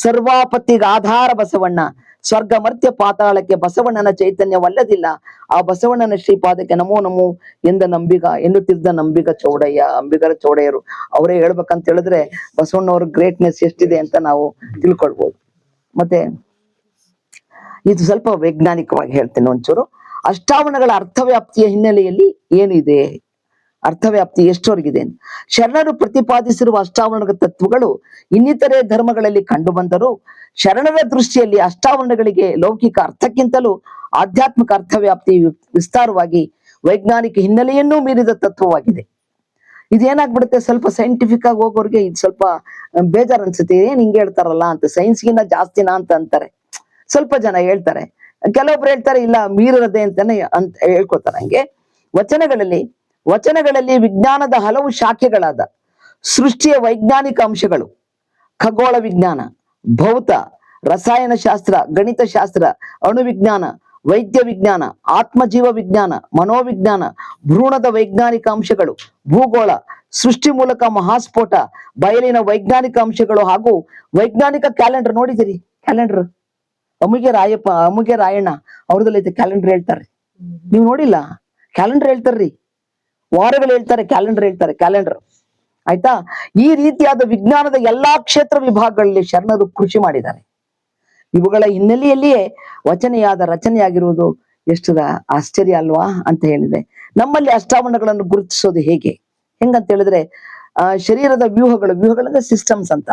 ಸರ್ವಾಪತ್ತಿಗೆ ಆಧಾರ ಬಸವಣ್ಣ, ಸ್ವರ್ಗ ಮರ್ತ್ಯ ಪಾತಾಳಕ್ಕೆ ಬಸವಣ್ಣನ ಚೈತನ್ಯವಲ್ಲದಿಲ್ಲ. ಆ ಬಸವಣ್ಣನ ಶ್ರೀಪಾದಕ್ಕೆ ನಮೋ ನಮೋ ಎನ್ನುತ್ತಿದ್ದ ಅಂಬಿಗರ ಚೌಡಯ್ಯರು ಅವರೇ ಹೇಳ್ಬೇಕಂತ ಹೇಳಿದ್ರೆ ಬಸವಣ್ಣವ್ರ ಗ್ರೇಟ್ನೆಸ್ ಎಷ್ಟಿದೆ ಅಂತ ನಾವು ತಿಳ್ಕೊಳ್ಬಹುದು. ಮತ್ತೆ ಇದು ಸ್ವಲ್ಪ ವೈಜ್ಞಾನಿಕವಾಗಿ ಹೇಳ್ತೇನೆ ಒಂಚೂರು. ಅಷ್ಟಾವರಣಗಳ ಅರ್ಥವ್ಯಾಪ್ತಿಯ ಹಿನ್ನೆಲೆಯಲ್ಲಿ ಏನಿದೆ, ಅರ್ಥವ್ಯಾಪ್ತಿ ಎಷ್ಟವರೆಗಿದೆ. ಶರಣರು ಪ್ರತಿಪಾದಿಸಿರುವ ಅಷ್ಟಾವರಣಗಳ ತತ್ವಗಳು ಇನ್ನಿತರೆ ಧರ್ಮಗಳಲ್ಲಿ ಕಂಡು ಬಂದರೂ ಶರಣರ ದೃಷ್ಟಿಯಲ್ಲಿ ಅಷ್ಟಾವರಣಗಳಿಗೆ ಲೌಕಿಕ ಅರ್ಥಕ್ಕಿಂತಲೂ ಆಧ್ಯಾತ್ಮಿಕ ಅರ್ಥವ್ಯಾಪ್ತಿ ವಿಸ್ತಾರವಾಗಿ ವೈಜ್ಞಾನಿಕ ಹಿನ್ನೆಲೆಯನ್ನೂ ಮೀರಿದ ತತ್ವವಾಗಿದೆ. ಇದೇನಾಗ್ಬಿಡುತ್ತೆ, ಸ್ವಲ್ಪ ಸೈಂಟಿಫಿಕ್ ಆಗಿ ಹೋಗೋರ್ಗೆ ಇದು ಸ್ವಲ್ಪ ಬೇಜಾರ್ ಅನ್ಸುತ್ತೆ. ಏನ್ ಹಿಂಗೆ ಹೇಳ್ತಾರಲ್ಲ ಅಂತ, ಸೈನ್ಸ್ಗಿನ್ನ ಜಾಸ್ತಿನಾ ಅಂತ ಅಂತಾರೆ ಸ್ವಲ್ಪ ಜನ ಹೇಳ್ತಾರೆ. ಕೆಲವೊಬ್ರು ಹೇಳ್ತಾರೆ ಇಲ್ಲ ಮೀರದೆ ಅಂತಾನೆ ಅಂತ ಹೇಳ್ಕೊತಾರೆ. ಹಂಗೆ ವಚನಗಳಲ್ಲಿ ವಿಜ್ಞಾನದ ಹಲವು ಶಾಖೆಗಳಾದ ಸೃಷ್ಟಿಯ ವೈಜ್ಞಾನಿಕ ಅಂಶಗಳು, ಖಗೋಳ ವಿಜ್ಞಾನ, ಭೌತ, ರಸಾಯನಶಾಸ್ತ್ರ, ಗಣಿತಶಾಸ್ತ್ರ, ಅಣುವಿಜ್ಞಾನ, ವೈದ್ಯ ವಿಜ್ಞಾನ, ಆತ್ಮಜೀವ ವಿಜ್ಞಾನ, ಮನೋವಿಜ್ಞಾನ, ಭ್ರೂಣದ ವೈಜ್ಞಾನಿಕ ಅಂಶಗಳು, ಭೂಗೋಳ, ಸೃಷ್ಟಿ ಮೂಲಕ ಮಹಾಸ್ಫೋಟ, ಬಯಲಿನ ವೈಜ್ಞಾನಿಕ ಅಂಶಗಳು ಹಾಗೂ ವೈಜ್ಞಾನಿಕ ಕ್ಯಾಲೆಂಡರ್. ನೋಡಿದಿರಿ ಕ್ಯಾಲೆಂಡರ್? ಅಮುಗೆ ರಾಯಣ್ಣ ಅವ್ರದಲ್ಲೈತೆ ಕ್ಯಾಲೆಂಡರ್ ಹೇಳ್ತಾರೆ. ನೀವು ನೋಡಿಲ್ಲ? ಕ್ಯಾಲೆಂಡರ್ ಹೇಳ್ತಾರ್ರಿ, ವಾರಗಳು ಹೇಳ್ತಾರೆ, ಕ್ಯಾಲೆಂಡರ್ ಆಯ್ತಾ. ಈ ರೀತಿಯಾದ ವಿಜ್ಞಾನದ ಎಲ್ಲಾ ಕ್ಷೇತ್ರ ವಿಭಾಗಗಳಲ್ಲಿ ಶರಣರು ಕೃಷಿ ಮಾಡಿದ್ದಾರೆ. ಇವುಗಳ ಹಿನ್ನೆಲೆಯಲ್ಲಿಯೇ ವಚನೆಯಾದ ರಚನೆಯಾಗಿರುವುದು ಎಷ್ಟು ಆಶ್ಚರ್ಯ ಅಲ್ವಾ ಅಂತ ಹೇಳಿದೆ. ನಮ್ಮಲ್ಲಿ ಅಷ್ಟಾವರಣಗಳನ್ನು ಗುರುತಿಸೋದು ಹೆಂಗಂತ ಹೇಳಿದ್ರೆ, ಶರೀರದ ವ್ಯೂಹಗಳಂದ್ರೆ ಸಿಸ್ಟಮ್ಸ್ ಅಂತ.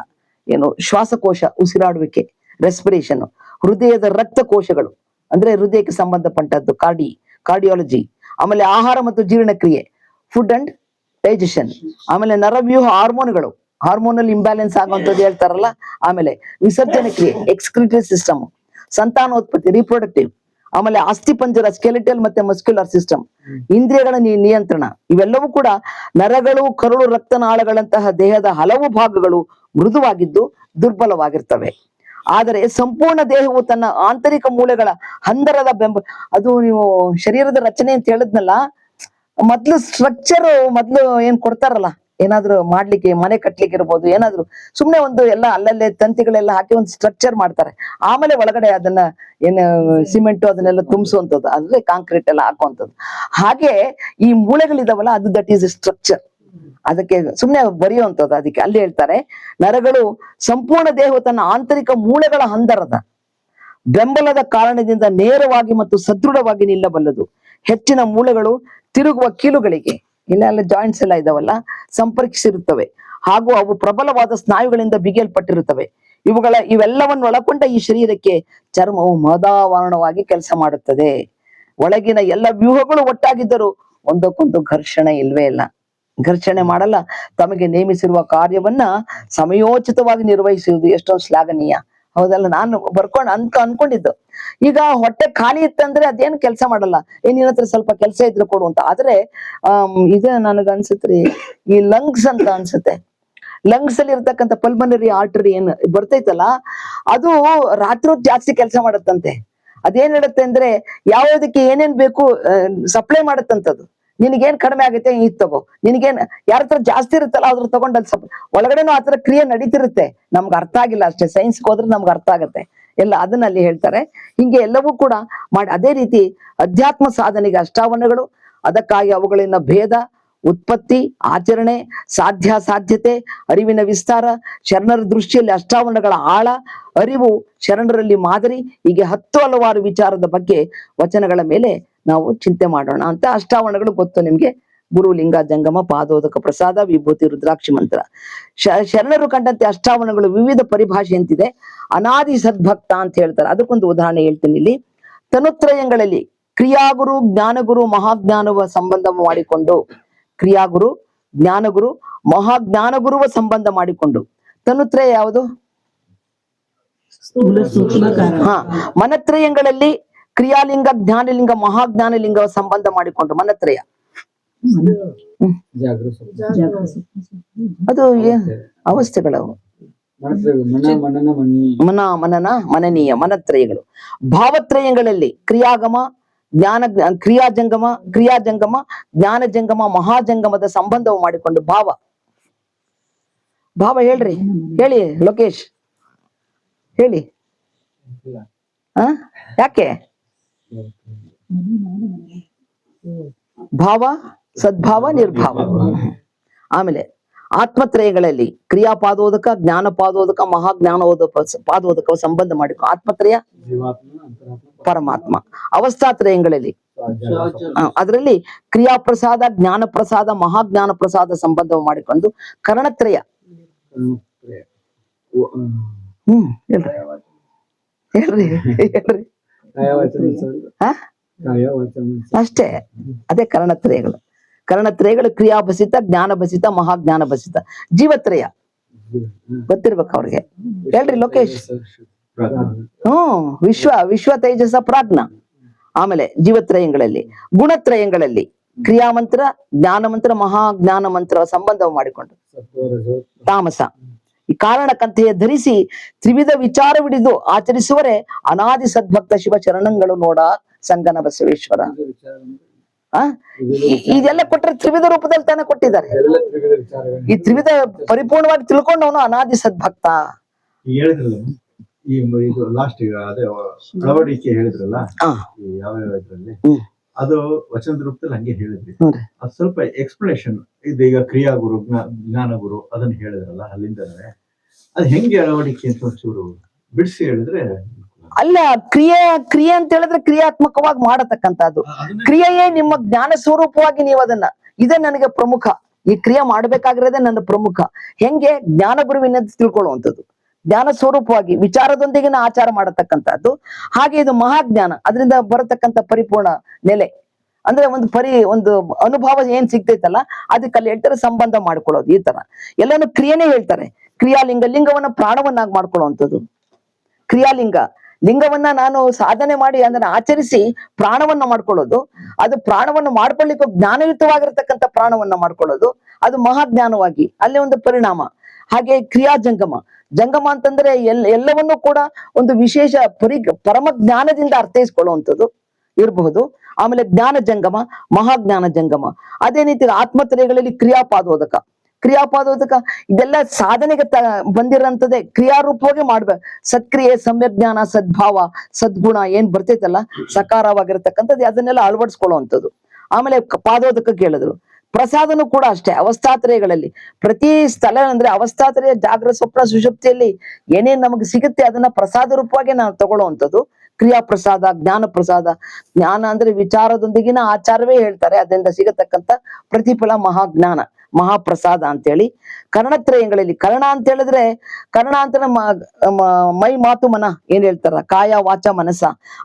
ಏನು, ಶ್ವಾಸಕೋಶ, ಉಸಿರಾಡುವಿಕೆ, ರೆಸ್ಪಿರೇಷನ್, ಹೃದಯದ ರಕ್ತ ಕೋಶಗಳು ಅಂದ್ರೆ ಹೃದಯಕ್ಕೆ ಸಂಬಂಧಪಟ್ಟದ್ದು ಕಾರ್ಡಿಯಾಲಜಿ, ಆಮೇಲೆ ಆಹಾರ ಮತ್ತು ಜೀರ್ಣಕ್ರಿಯೆ, ಫುಡ್ ಅಂಡ್ ಡೈಜೆಷನ್, ಆಮೇಲೆ ನರವ್ಯೂಹ, ಹಾರ್ಮೋನಲ್ ಇಂಬ್ಯಾಲೆನ್ಸ್ ಆಗುವಂಥದ್ದು ಹೇಳ್ತಾರಲ್ಲ, ಆಮೇಲೆ ವಿಸರ್ಜನೆ ಕ್ರಿಯೆ, ಎಕ್ಸ್ಕ್ರಿಟರಿ ಸಿಸ್ಟಮ್, ಸಂತಾನೋತ್ಪತ್ತಿ, ರಿಪ್ರೊಡಕ್ಟಿವ್, ಆಮೇಲೆ ಅಸ್ಥಿಪಂಜರ, ಸ್ಕೆಲಿಟಲ್ ಮತ್ತೆ ಮಸ್ಕ್ಯುಲರ್ ಸಿಸ್ಟಮ್, ಇಂದ್ರಿಯಗಳ ನಿಯಂತ್ರಣ. ಇವೆಲ್ಲವೂ ಕೂಡ ನರಗಳು, ಕರುಳು, ರಕ್ತನಾಳಗಳಂತಹ ದೇಹದ ಹಲವು ಭಾಗಗಳು ಮೃದುವಾಗಿದ್ದು ದುರ್ಬಲವಾಗಿರ್ತವೆ. ಆದರೆ ಸಂಪೂರ್ಣ ದೇಹವು ತನ್ನ ಆಂತರಿಕ ಮೂಳೆಗಳ ಹಂದರದ ಅದು ನೀವು ಶರೀರದ ರಚನೆ ಅಂತ ಹೇಳಿದ್ನಲ್ಲ, ಸ್ಟ್ರಕ್ಚರ್ ಏನ್ ಕೊಡ್ತಾರಲ್ಲ, ಏನಾದ್ರು ಮಾಡ್ಲಿಕ್ಕೆ, ಮನೆ ಕಟ್ಲಿಕ್ಕೆ ಇರ್ಬೋದು, ಏನಾದ್ರು ಸುಮ್ನೆ ಒಂದು ಎಲ್ಲ ಅಲ್ಲಲ್ಲೇ ತಂತಿಗಳೆಲ್ಲ ಹಾಕಿ ಒಂದು ಸ್ಟ್ರಕ್ಚರ್ ಮಾಡ್ತಾರೆ. ಆಮೇಲೆ ಒಳಗಡೆ ಅದನ್ನ ಸಿಮೆಂಟ್ ಅದನ್ನೆಲ್ಲ ತುಂಬಿಸುವಂಥದ್ದು, ಅಂದ್ರೆ ಕಾಂಕ್ರೀಟ್ ಎಲ್ಲ ಹಾಕುವಂಥದ್ದು. ಹಾಗೆ ಈ ಮೂಳೆಗಳಿದಾವಲ್ಲ, ಅದು ದಟ್ ಈಸ್ ಎ ಸ್ಟ್ರಕ್ಚರ್. ಅದಕ್ಕೆ ಸುಮ್ನೆ ಬರೆಯುವಂಥದ್ದು. ಅದಕ್ಕೆ ಅಲ್ಲಿ ಹೇಳ್ತಾರೆ, ನರಗಳು ಸಂಪೂರ್ಣ ದೇಹವು ತನ್ನ ಆಂತರಿಕ ಮೂಳೆಗಳ ಹಂದರದ ಬೆಂಬಲದ ಕಾರಣದಿಂದ ನೇರವಾಗಿ ಮತ್ತು ಸದೃಢವಾಗಿ ನಿಲ್ಲಬಲ್ಲದು. ಹೆಚ್ಚಿನ ಮೂಳೆಗಳು ತಿರುಗುವ ಕೀಲುಗಳಿಗೆ, ಇಲ್ಲೆಲ್ಲ ಜಾಯಿಂಟ್ಸ್ ಎಲ್ಲ ಇದಾವಲ್ಲ, ಸಂಪರ್ಕಿಸಿರುತ್ತವೆ ಹಾಗೂ ಅವು ಪ್ರಬಲವಾದ ಸ್ನಾಯುಗಳಿಂದ ಬಿಗಿಯಲ್ಪಟ್ಟಿರುತ್ತವೆ. ಇವೆಲ್ಲವನ್ನು ಒಳಗೊಂಡ ಈ ಶರೀರಕ್ಕೆ ಚರ್ಮವು ಮದಾವರಣವಾಗಿ ಕೆಲಸ ಮಾಡುತ್ತದೆ. ಒಳಗಿನ ಎಲ್ಲ ವ್ಯೂಹಗಳು ಒಟ್ಟಾಗಿದ್ದರೂ ಒಂದಕ್ಕೊಂದು ಘರ್ಷಣೆ ಇಲ್ವೇ ಇಲ್ಲ, ಘರ್ಷಣೆ ಮಾಡಲ್ಲ. ತಮಗೆ ನೇಮಿಸಿರುವ ಕಾರ್ಯವನ್ನ ಸಮಯೋಚಿತವಾಗಿ ನಿರ್ವಹಿಸುವುದು ಎಷ್ಟೊಂದು ಶ್ಲಾಘನೀಯ, ಹೌದಲ್ಲ? ನಾನು ಅನ್ಕೊಂಡಿದ್ದು, ಈಗ ಹೊಟ್ಟೆ ಖಾಲಿ ಇತ್ತಂದ್ರೆ ಅದೇನು ಕೆಲಸ ಮಾಡಲ್ಲ, ನಿನ್ನ ಹತ್ರ ಸ್ವಲ್ಪ ಕೆಲಸ ಇದ್ರೆ ಕೊಡು ಅಂತ. ಆದ್ರೆ ನನಗ ಅನ್ಸುತ್ರಿ, ಈ ಲಂಗ್ಸ್ ಅಂತ ಅನ್ಸುತ್ತೆ, ಲಂಗ್ಸ್ ಅಲ್ಲಿ ಇರ್ತಕ್ಕಂಥ ಪಲ್ಮನರಿ ಆರ್ಟರಿ ಏನ್ ಬರ್ತೈತಲ್ಲ, ಅದು ರಾತ್ರಿ ಜಾಸ್ತಿ ಕೆಲಸ ಮಾಡತ್ತಂತೆ. ಅದೇನ್ ಹೇಳುತ್ತೆ ಅಂದ್ರೆ, ಯಾವ್ದಕ್ಕೆ ಏನೇನ್ ಬೇಕು ಸಪ್ಲೈ ಮಾಡತ್ತಂತದ್ದು. ನಿನಗೇನ್ ಕಡಿಮೆ ಆಗುತ್ತೆ ಇದ್ ತಗೋ, ನಿನಗೇನ್ ಯಾರ ಹತ್ರ ಜಾಸ್ತಿ ಇರುತ್ತಲ್ಲ ಅದ್ರ ತಗೊಂಡ್ ಅಲ್ಲಿ ಒಳಗಡೆನೂ ಆತರ ಕ್ರಿಯೆ ನಡೀತಿರುತ್ತೆ. ನಮ್ಗೆ ಅರ್ಥ ಆಗಿಲ್ಲ ಅಷ್ಟೇ, ಸೈನ್ಸ್ಗೆ ಹೋದ್ರೆ ನಮ್ಗೆ ಅರ್ಥ ಆಗತ್ತೆ ಎಲ್ಲ, ಅದನ್ನಲ್ಲಿ ಹೇಳ್ತಾರೆ. ಹಿಂಗೆ ಎಲ್ಲವೂ ಕೂಡ ಮಾಡಿ. ಅದೇ ರೀತಿ ಅಧ್ಯಾತ್ಮ ಸಾಧನೆಗೆ ಅಷ್ಟಾವರಣಗಳು, ಅದಕ್ಕಾಗಿ ಅವುಗಳಿಂದ ಭೇದ, ಉತ್ಪತ್ತಿ, ಆಚರಣೆ, ಸಾಧ್ಯತೆ, ಅರಿವಿನ ವಿಸ್ತಾರ, ಶರಣರ ದೃಷ್ಟಿಯಲ್ಲಿ ಅಷ್ಟಾವರಣಗಳ ಆಳ, ಅರಿವು, ಶರಣರಲ್ಲಿ ಮಾದರಿ, ಹೀಗೆ 10 ಹಲವಾರು ವಿಚಾರದ ಬಗ್ಗೆ ವಚನಗಳ ಮೇಲೆ ನಾವು ಚಿಂತೆ ಮಾಡೋಣ ಅಂತ. ಅಷ್ಟಾವರಣಗಳು ಗೊತ್ತು ನಿಮ್ಗೆ: ಗುರು, ಲಿಂಗ, ಜಂಗಮ, ಪಾದೋದಕ, ಪ್ರಸಾದ, ವಿಭೂತಿ, ರುದ್ರಾಕ್ಷಿ ಮಂತ್ರ. ಶರಣರು ಕಂಡಂತೆ ಅಷ್ಟಾವರಣಗಳು ವಿವಿಧ ಪರಿಭಾಷೆ ಅಂತಿದೆ. ಅನಾದಿ ಸದ್ಭಕ್ತ ಅಂತ ಹೇಳ್ತಾರೆ. ಅದಕ್ಕೊಂದು ಉದಾಹರಣೆ ಹೇಳ್ತೀನಿ ಇಲ್ಲಿ. ತನುತ್ರಯಗಳಲ್ಲಿ ಕ್ರಿಯಾಗುರು, ಜ್ಞಾನಗುರು, ಮಹಾಜ್ಞಾನವ ಸಂಬಂಧ ಮಾಡಿಕೊಂಡು, ಕ್ರಿಯಾಗುರು, ಜ್ಞಾನಗುರು, ಮಹಾಜ್ಞಾನಗುರುವ ಸಂಬಂಧ ಮಾಡಿಕೊಂಡು. ತನುತ್ರಯ ಯಾವುದು? ಮನತ್ರಯಗಳಲ್ಲಿ ಕ್ರಿಯಾಲಿಂಗ, ಜ್ಞಾನಲಿಂಗ, ಮಹಾಜ್ಞಾನಲಿಂಗ ಸಂಬಂಧ ಮಾಡಿಕೊಂಡು ಮನತ್ರಯ. ಅದು ಅವಸ್ಥೆಗಳವು, ಮನನ ಮನನೀಯ ಮನತ್ರಯಗಳು. ಭಾವತ್ರಯಗಳಲ್ಲಿ ಕ್ರಿಯಾಗಮ, ಕ್ರಿಯಾಜಂಗಮ, ಜ್ಞಾನ ಜಂಗಮ, ಮಹಾಜಂಗಮದ ಸಂಬಂಧವು ಮಾಡಿಕೊಂಡು ಭಾವ. ಭಾವ ಹೇಳ್ರಿ, ಹೇಳಿ ಲೋಕೇಶ್ ಹೇಳಿ. ಹ ಯಾಕೆ ಭಾವ, ಸದ್ಭಾವ, ನಿರ್ಭಾವ. ಆಮೇಲೆ ಆತ್ಮತ್ರಯಗಳಲ್ಲಿ ಕ್ರಿಯಾಪಾದೋದಕ, ಜ್ಞಾನಪಾದೋದಕ, ಪಾದೋದಕ ಸಂಬಂಧ ಮಾಡಿಕೊ. ಆತ್ಮತ್ರಯ ಜೀವಾತ್ಮ, ಅಂತರಾತ್ಮ, ಪರಮಾತ್ಮ. ಅವಸ್ಥಾತ್ರಯಗಳಲ್ಲಿ ಅದರಲ್ಲಿ ಕ್ರಿಯಾಪ್ರಸಾದ, ಜ್ಞಾನ ಪ್ರಸಾದ, ಮಹಾಜ್ಞಾನ ಪ್ರಸಾದ ಸಂಬಂಧ ಮಾಡಿಕೊಂಡು ಕರ್ಣತ್ರಯ. ಹೇಳ್ರಿ ಹೇಳ್ರಿ ಹೇಳ್ರಿ. ಹ ಅಷ್ಟೇ, ಅದೇ ಕರ್ಣತ್ರಯಗಳು. ಕರ್ಣತ್ರಯಗಳು ಕ್ರಿಯಾಭಸಿತ, ಜ್ಞಾನಭಸಿತ, ಮಹಾಜ್ಞಾನಭಸಿತ. ಜೀವತ್ರಯ ಗೊತ್ತಿರ್ಬೇಕು ಅವ್ರಿಗೆ. ಹೇಳ್ರಿ ಲೋಕೇಶ್. ವಿಶ್ವ ತೇಜಸ ಪ್ರಾಜ್ಞ. ಆಮೇಲೆ ಜೀವತ್ರಯಗಳಲ್ಲಿ, ಗುಣತ್ರಯಗಳಲ್ಲಿ ಕ್ರಿಯಾಮಂತ್ರ, ಜ್ಞಾನ ಮಂತ್ರ, ಮಹಾಜ್ಞಾನ ಮಂತ್ರ ಸಂಬಂಧ ಮಾಡಿಕೊಂಡು ತಾಮಸ. ಈ ಕಾರಣಕಂತೆಯ ಧರಿಸಿ ತ್ರಿವಿಧ ವಿಚಾರವಿಡಿದು ಆಚರಿಸುವರೆ ಅನಾದಿ ಸದ್ಭಕ್ತ ಶಿವ ಚರಣಗಳು ನೋಡ ಸಂಗನ ಬಸವೇಶ್ವರ. ಇದೆಲ್ಲ ಕೊಟ್ಟರೆ ತ್ರಿವಿಧ ರೂಪದಲ್ಲಿ ತಾನೇ ಕೊಟ್ಟಿದ್ದಾರೆ. ಈ ತ್ರಿವಿಧ ಪರಿಪೂರ್ಣವಾಗಿ ತಿಳ್ಕೊಂಡವನು ಅನಾದಿ ಸದ್ಭಕ್ತ. ಹೇಳಿದ್ರಲ್ಲ ಈ ಇದು ಲಾಸ್ಟ್ ಈಗ ಅದೇ ಅಳವಡಿಕೆ ಹೇಳಿದ್ರಲ್ಲ, ಯಾವ ಇದ್ರಲ್ಲಿ ಅದು ವಚನದ ರೂಪದಲ್ಲಿ ಹಂಗೆ ಹೇಳಿದ್ರಿ. ಅದು ಸ್ವಲ್ಪ ಎಕ್ಸ್ಪ್ಲನೇಷನ್ ಇದೀಗ ಕ್ರಿಯಾ ಗುರು, ಜ್ಞಾನ ಗುರು ಅದನ್ನ ಹೇಳಿದ್ರಲ್ಲ, ಅಲ್ಲಿಂದನೇ ಅದು ಹೆಂಗೆ ಅಳವಡಿಕೆ ಅಂತ ಒಂಚೂರು ಬಿಡಿಸಿ ಹೇಳಿದ್ರೆ. ಅಲ್ಲ, ಕ್ರಿಯೆ ಅಂತ ಹೇಳಿದ್ರೆ ಕ್ರಿಯಾತ್ಮಕವಾಗಿ ಮಾಡತಕ್ಕಂಥದ್ದು. ಕ್ರಿಯೆಯೇ ನಿಮ್ಮ ಜ್ಞಾನ ಸ್ವರೂಪವಾಗಿ ನೀವು ಅದನ್ನ, ಇದೇ ನನಗೆ ಪ್ರಮುಖ. ಈ ಕ್ರಿಯೆ ಮಾಡ್ಬೇಕಾಗಿರೋದೇ ನನ್ನ ಪ್ರಮುಖ. ಹೆಂಗೆ ಜ್ಞಾನ ಗುರುವಿನ ತಿಳ್ಕೊಳ್ಳುವಂಥದ್ದು, ಜ್ಞಾನ ಸ್ವರೂಪವಾಗಿ ವಿಚಾರದೊಂದಿಗಿನ ಆಚಾರ ಮಾಡತಕ್ಕಂಥದ್ದು. ಹಾಗೆ ಇದು ಮಹಾಜ್ಞಾನ, ಅದರಿಂದ ಬರತಕ್ಕಂಥ ಪರಿಪೂರ್ಣ ನೆಲೆ. ಅಂದ್ರೆ ಒಂದು ಅನುಭವ ಏನ್ ಸಿಗ್ತೈತಲ್ಲ, ಅದಕ್ಕೆ ಅಲ್ಲಿ ಹೇಳ್ತಾರೆ ಸಂಬಂಧ ಮಾಡ್ಕೊಳ್ಳೋದು. ಈ ತರ ಎಲ್ಲಾನು ಕ್ರಿಯೆನೇ ಹೇಳ್ತಾರೆ. ಕ್ರಿಯಾಲಿಂಗ, ಲಿಂಗವನ್ನ ಪ್ರಾಣವನ್ನಾಗಿ ಮಾಡ್ಕೊಳ್ಳುವಂಥದ್ದು. ಕ್ರಿಯಾಲಿಂಗ, ಲಿಂಗವನ್ನ ನಾನು ಸಾಧನೆ ಮಾಡಿ ಅದನ್ನ ಆಚರಿಸಿ ಪ್ರಾಣವನ್ನ ಮಾಡ್ಕೊಳ್ಳೋದು. ಅದು ಪ್ರಾಣವನ್ನು ಮಾಡ್ಕೊಳ್ಳಿಕ್ಕೆ ಜ್ಞಾನಯುತವಾಗಿರ್ತಕ್ಕಂಥ ಪ್ರಾಣವನ್ನ ಮಾಡ್ಕೊಳ್ಳೋದು, ಅದು ಮಹಾಜ್ಞಾನವಾಗಿ ಅಲ್ಲಿ ಒಂದು ಪರಿಣಾಮ. ಹಾಗೆ ಕ್ರಿಯಾ ಜಂಗಮ. ಜಂಗಮ ಅಂತಂದ್ರೆ ಎಲ್ಲವನ್ನೂ ಕೂಡ ಒಂದು ವಿಶೇಷ ಪರಮ ಜ್ಞಾನದಿಂದ ಅರ್ಥೈಸ್ಕೊಳ್ಳುವಂಥದ್ದು ಇರಬಹುದು. ಆಮೇಲೆ ಜ್ಞಾನ ಜಂಗಮ, ಮಹಾಜ್ಞಾನ ಜಂಗಮ. ಅದೇ ರೀತಿ ಆತ್ಮತ್ರಯಗಳಲ್ಲಿ ಕ್ರಿಯಾಪಾದೋದಕ. ಇದೆಲ್ಲ ಸಾಧನೆಗೆ ಬಂದಿರೋಂಥದ್ದೇ, ಕ್ರಿಯಾರೂಪವಾಗಿ ಮಾಡ್ಬೇಕು. ಸತ್ಕ್ರಿಯೆ, ಸಮ್ಯಜ್ಞಾನ, ಸದ್ಭಾವ, ಸದ್ಗುಣ ಏನ್ ಬರ್ತೈತಲ್ಲ, ಸಕಾರವಾಗಿರ್ತಕ್ಕಂಥದ್ದು, ಅದನ್ನೆಲ್ಲ ಅಳವಡಿಸ್ಕೊಳ್ಳುವಂಥದ್ದು. ಆಮೇಲೆ ಪಾದೋದಕ ಕೇಳಿದ್ರು. ಪ್ರಸಾದನು ಕೂಡ ಅಷ್ಟೇ. ಅವಸ್ಥಾತ್ರಯಗಳಲ್ಲಿ ಪ್ರತಿ ಸ್ಥಳ ಅಂದ್ರೆ ಅವಸ್ಥಾತ್ರಯ, ಜಾಗ್ರತ, ಸ್ವಪ್ನ, ಸುಷುಪ್ತಿಯಲ್ಲಿ ಏನೇನ್ ನಮಗೆ ಸಿಗುತ್ತೆ ಅದನ್ನ ಪ್ರಸಾದ ರೂಪವಾಗಿ ನಾವು ತಗೊಳ್ಳುವಂಥದ್ದು. ಕ್ರಿಯಾ ಪ್ರಸಾದ, ಜ್ಞಾನ ಪ್ರಸಾದ. ಜ್ಞಾನ ಅಂದ್ರೆ ವಿಚಾರದೊಂದಿಗಿನ ಆಚಾರವೇ ಹೇಳ್ತಾರೆ, ಅದರಿಂದ ಸಿಗತಕ್ಕಂಥ ಪ್ರತಿಫಲ ಮಹಾಜ್ಞಾನ, ಮಹಾಪ್ರಸಾದ ಅಂತೇಳಿ. ಕರ್ಣತ್ರಯಗಳಲ್ಲಿ, ಕರ್ಣ ಅಂತ ಹೇಳಿದ್ರೆ ಕರ್ಣ ಅಂತ ಮೈ, ಮಾತು, ಮನ ಏನ್ ಹೇಳ್ತಾರ, ಕಾಯ, ವಾಚ, ಮನಸ.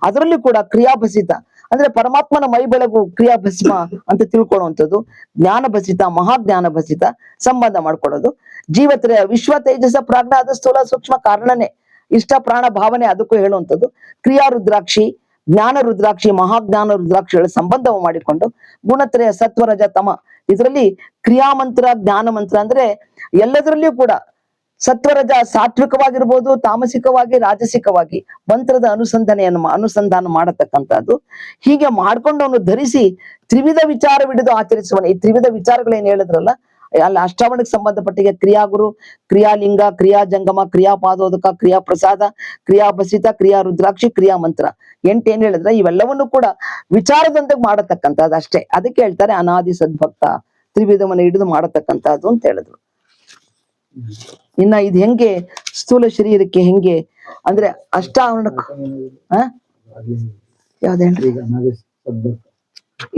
ಅದರಲ್ಲಿ ಕೂಡ ಕ್ರಿಯಾಭಸಿತ ಅಂದ್ರೆ ಪರಮಾತ್ಮನ ಮೈ ಬೆಳಗು ಕ್ರಿಯಾಭಸ್ಮ ಅಂತ ತಿಳ್ಕೊಳ್ಳುವಂಥದ್ದು. ಜ್ಞಾನ ಭಸಿತ, ಮಹಾಜ್ಞಾನ ಭಸಿತ ಸಂಬಂಧ ಮಾಡ್ಕೊಳ್ಳೋದು. ಜೀವತ್ರಯ, ವಿಶ್ವ ತೇಜಸ ಪ್ರಾಜ್ಞ, ಅದು ಸ್ಥೂಲ ಸೂಕ್ಷ್ಮ ಕಾರಣನೇ, ಇಷ್ಟ ಪ್ರಾಣ ಭಾವನೆ ಅದಕ್ಕೂ ಹೇಳುವಂಥದ್ದು. ಕ್ರಿಯಾ ರುದ್ರಾಕ್ಷಿ, ಜ್ಞಾನ ರುದ್ರಾಕ್ಷಿ, ಮಹಾಜ್ಞಾನ ರುದ್ರಾಕ್ಷಿಗಳ ಸಂಬಂಧವು ಮಾಡಿಕೊಂಡು ಗುಣತ್ರಯ, ಸತ್ವರಜ ತಮ. ಇದರಲ್ಲಿ ಕ್ರಿಯಾಮಂತ್ರ, ಜ್ಞಾನ ಮಂತ್ರ ಅಂದ್ರೆ ಎಲ್ಲದರಲ್ಲಿಯೂ ಕೂಡ ಸತ್ವರಜ ಸಾತ್ವಿಕವಾಗಿರ್ಬೋದು, ತಾಮಸಿಕವಾಗಿ, ರಾಜಸಿಕವಾಗಿ ಮಂತ್ರದ ಅನುಸಂಧಾನ ಮಾಡತಕ್ಕಂಥದ್ದು. ಹೀಗೆ ಮಾಡ್ಕೊಂಡು ಅವನು ಧರಿಸಿ ತ್ರಿವಿಧ ವಿಚಾರವಿಡಿದು ಆಚರಿಸುವನು. ಈ ತ್ರಿವಿಧ ವಿಚಾರಗಳೇನ್ ಹೇಳಿದ್ರಲ್ಲ, ಅಲ್ಲಿ ಅಷ್ಟಾವಣಕ್ಕೆ ಸಂಬಂಧಪಟ್ಟಿಗೆ ಕ್ರಿಯಾಗುರು, ಕ್ರಿಯಾಲಿಂಗ, ಕ್ರಿಯಾ ಜಂಗಮ, ಕ್ರಿಯಾ ಪಾದೋದಕ, ಕ್ರಿಯಾ ಪ್ರಸಾದ, ಕ್ರಿಯಾ ಭಸಿತ, ಕ್ರಿಯಾ ರುದ್ರಾಕ್ಷಿ, ಕ್ರಿಯಾ ಮಂತ್ರ, 8 ಏನ್ ಹೇಳಿದ್ರೆ ಇವೆಲ್ಲವನ್ನು ಕೂಡ ವಿಚಾರದಂತೆ ಮಾಡತಕ್ಕಂಥದ್ದು ಅಷ್ಟೇ. ಅದಕ್ಕೆ ಹೇಳ್ತಾರೆ ಅನಾದಿ ಸದ್ಭಕ್ತ, ತ್ರಿವಿಧವನ್ನು ಹಿಡಿದು ಮಾಡತಕ್ಕಂಥದ್ದು ಅಂತ ಹೇಳಿದ್ರು. ಇನ್ನ ಇದು ಹೆಂಗೆ ಸ್ಥೂಲ ಶರೀರಕ್ಕೆ ಹೆಂಗೆ ಅಂದ್ರೆ ಅಷ್ಟಾವರಣ ಯಾವ್ದು ಹೇಳ್ರಿ,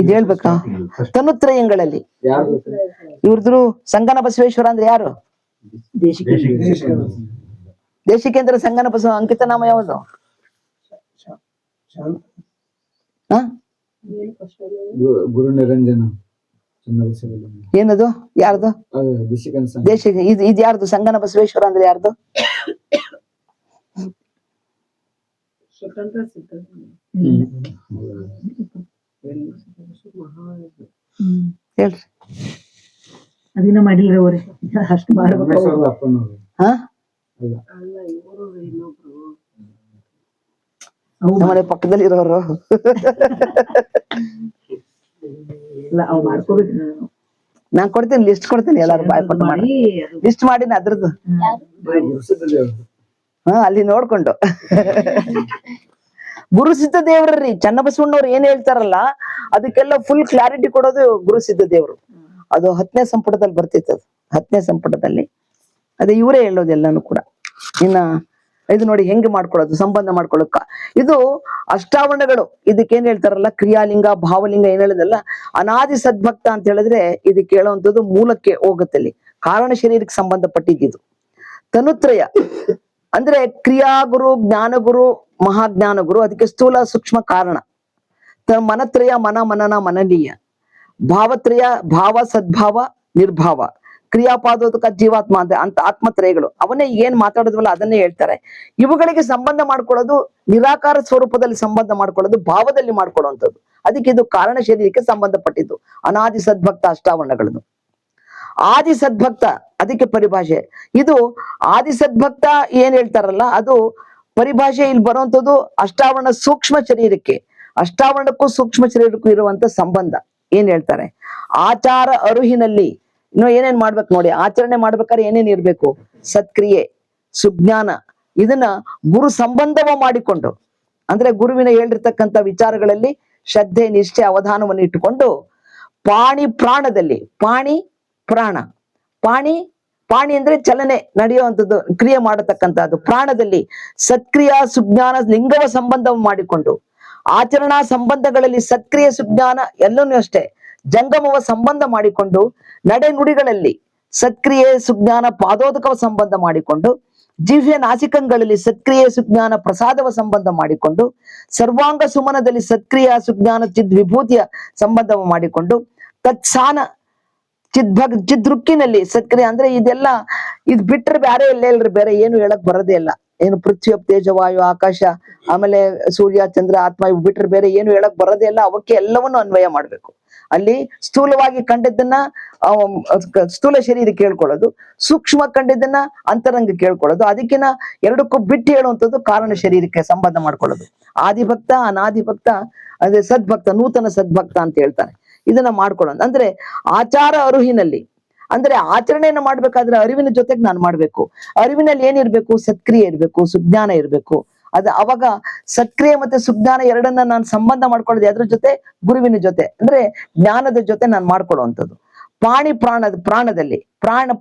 ಇದು ಹೇಳ್ಬೇಕಾ? ತನುತ್ರಯಗಳಲ್ಲಿ ಇವ್ರದ್ರು ಸಂಗನ ಬಸವೇಶ್ವರ ಅಂದ್ರೆ ಯಾರು? ದೇಶಿಕೇಂದ್ರ ಸಂಗನ ಬಸವ. ಅಂಕಿತ ನಾಮ ಯಾವುದು? ಗುರು ನಿರಂಜನ. ಏನದು? ಯಾರ್ದು? ದೇಶ. ಇದು ಯಾರ್ದು? ಸಂಗನ ಬಸವೇಶ್ವರ ಅಂದ್ರೆ ಯಾರ್ದು? ಸ್ವತಂತ್ರ ಸಿದ್ಧ ಹೇಳ್ರಿ. ಅದಿನ ಮಾಡಿಲ್ರಿ ಅವ್ರಿ, ಅಷ್ಟು ಮಾಡ್ಬೇಕು. ಮನೆ ಪಕ್ಕದಲ್ಲಿ ಇರೋರು ಇಲ್ಲ, ಅವ್ ಮಾಡ್ಕೋಬೇಕು. ನಾನ್ ಕೊಡ್ತೀನಿ, ಲಿಸ್ಟ್ ಕೊಡ್ತೀನಿ, ಎಲ್ಲಾರು ಬಾಯ್ಪಾಠ ಮಾಡಿ ಲಿಸ್ಟ್ ಮಾಡಿನ ಅದ್ರದ್ದು. ಗುರುಸಿದ್ಧ ದೇವರು. ಅಲ್ಲಿ ನೋಡ್ಕೊಂಡು ಗುರುಸಿದ್ಧ ದೇವ್ರಿ ಚನ್ನಬಸವಣ್ಣವ್ರು ಏನ್ ಹೇಳ್ತಾರಲ್ಲ ಅದಕ್ಕೆಲ್ಲ ಫುಲ್ ಕ್ಲಾರಿಟಿ ಕೊಡೋದು ಗುರುಸಿದ್ಧ ದೇವ್ರು. ಅದು 10ನೇ ಸಂಪುಟದಲ್ಲಿ ಬರ್ತಿತ್ತು. ಅದು 10ನೇ ಸಂಪುಟದಲ್ಲಿ ಅದೇ ಇವರೇ ಹೇಳೋದು ಎಲ್ಲಾನು ಕೂಡ. ಇನ್ನ ಇದು ನೋಡಿ ಹೆಂಗೆ ಮಾಡ್ಕೊಳ್ಳೋದು, ಸಂಬಂಧ ಮಾಡ್ಕೊಳ್ಳೋಕ. ಇದು ಅಷ್ಟಾವರಣಗಳು. ಇದಕ್ಕೇನ್ ಹೇಳ್ತಾರಲ್ಲ ಕ್ರಿಯಾಲಿಂಗ, ಭಾವಲಿಂಗ ಏನ್ ಹೇಳಿದಲ್ಲ, ಅನಾದಿ ಸದ್ಭಕ್ತ ಅಂತ ಹೇಳಿದ್ರೆ ಇದಕ್ಕೆ ಹೇಳುವಂಥದ್ದು ಮೂಲಕ್ಕೆ ಹೋಗುತ್ತಲ್ಲಿ ಕಾರಣ ಶರೀರಕ್ಕೆ ಸಂಬಂಧಪಟ್ಟಿದ್ದು. ತನುತ್ರಯ ಅಂದ್ರೆ ಕ್ರಿಯಾಗುರು, ಜ್ಞಾನಗುರು, ಮಹಾಜ್ಞಾನಗುರು, ಅದಕ್ಕೆ ಸ್ಥೂಲ ಸೂಕ್ಷ್ಮ ಕಾರಣ. ಮನತ್ರಯ ಮನ ಮನನ ಮನನೀಯ, ಭಾವತ್ರಯ ಭಾವ ಸದ್ಭಾವ ನಿರ್ಭಾವ, ಕ್ರಿಯಾಪಾದೋದಕ ಜೀವಾತ್ಮ ಅಂತ ಆತ್ಮತ್ರಯಗಳು. ಅವನ್ನೇ ಏನ್ ಮಾತಾಡಿದ್ವಲ್ಲ ಅದನ್ನೇ ಹೇಳ್ತಾರೆ. ಇವುಗಳಿಗೆ ಸಂಬಂಧ ಮಾಡ್ಕೊಳ್ಳೋದು ನಿರಾಕಾರ ಸ್ವರೂಪದಲ್ಲಿ ಸಂಬಂಧ ಮಾಡ್ಕೊಳ್ಳೋದು, ಭಾವದಲ್ಲಿ ಮಾಡ್ಕೊಳ್ಳುವಂಥದ್ದು. ಅದಕ್ಕೆ ಇದು ಕಾರಣ ಶರೀರಕ್ಕೆ ಸಂಬಂಧಪಟ್ಟಿದ್ದು. ಅನಾದಿ ಸದ್ಭಕ್ತ ಅಷ್ಟಾವರಣಗಳದು. ಆದಿ ಸದ್ಭಕ್ತ ಅದಕ್ಕೆ ಪರಿಭಾಷೆ. ಇದು ಆದಿ ಸದ್ಭಕ್ತ ಏನ್ ಹೇಳ್ತಾರಲ್ಲ ಅದು ಪರಿಭಾಷೆ ಇಲ್ಲಿ ಬರುವಂತದ್ದು ಅಷ್ಟಾವರಣ ಸೂಕ್ಷ್ಮ ಶರೀರಕ್ಕೆ. ಅಷ್ಟಾವರಣಕ್ಕೂ ಸೂಕ್ಷ್ಮ ಶರೀರಕ್ಕೂ ಇರುವಂತ ಸಂಬಂಧ ಏನ್ ಹೇಳ್ತಾರೆ, ಆಚಾರ ಅರುಹಿನಲ್ಲಿ ಇನ್ನು ಏನೇನ್ ಮಾಡ್ಬೇಕು ನೋಡಿ. ಆಚರಣೆ ಮಾಡ್ಬೇಕಾದ್ರೆ ಏನೇನ್ ಇರ್ಬೇಕು, ಸತ್ಕ್ರಿಯೆ, ಸುಜ್ಞಾನ, ಇದನ್ನ ಗುರು ಸಂಬಂಧವ ಮಾಡಿಕೊಂಡು, ಅಂದ್ರೆ ಗುರುವಿನ ಹೇಳಿರ್ತಕ್ಕಂಥ ವಿಚಾರಗಳಲ್ಲಿ ಶ್ರದ್ಧೆ, ನಿಷ್ಠೆ, ಅವಧಾನವನ್ನು ಇಟ್ಟುಕೊಂಡು, ಪಾಣಿ ಪ್ರಾಣದಲ್ಲಿ, ಪಾಣಿ ಪ್ರಾಣ, ಪಾಣಿ ಅಂದ್ರೆ ಚಲನೆ ನಡೆಯುವಂಥದ್ದು, ಕ್ರಿಯೆ ಮಾಡತಕ್ಕಂಥದ್ದು. ಪ್ರಾಣದಲ್ಲಿ ಸತ್ಕ್ರಿಯಾ ಸುಜ್ಞಾನ ಲಿಂಗವ ಸಂಬಂಧವ ಮಾಡಿಕೊಂಡು, ಆಚರಣಾ ಸಂಬಂಧಗಳಲ್ಲಿ ಸತ್ಕ್ರಿಯ ಸುಜ್ಞಾನ ಎಲ್ಲನೂ ಅಷ್ಟೇ ಜಂಗಮವ ಸಂಬಂಧ ಮಾಡಿಕೊಂಡು, ನಡೆ ನುಡಿಗಳಲ್ಲಿ ಸತ್ಕ್ರಿಯೆ ಸುಜ್ಞಾನ ಪಾದೋದಕವ ಸಂಬಂಧ ಮಾಡಿಕೊಂಡು, ಜಿಹ್ವೆ ನಾಸಿಕಂಗಳಲ್ಲಿ ಸತ್ಕ್ರಿಯೆ ಸುಜ್ಞಾನ ಪ್ರಸಾದವ ಸಂಬಂಧ ಮಾಡಿಕೊಂಡು, ಸರ್ವಾಂಗ ಸುಮನದಲ್ಲಿ ಸತ್ಕ್ರಿಯಾ ಸುಜ್ಞಾನ ಚಿದ್ ವಿಭೂತಿಯ ಸಂಬಂಧವ ಮಾಡಿಕೊಂಡು, ತತ್ಸಾನ ಚಿದ್ರುಕ್ಕಿನಲ್ಲಿ ಸತ್ಕ್ರಿಯೆ ಅಂದ್ರೆ ಇದೆಲ್ಲ ಇದ್ ಬಿಟ್ರೆ ಬೇರೆ ಎಲ್ಲ ಹೇಳ್ರಿ, ಬೇರೆ ಏನು ಹೇಳಕ್ ಬರೋದೇ ಇಲ್ಲ. ಏನು ಪೃಥ್ವಿ, ತೇಜವಾಯು, ಆಕಾಶ, ಆಮೇಲೆ ಸೂರ್ಯ, ಚಂದ್ರ, ಆತ್ಮ, ಇವು ಬಿಟ್ರೆ ಬೇರೆ ಏನು ಹೇಳಕ್ ಬರೋದೇ ಇಲ್ಲ. ಅವಕ್ಕೆ ಎಲ್ಲವನ್ನು ಅನ್ವಯ ಮಾಡ್ಬೇಕು. ಅಲ್ಲಿ ಸ್ಥೂಲವಾಗಿ ಕಂಡಿದ್ದನ್ನ ಸ್ಥೂಲ ಶರೀರ ಕೇಳ್ಕೊಳ್ಳೋದು, ಸೂಕ್ಷ್ಮ ಕಂಡಿದ್ದನ್ನ ಅಂತರಂಗ ಕೇಳ್ಕೊಳ್ಳೋದು, ಅದಕ್ಕಿನ ಎರಡಕ್ಕೂ ಬಿಟ್ಟು ಹೇಳುವಂಥದ್ದು ಕಾರಣ ಶರೀರಕ್ಕೆ ಸಂಬಂಧ ಮಾಡ್ಕೊಳ್ಳೋದು. ಆದಿಭಕ್ತ, ಅನಾದಿಭಕ್ತ, ಅದೇ ಸದ್ಭಕ್ತ, ನೂತನ ಸದ್ಭಕ್ತ ಅಂತ ಹೇಳ್ತಾರೆ. ಇದನ್ನ ಮಾಡ್ಕೊಳ್ಳೋದು ಅಂದ್ರೆ ಆಚಾರ ಅರುಹಿನಲ್ಲಿ, ಅಂದ್ರೆ ಆಚರಣೆಯನ್ನು ಮಾಡ್ಬೇಕಾದ್ರೆ ಅರಿವಿನ ಜೊತೆಗೆ ನಾನು ಮಾಡ್ಬೇಕು. ಅರಿವಿನಲ್ಲಿ ಏನಿರ್ಬೇಕು, ಸತ್ಕ್ರಿಯೆ ಇರ್ಬೇಕು, ಸುಜ್ಞಾನ ಇರ್ಬೇಕು. ಅವಾಗ ಸತ್ಕ್ರಿಯೆ ಮತ್ತೆ ಸುಜ್ಞಾನ ಎರಡನ್ನ ನಾನು ಸಂಬಂಧ ಮಾಡ್ಕೊಳ್ಳೋದು ಅದ್ರ ಜೊತೆ, ಗುರುವಿನ ಜೊತೆ ಅಂದ್ರೆ ಜ್ಞಾನದ ಜೊತೆ ನಾನು ಮಾಡ್ಕೊಳ್ಳುವಂಥದ್ದು. ಪಾಣಿ ಪ್ರಾಣದಲ್ಲಿ,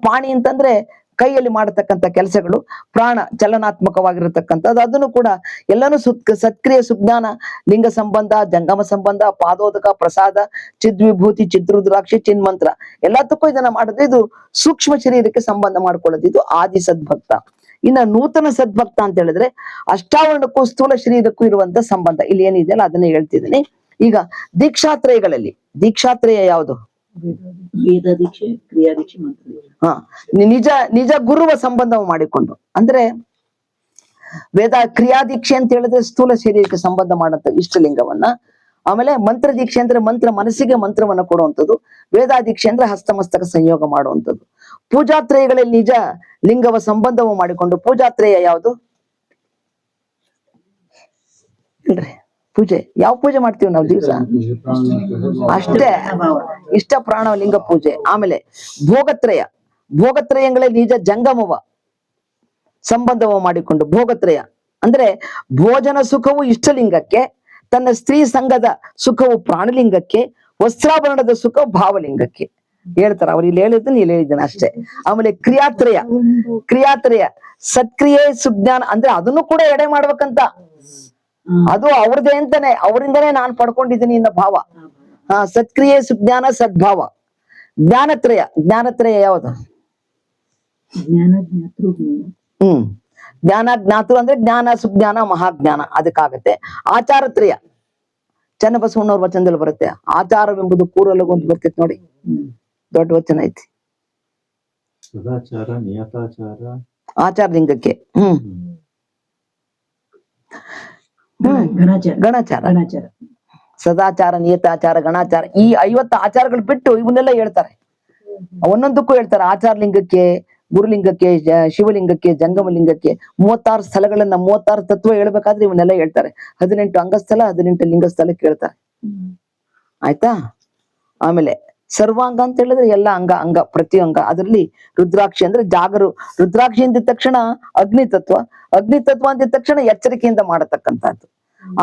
ಪಾಣಿ ಅಂತಂದ್ರೆ ಕೈಯಲ್ಲಿ ಮಾಡತಕ್ಕಂಥ ಕೆಲಸಗಳು, ಪ್ರಾಣ ಚಲನಾತ್ಮಕವಾಗಿರತಕ್ಕಂಥದ್ದು. ಅದನ್ನು ಕೂಡ ಎಲ್ಲಾನು ಸತ್ಕ್ರಿಯೆ ಸುಜ್ಞಾನ, ಲಿಂಗ ಸಂಬಂಧ, ಜಂಗಮ ಸಂಬಂಧ, ಪಾದೋದಕ, ಪ್ರಸಾದ, ಚಿದ್ವಿಭೂತಿ, ಚಿದ್ರುದ್ರಾಕ್ಷಿ, ಚಿನ್ಮಂತ್ರ ಎಲ್ಲದಕ್ಕೂ ಇದನ್ನ ಮಾಡೋದು. ಇದು ಸೂಕ್ಷ್ಮ ಶರೀರಕ್ಕೆ ಸಂಬಂಧ ಮಾಡ್ಕೊಳ್ಳೋದು. ಇದು ಆದಿ ಸದ್ಭಕ್ತ. ಇನ್ನ ನೂತನ ಸದ್ಭಕ್ತ ಅಂತ ಹೇಳಿದ್ರೆ ಅಷ್ಟಾವರಣಕ್ಕೂ ಸ್ಥೂಲ ಶರೀರಕ್ಕೂ ಇರುವಂತ ಸಂಬಂಧ. ಇಲ್ಲಿ ಏನಿದೆಯಲ್ಲ ಅದನ್ನ ಹೇಳ್ತಿದ್ದೀನಿ. ಈಗ ದೀಕ್ಷಾತ್ರಯಗಳಲ್ಲಿ, ದೀಕ್ಷಾತ್ರಯ ಯಾವುದು? ವೇದ ದೀಕ್ಷೆ, ಕ್ರಿಯಾ ದೀಕ್ಷೆ, ಮಂತ್ರ ದೀಕ್ಷೆ. ನಿಜ ಗುರುವ ಸಂಬಂಧವ ಮಾಡಿಕೊಂಡು, ಅಂದ್ರೆ ವೇದ ಕ್ರಿಯಾ ದೀಕ್ಷೆ ಅಂತ ಹೇಳಿದ್ರೆ ಸ್ಥೂಲ ಶರೀರಕ್ಕೆ ಸಂಬಂಧ ಮಾಡಂತ ಇಷ್ಟಲಿಂಗವನ್ನ. ಆಮೇಲೆ ಮಂತ್ರ ದೀಕ್ಷೆ ಅಂದ್ರೆ ಮನಸ್ಸಿಗೆ ಮಂತ್ರವನ್ನ ಕೊಡುವಂಥದ್ದು. ವೇದಾದೀಕ್ಷೆ ಅಂದ್ರೆ ಹಸ್ತಮಸ್ತಕ ಸಂಯೋಗ ಮಾಡುವಂಥದ್ದು. ಪೂಜಾತ್ರಯಗಳಲ್ಲಿ ನಿಜ ಲಿಂಗವ ಸಂಬಂಧವ ಮಾಡಿಕೊಂಡು, ಪೂಜಾತ್ರಯ ಯಾವುದು ಹೇಳ್ರಿ? ಪೂಜೆ ಯಾವ ಪೂಜೆ ಮಾಡ್ತೀವಿ ನಾವು ದಿವಸ? ಅಷ್ಟೇ, ಇಷ್ಟ ಪ್ರಾಣ ಲಿಂಗ ಪೂಜೆ. ಆಮೇಲೆ ಭೋಗತ್ರಯ, ಭೋಗತ್ರಯಗಳಲ್ಲಿ ನಿಜ ಜಂಗಮವ ಸಂಬಂಧವ ಮಾಡಿಕೊಂಡು, ಭೋಗತ್ರಯ ಅಂದ್ರೆ ಭೋಜನ ಸುಖವು ಇಷ್ಟಲಿಂಗಕ್ಕೆ, ತನ್ನ ಸ್ತ್ರೀ ಸಂಘದ ಸುಖವು ಪ್ರಾಣಲಿಂಗಕ್ಕೆ, ವಸ್ತ್ರಾಭರಣದ ಸುಖ ಭಾವಲಿಂಗಕ್ಕೆ ಹೇಳ್ತಾರ. ಅವ್ರು ಇಲ್ಲಿ ಹೇಳಿದ್ದನ್ನು ಇಲ್ಲಿ ಹೇಳಿದ್ದೇನೆ ಅಷ್ಟೇ. ಆಮೇಲೆ ಕ್ರಿಯಾತ್ರಯ ಸತ್ಕ್ರಿಯೆ ಸುಜ್ಞಾನ ಅಂದ್ರೆ ಅದನ್ನು ಕೂಡ ಎಡೆ ಮಾಡ್ಬೇಕಂತ. ಅದು ಅವ್ರದೇ ಅಂತಾನೆ, ಅವರಿಂದನೇ ನಾನು ಪಡ್ಕೊಂಡಿದ್ದೀನಿ ಅನ್ನೋ ಭಾವ. ಸತ್ಕ್ರಿಯೆ ಸುಜ್ಞಾನ ಸದ್ಭಾವ. ಜ್ಞಾನತ್ರಯ ಯಾವುದು? ಜ್ಞಾನ ಜ್ಞಾತೃ ಅಂದ್ರೆ ಜ್ಞಾನ, ಸುಜ್ಞಾನ, ಮಹಾಜ್ಞಾನ ಅದಕ್ಕಾಗತ್ತೆ. ಆಚಾರತ್ರಯ ಚನ್ನಬಸವಣ್ಣವ್ರ ವಚನದಲ್ಲಿ ಬರುತ್ತೆ. ಆಚಾರವೆಂಬುದು ಕೂರಲಗು ಅಂತ ಬರ್ತೈತಿ ನೋಡಿ, ದೊಡ್ಡ ವಚನ ಐತಿ. ಸದಾಚಾರ, ನಿಯತಾಚಾರ, ಆಚಾರ ಲಿಂಗಕ್ಕೆ. ಗಣಾಚಾರ, ಸದಾಚಾರ, ನಿಯತಾಚಾರ, ಗಣಾಚಾರ, ಈ 50 ಆಚಾರಗಳು ಬಿಟ್ಟು ಇವನ್ನೆಲ್ಲ ಹೇಳ್ತಾರೆ. ಒಂದೊಂದಕ್ಕೂ ಹೇಳ್ತಾರೆ. ಆಚಾರ ಲಿಂಗಕ್ಕೆ, ಗುರುಲಿಂಗಕ್ಕೆ, ಶಿವಲಿಂಗಕ್ಕೆ, ಜಂಗಮ ಲಿಂಗಕ್ಕೆ 36 ಸ್ಥಳಗಳನ್ನ, 36 ತತ್ವ ಹೇಳ್ಬೇಕಾದ್ರೆ ಇವನ್ನೆಲ್ಲ ಹೇಳ್ತಾರೆ. 18 ಅಂಗಸ್ಥಳ, 18 ಲಿಂಗಸ್ಥಳ ಕೇಳ್ತಾರೆ. ಆಯ್ತಾ? ಆಮೇಲೆ ಸರ್ವಾಂಗ ಅಂತ ಹೇಳಿದ್ರೆ ಎಲ್ಲ ಅಂಗ ಅಂಗ ಪ್ರತಿ ಅಂಗ. ಅದರಲ್ಲಿ ರುದ್ರಾಕ್ಷಿ ಅಂದ್ರೆ ರುದ್ರಾಕ್ಷಿ ಅಂದಿದ ತಕ್ಷಣ ಅಗ್ನಿ ತತ್ವ ಅಂದಿದ ತಕ್ಷಣ ಎಚ್ಚರಿಕೆಯಿಂದ ಮಾಡತಕ್ಕಂಥದ್ದು.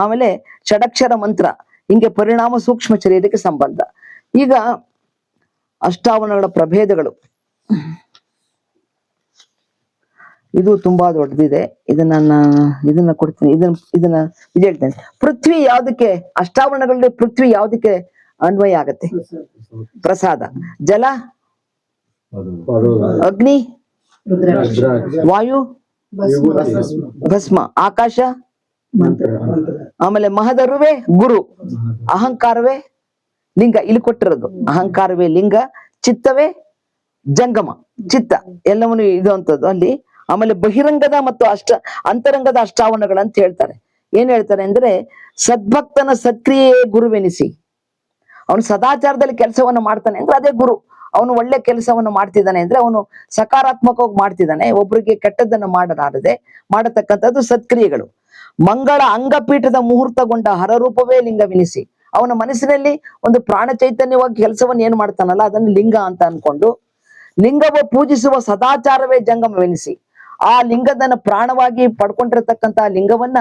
ಆಮೇಲೆ ಷಡಕ್ಷರ ಮಂತ್ರ, ಹಿಂಗೆ ಪರಿಣಾಮ ಸೂಕ್ಷ್ಮ ಶರೀರಕ್ಕೆ ಸಂಬಂಧ. ಈಗ ಅಷ್ಟಾವರಣಗಳ ಪ್ರಭೇದಗಳು, ಇದು ತುಂಬಾ ದೊಡ್ಡದಿದೆ. ಇದನ್ನ ಕೊಡ್ತೀನಿ, ಇದನ್ನ ಹೇಳ್ತೇನೆ. ಪೃಥ್ವಿ ಯಾವ್ದಕ್ಕೆ, ಅಷ್ಟಾವರಣಗಳಲ್ಲಿ ಪೃಥ್ವಿ ಯಾವ್ದಕ್ಕೆ ಅನ್ವಯ ಆಗತ್ತೆ? ಪ್ರಸಾದ. ಜಲ, ಅಗ್ನಿ, ವಾಯು, ಭಸ್ಮ, ಆಕಾಶ, ಆಮೇಲೆ ಮಹದರುವೆ ಗುರು, ಅಹಂಕಾರವೇ ಲಿಂಗ. ಇಲ್ಲಿ ಕೊಟ್ಟಿರೋದು ಅಹಂಕಾರವೇ ಲಿಂಗ, ಚಿತ್ತವೇ ಜಂಗಮ, ಚಿತ್ತ ಎಲ್ಲವನ್ನು ಇದು ಅಂತದ್ದು ಅಲ್ಲಿ. ಆಮೇಲೆ ಬಹಿರಂಗದ ಮತ್ತು ಅಂತರಂಗದ ಅಷ್ಟಾವರಣಗಳಂತ ಹೇಳ್ತಾರೆ. ಏನ್ ಹೇಳ್ತಾರೆ ಅಂದ್ರೆ, ಸದ್ಭಕ್ತನ ಸತ್ಕ್ರಿಯೆಯೇ ಗುರುವೆನಿಸಿ. ಅವನು ಸದಾಚಾರದಲ್ಲಿ ಕೆಲಸವನ್ನ ಮಾಡ್ತಾನೆ ಅಂದ್ರೆ ಅದೇ ಗುರು. ಅವನು ಒಳ್ಳೆ ಕೆಲಸವನ್ನು ಮಾಡ್ತಿದ್ದಾನೆ ಅಂದ್ರೆ ಅವನು ಸಕಾರಾತ್ಮಕವಾಗಿ ಮಾಡ್ತಿದ್ದಾನೆ, ಒಬ್ರಿಗೆ ಕೆಟ್ಟದ್ದನ್ನು ಮಾಡತಕ್ಕಂಥದ್ದು ಸತ್ಕ್ರಿಯೆಗಳು. ಮಂಗಳ ಅಂಗಪೀಠದ ಮುಹೂರ್ತಗೊಂಡ ಹರರೂಪವೇ ಲಿಂಗವೆನಿಸಿ. ಅವನ ಮನಸ್ಸಿನಲ್ಲಿ ಒಂದು ಪ್ರಾಣ ಚೈತನ್ಯವಾಗಿ ಕೆಲಸವನ್ನು ಏನ್ ಮಾಡ್ತಾನಲ್ಲ ಅದನ್ನು ಲಿಂಗ ಅಂತ ಅನ್ಕೊಂಡು, ಲಿಂಗವ ಪೂಜಿಸುವ ಸದಾಚಾರವೇ ಜಂಗಮವೆನಿಸಿ. ಆ ಲಿಂಗದನ್ನ ಪ್ರಾಣವಾಗಿ ಪಡ್ಕೊಂಡಿರತಕ್ಕಂತ ಲಿಂಗವನ್ನ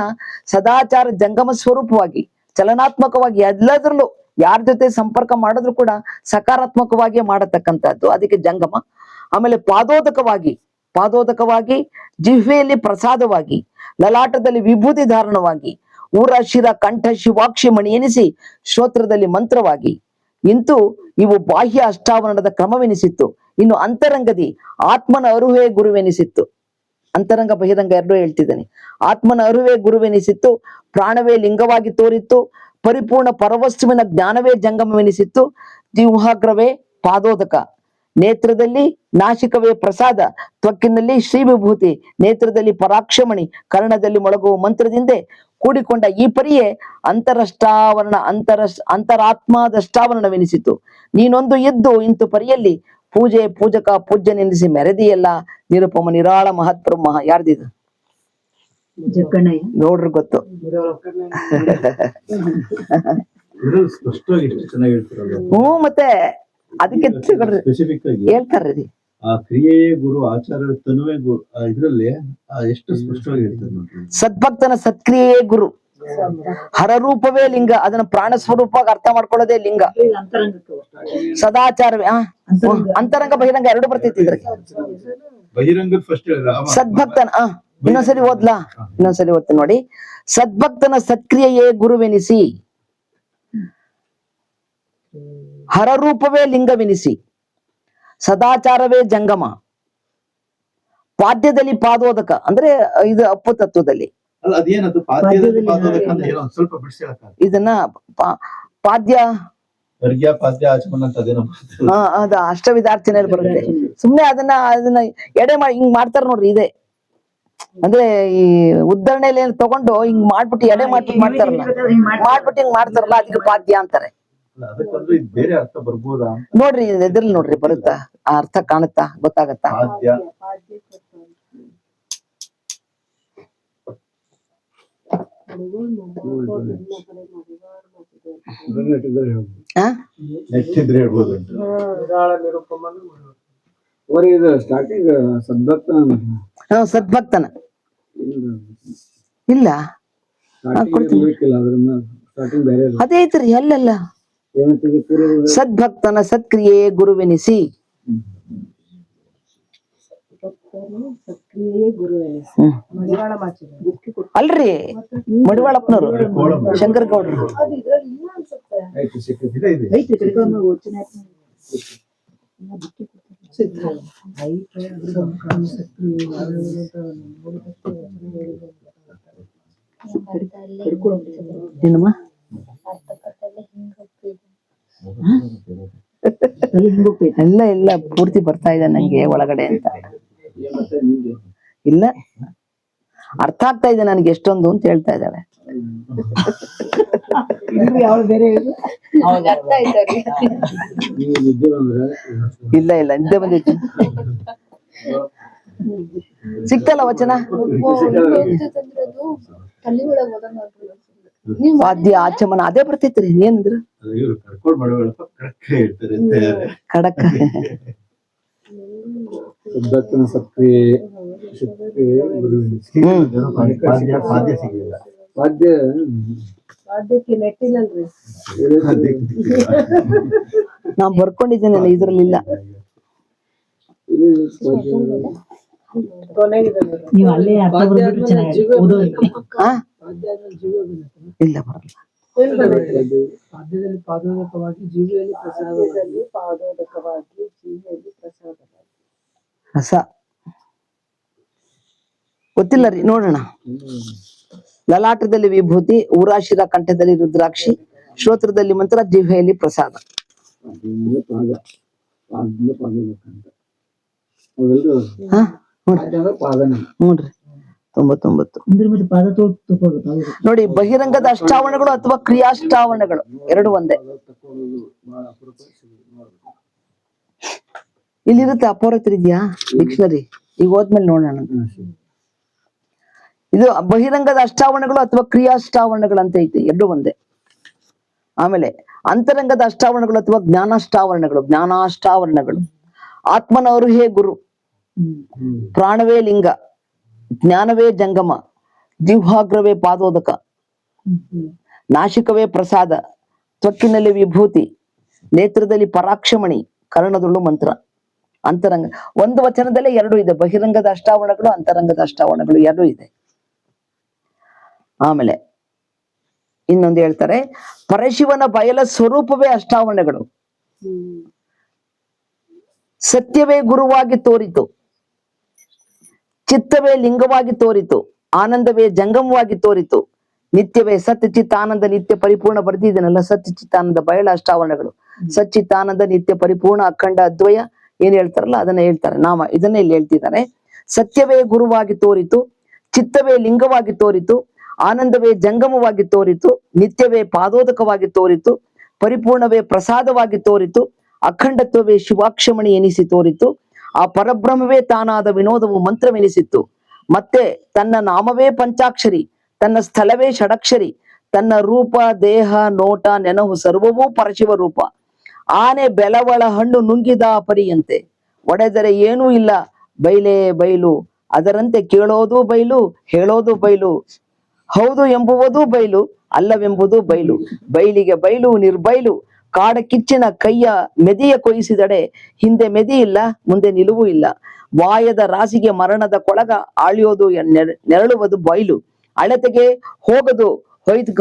ಸದಾಚಾರ ಜಂಗಮ ಸ್ವರೂಪವಾಗಿ ಚಲನಾತ್ಮಕವಾಗಿ ಎಲ್ಲದರಲ್ಲೂ ಯಾರ ಜೊತೆ ಸಂಪರ್ಕ ಮಾಡಿದ್ರು ಕೂಡ ಸಕಾರಾತ್ಮಕವಾಗಿ ಮಾಡತಕ್ಕಂಥದ್ದು, ಅದಕ್ಕೆ ಜಂಗಮ. ಆಮೇಲೆ ಪಾದೋದಕವಾಗಿ ಜಿಹ್ವೆಯಲ್ಲಿ ಪ್ರಸಾದವಾಗಿ, ಲಲಾಟದಲ್ಲಿ ವಿಭೂತಿ ಧಾರಣವಾಗಿ, ಊರ ಶಿರ ಕಂಠ ಶಿವಾಕ್ಷಿ ಮಣಿ ಎನಿಸಿ ಶ್ರೋತ್ರದಲ್ಲಿ ಮಂತ್ರವಾಗಿ. ಇಂತೂ ಇವು ಬಾಹ್ಯ ಅಷ್ಟಾವರಣದ ಕ್ರಮವೆನಿಸಿತ್ತು. ಇನ್ನು ಅಂತರಂಗದಿ ಆತ್ಮನ ಅರುಹೇ ಗುರುವೆನಿಸಿತ್ತು. ಅಂತರಂಗ ಬಹಿರಂಗ ಎರಡೂ ಹೇಳ್ತಿದ್ದೇನೆ. ಆತ್ಮನ ಅರುವೇ ಗುರುವೆನಿಸಿತ್ತು, ಪ್ರಾಣವೇ ಲಿಂಗವಾಗಿ ತೋರಿತ್ತು, ಪರಿಪೂರ್ಣ ಪರವಸ್ತುವಿನ ಜ್ಞಾನವೇ ಜಂಗಮವೆನಿಸಿತ್ತು. ಜಿಹ್ವಾಗ್ರವೇ ಪಾದೋದಕ, ನೇತ್ರದಲ್ಲಿ ನಾಶಿಕವೇ ಪ್ರಸಾದ, ತ್ವಕ್ಕಿನಲ್ಲಿ ಶ್ರೀ ವಿಭೂತಿ, ನೇತ್ರದಲ್ಲಿ ಪರಾಕ್ಷಮಣಿ, ಕರ್ಣದಲ್ಲಿ ಮೊಳಗುವ ಮಂತ್ರದಿಂದ ಕೂಡಿಕೊಂಡ ಈ ಪರಿಯೇ ಅಂತರಾತ್ಮದಷ್ಟಾವರಣವೆನಿಸಿತು. ನೀನೊಂದು ಇದ್ದು ಇಂತು ಪರಿಯಲ್ಲಿ ಪೂಜೆ ಪೂಜಕ ಪೂಜ್ಯ ನೆನೆಸಿ ಮೆರೆದಿಯಲ್ಲ ನಿರುಪಮ ನಿರಾಳ ಮಹತ್ಬ್ರಹ್ಮ. ಯಾರ್ದಿದು? ನೋಡ್ರಿ ಗೊತ್ತು. ಮತ್ತೆ ಅದಕ್ಕೆ ಹೇಳ್ತಾರ್ರಿ, ಆ ಕ್ರಿಯೆ ಗುರು, ಆಚಾರ ತನುವೇ ಗುರು. ಇದ್ರಲ್ಲಿ ಎಷ್ಟು ಸ್ಪಷ್ಟವಾಗಿ ಹೇಳ್ತಾರೆ ನೋಡ್ರಿ. ಸದ್ಭಕ್ತನ ಸತ್ಕ್ರಿಯೆಯೇ ಗುರು, ಹರರೂಪವೇ ಲಿಂಗ. ಅದನ್ನ ಪ್ರಾಣ ಸ್ವರೂಪವಾಗಿ ಅರ್ಥ ಮಾಡ್ಕೊಳ್ಳೋದೇ ಲಿಂಗ. ಸದಾಚಾರವೇ ಅಂತರಂಗ ಬಹಿರಂಗ ಎರಡು ಬರ್ತೈತಿ ಇದ್ರಿಗೆ. ಬಹಿರಂಗದ ಫಸ್ಟ್ ಸದ್ಭಕ್ತನ ಇನ್ನೊಂದ್ಸರಿ ಓದ್ತೀನಿ ನೋಡಿ. ಸದ್ಭಕ್ತನ ಸತ್ಕ್ರಿಯೆಯೇ ಗುರುವೆನಿಸಿ, ಹರರೂಪವೇ ಲಿಂಗವೆನಿಸಿ, ಸದಾಚಾರವೇ ಜಂಗಮ, ಪಾದ್ಯದಲ್ಲಿ ಪಾದೋದಕ ಅಂದ್ರೆ ಇದು ಅಪ್ಪು ತತ್ವದಲ್ಲಿ. ಅದೇನದು ಸ್ವಲ್ಪ ಬಿಡಿಸಿ ಇದನ್ನ ಪಾದ್ಯ ಪಾದ್ಯ ಆಚಮನ ಅಂತ ಅದೇನೋ ಅದ ಅಷ್ಟವಿಧಾರ್ಚನೆಯಲ್ಲಿ ಬರುತ್ತೆ. ಸುಮ್ನೆ ಅದನ್ನ ಎಡೆ ಮಾಡಿ ಹಿಂಗ್ ಮಾಡ್ತಾರ ನೋಡ್ರಿ. ಇದೆ ಅಂದ್ರೆ ಈ ಉದ್ಧರಣೆಯಲ್ಲಿ ಏನ್ ತಗೊಂಡು ಹಿಂಗ್ ಮಾಡ್ಬಿಟ್ಟು ಎಡೆ ಮಾಡ್ಬಿಟ್ಟು ಮಾಡ್ತಾರಲ್ಲ, ಹಿಂಗ್ ಮಾಡ್ತಾರಲ್ಲ ಅದಕ್ಕೆ ಪಾದ್ಯ ಅಂತಾರೆ. ಅದಕ್ಕಂದ್ರೆ ಬೇರೆ ಅರ್ಥ ಬರ್ಬೋದಾ ನೋಡ್ರಿ, ಎದ್ರಲ್ಲಿ ನೋಡ್ರಿ ಬರುತ್ತಾ, ಆ ಅರ್ಥ ಕಾಣುತ್ತಾ, ಗೊತ್ತಾಗತ್ತಾ? ಸದ್ಭಕ್ತನ ಇಲ್ಲ ಅದೇ ಐತ್ರಿ ಅಲ್ಲಲ್ಲ. ಸದ್ಭಕ್ತನ ಸತ್ಕ್ರಿಯೆ ಗುರುವೆನಿಸಿ. ಅಲ್ರಿ ಮಡಿವಾಳಪ್ಪನವರು, ಶಂಕರ ಗೌಡ್ರು. ಏನಮ್ಮ ಎಲ್ಲ ಪೂರ್ತಿ ಬರ್ತಾ ಇದೆ ನಂಗೆ ಒಳಗಡೆ ಅಂತ. ಇಲ್ಲ ಅರ್ಥ ಆಗ್ತಾ ಇದೆ ನನಗೆ ಎಷ್ಟೊಂದು ಅಂತ ಹೇಳ್ತಾ ಇದ್ದಾಳೆ. ಇಲ್ಲ ನಿದ್ದೆ ಬಂದಿತ್ತು. ಸಿಕ್ತಲ್ಲ ವಚನ. ವಾದ್ಯ ಆಚಮನ ಅದೇ ಬರ್ತೈತ್ರಿ ಏನಂದ್ರ ಇವ್ರು ಕರ್ಕೊಂಡ್ ಮಾಡುವಪ್ಪ ಕರೆಕ್ಟ್ ಹೇಳ್ತಾರೆ ಅಂತ ಹೇಳ್ತಾರೆ. ಖಡಕ ಸುದ್ದಕ್ಕನ ಸಕ್ರಿಯೆ ಸಕ್ರಿಯೆ ಗುರುವಿನ ಪಾದ್ಯ ಪಾದ್ಯ ಸಿಗ್ಲಿಲ್ಲ. ವಾದ್ಯ ನಾ ಬರ್ಕೊಂಡಿದ್ದೇನೆ ಇದ್ರಲ್ಲಿಲ್ಲ. ನೀವು ಅಲ್ಲೇ ಅರ್ಥ ಬರ್ಬಿಟ್ರೆ ಚೆನ್ನಾಗಿ ಓದೋದು. ಆ? ಇಲ್ಲ ಬರಲ್ಲ. ಪಾದ್ಯದಲ್ಲಿ ಪಾದೋದಕವಾಗಿ ಜೀವಿಯಲ್ಲಿ ಪ್ರಸಾದ ರಸ ಗೊತ್ತಿಲ್ಲ ರೀ, ನೋಡೋಣ. ಲಲಾಟದಲ್ಲಿ ವಿಭೂತಿ, ಊರಾಶಿರ ಕಂಠದಲ್ಲಿ ರುದ್ರಾಕ್ಷಿ, ಶ್ರೋತ್ರದಲ್ಲಿ ಮಂತ್ರ, ಜಿಹ್ವೆಯಲ್ಲಿ ಪ್ರಸಾದ. ಪಾದ ಪಾದ ಪಾದಬೇಕಂತ ಹೌದಲ್ರಿ? ಹಾ ಪಾದ್ಯ ಅಂದ್ರೆ ಪಾದನೆ. ನೋಡ್ರಿ 99. ಅಂದ್ರೆ ಮತ್ತೆ ಪಾದ ತಗೋಬೇಕು. ನೋಡಿ, ಬಹಿರಂಗದ ಅಷ್ಟಾವರಣಗಳು ಅಥವಾ ಕ್ರಿಯಾಷ್ಟಾವರಣಗಳು ಎರಡು ಒಂದೇ. ತಕೊಳ್ಳೋದು ಬಹಳ ಅಪರೂಪ ನೋಡ್ಬೇಕು. ಇಲ್ಲಿರುತ್ತೆ ಅಪೌರತ್ರ ಇದೆಯಾ ಡಿಕ್ಷನರಿ, ಈಗ ಹೋದ್ಮೇಲೆ ನೋಡೋಣ. ಇದು ಬಹಿರಂಗದ ಅಷ್ಟಾವರಣಗಳು ಅಥವಾ ಕ್ರಿಯಾಷ್ಟಾವರಣಗಳು ಅಂತ ಐತಿ, ಎರಡು ಒಂದೇ. ಆಮೇಲೆ ಅಂತರಂಗದ ಅಷ್ಟಾವರಣಗಳು ಅಥವಾ ಜ್ಞಾನಾಷ್ಟಾವರಣಗಳು. ಆತ್ಮನವರು ಹೇ ಗುರು, ಪ್ರಾಣವೇ ಲಿಂಗ, ಜ್ಞಾನವೇ ಜಂಗಮ, ಜಿಹ್ವಾಗ್ರವೇ ಪಾದೋದಕ, ನಾಶಿಕವೇ ಪ್ರಸಾದ, ತ್ವಕ್ಕಿನಲ್ಲಿ ವಿಭೂತಿ, ನೇತ್ರದಲ್ಲಿ ಪರಾಕ್ಷಮಣಿ, ಕರ್ಣದೊಳು ಮಂತ್ರ. ಅಂತರಂಗ ಒಂದು ವಚನದಲ್ಲೇ ಎರಡು ಇದೆ, ಬಹಿರಂಗದ ಅಷ್ಟಾವರಣಗಳು ಅಂತರಂಗದ ಅಷ್ಟಾವರಣಗಳು ಎರಡು ಇದೆ. ಆಮೇಲೆ ಇನ್ನೊಂದು ಹೇಳ್ತಾರೆ, ಪರಶಿವನ ಬಯಲ ಸ್ವರೂಪವೇ ಅಷ್ಟಾವರಣಗಳು. ಸತ್ಯವೇ ಗುರುವಾಗಿ ತೋರಿತು, ಚಿತ್ತವೇ ಲಿಂಗವಾಗಿ ತೋರಿತು, ಆನಂದವೇ ಜಂಗಮವಾಗಿ ತೋರಿತು, ನಿತ್ಯವೇ ಸತ್ಯ ಚಿತ್ತಾನಂದ ನಿತ್ಯ ಪರಿಪೂರ್ಣ ಬರ್ದಿದ್ದೇನಲ್ಲ, ಸತ್ಯ ಚಿತ್ತಾನಂದ ಬಯಲ ಅಷ್ಟಾವರಣಗಳು. ಸಚ್ಚಿತ್ತಾನಂದ ನಿತ್ಯ ಪರಿಪೂರ್ಣ ಅಖಂಡ ಅದ್ವಯ ಏನ್ ಹೇಳ್ತಾರಲ್ಲ ಅದನ್ನ ಹೇಳ್ತಾರೆ, ನಾಮ ಇದನ್ನೇ ಇಲ್ಲಿ ಹೇಳ್ತಿದ್ದಾರೆ. ಸತ್ಯವೇ ಗುರುವಾಗಿ ತೋರಿತು, ಚಿತ್ತವೇ ಲಿಂಗವಾಗಿ ತೋರಿತು, ಆನಂದವೇ ಜಂಗಮವಾಗಿ ತೋರಿತು, ನಿತ್ಯವೇ ಪಾದೋದಕವಾಗಿ ತೋರಿತು, ಪರಿಪೂರ್ಣವೇ ಪ್ರಸಾದವಾಗಿ ತೋರಿತು, ಅಖಂಡತ್ವವೇ ಶಿವಾಕ್ಷಮಣಿ ಎನಿಸಿ ತೋರಿತು, ಆ ಪರಬ್ರಹ್ಮವೇ ತಾನಾದ ವಿನೋದವು ಮಂತ್ರವೆನಿಸಿತ್ತು. ಮತ್ತೆ ತನ್ನ ನಾಮವೇ ಪಂಚಾಕ್ಷರಿ, ತನ್ನ ಸ್ಥಳವೇ ಷಡಕ್ಷರಿ, ತನ್ನ ರೂಪ ದೇಹ ನೋಟ ನೆನಹು ಸರ್ವವೂ ಪರಶಿವ ರೂಪ. ಆನೆ ಬೆಳವಳ ಹಣ್ಣು ನುಂಗಿದ ಪರಿಯಂತೆ, ಒಡೆದರೆ ಏನೂ ಇಲ್ಲ ಬೈಲೇ ಬೈಲು, ಅದರಂತೆ ಕೇಳೋದು ಬೈಲು ಹೇಳೋದು ಬೈಲು, ಹೌದು ಎಂಬುವುದು ಬೈಲು ಅಲ್ಲವೆಂಬುದು ಬೈಲು, ಬೈಲಿಗೆ ಬೈಲು ನಿರ್ಬೈಲು, ಕಾಡ ಕಿಚ್ಚಿನ ಕೈಯ ಮೆದಿಯ ಕೊಯಿಸಿದಡೆ ಹಿಂದೆ ಮೆದಿ ಇಲ್ಲ ಮುಂದೆ ನಿಲುವು ಇಲ್ಲ, ವಾಯದ ರಾಸಿಗೆ ಮರಣದ ಕೊಳಗ ಆಳಿಯೋದು ನೆರಳುವುದು ಬೈಲು, ಅಳತೆಗೆ ಹೋಗದು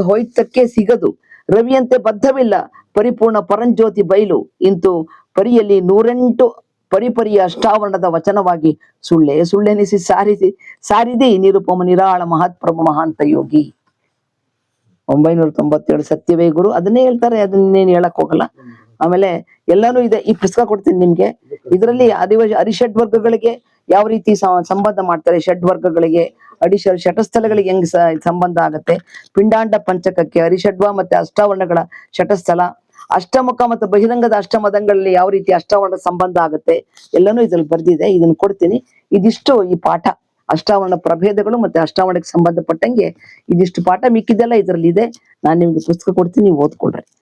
ಹೊಯ್ತಕ್ಕೆ ಸಿಗದು, ರವಿಯಂತೆ ಬದ್ಧವಿಲ್ಲ ಪರಿಪೂರ್ಣ ಪರಂಜ್ಯೋತಿ ಬೈಲು. ಇಂತು ಪರಿಯಲ್ಲಿ 108 ಪರಿಪರಿಯ ಅಷ್ಟಾವರಣದ ವಚನವಾಗಿ ಸುಳ್ಳೆ ಸುಳ್ಳೆನಿಸಿ ಸಾರಿದಿ ನಿರುಪಮ ನಿರಾಳ ಮಹಾತ್ಪ್ರಭು ಮಹಾಂತ ಯೋಗಿ. 997 ಸತ್ಯವೇ ಗುರು ಅದನ್ನೇ ಹೇಳ್ತಾರೆ, ಅದನ್ನೇನು ಹೇಳಕ್ ಹೋಗಲ್ಲ. ಆಮೇಲೆ ಎಲ್ಲಾನು ಇದೆ, ಈ ಪುಸ್ತಕ ಕೊಡ್ತೀನಿ ನಿಮ್ಗೆ. ಇದರಲ್ಲಿ ಅರಿಷಡ್ ವರ್ಗಗಳಿಗೆ ಯಾವ ರೀತಿ ಸಂಬಂಧ ಮಾಡ್ತಾರೆ, ಷಡ್ ವರ್ಗಗಳಿಗೆ ಶಟಸ್ಥಲಗಳಿಗೆ ಹೆಂಗ್ ಸಂಬಂಧ ಆಗತ್ತೆ, ಪಿಂಡಾಂಡ ಪಂಚಕಕ್ಕೆ ಅರಿಷಡ್ವ ಮತ್ತೆ ಅಷ್ಟಾವರಣಗಳ ಶಟಸ್ಥಲ, ಅಷ್ಟಮುಖ ಮತ್ತು ಬಹಿರಂಗದ ಅಷ್ಟಮದಂಗಳಲ್ಲಿ ಯಾವ ರೀತಿ ಅಷ್ಟಾವರಣ ಸಂಬಂಧ ಆಗುತ್ತೆ ಎಲ್ಲಾನು ಇದ್ರಲ್ಲಿ ಬರ್ದಿದೆ. ಇದನ್ನ ಕೊಡ್ತೀನಿ. ಇದಿಷ್ಟು ಈ ಪಾಠ, ಅಷ್ಟಾವರಣ ಪ್ರಭೇದಗಳು ಮತ್ತೆ ಅಷ್ಟಾವರಣಕ್ಕೆ ಸಂಬಂಧಪಟ್ಟಂಗೆ ಇದಿಷ್ಟು ಪಾಠ. ಮಿಕ್ಕಿದೆಲ್ಲ ಇದ್ರಲ್ಲಿ ಇದೆ. ನಾನು ನಿಮ್ಗೆ ಪುಸ್ತಕ ಕೊಡ್ತೀನಿ, ನೀವು ಓದ್ಕೊಳ್ರಿ.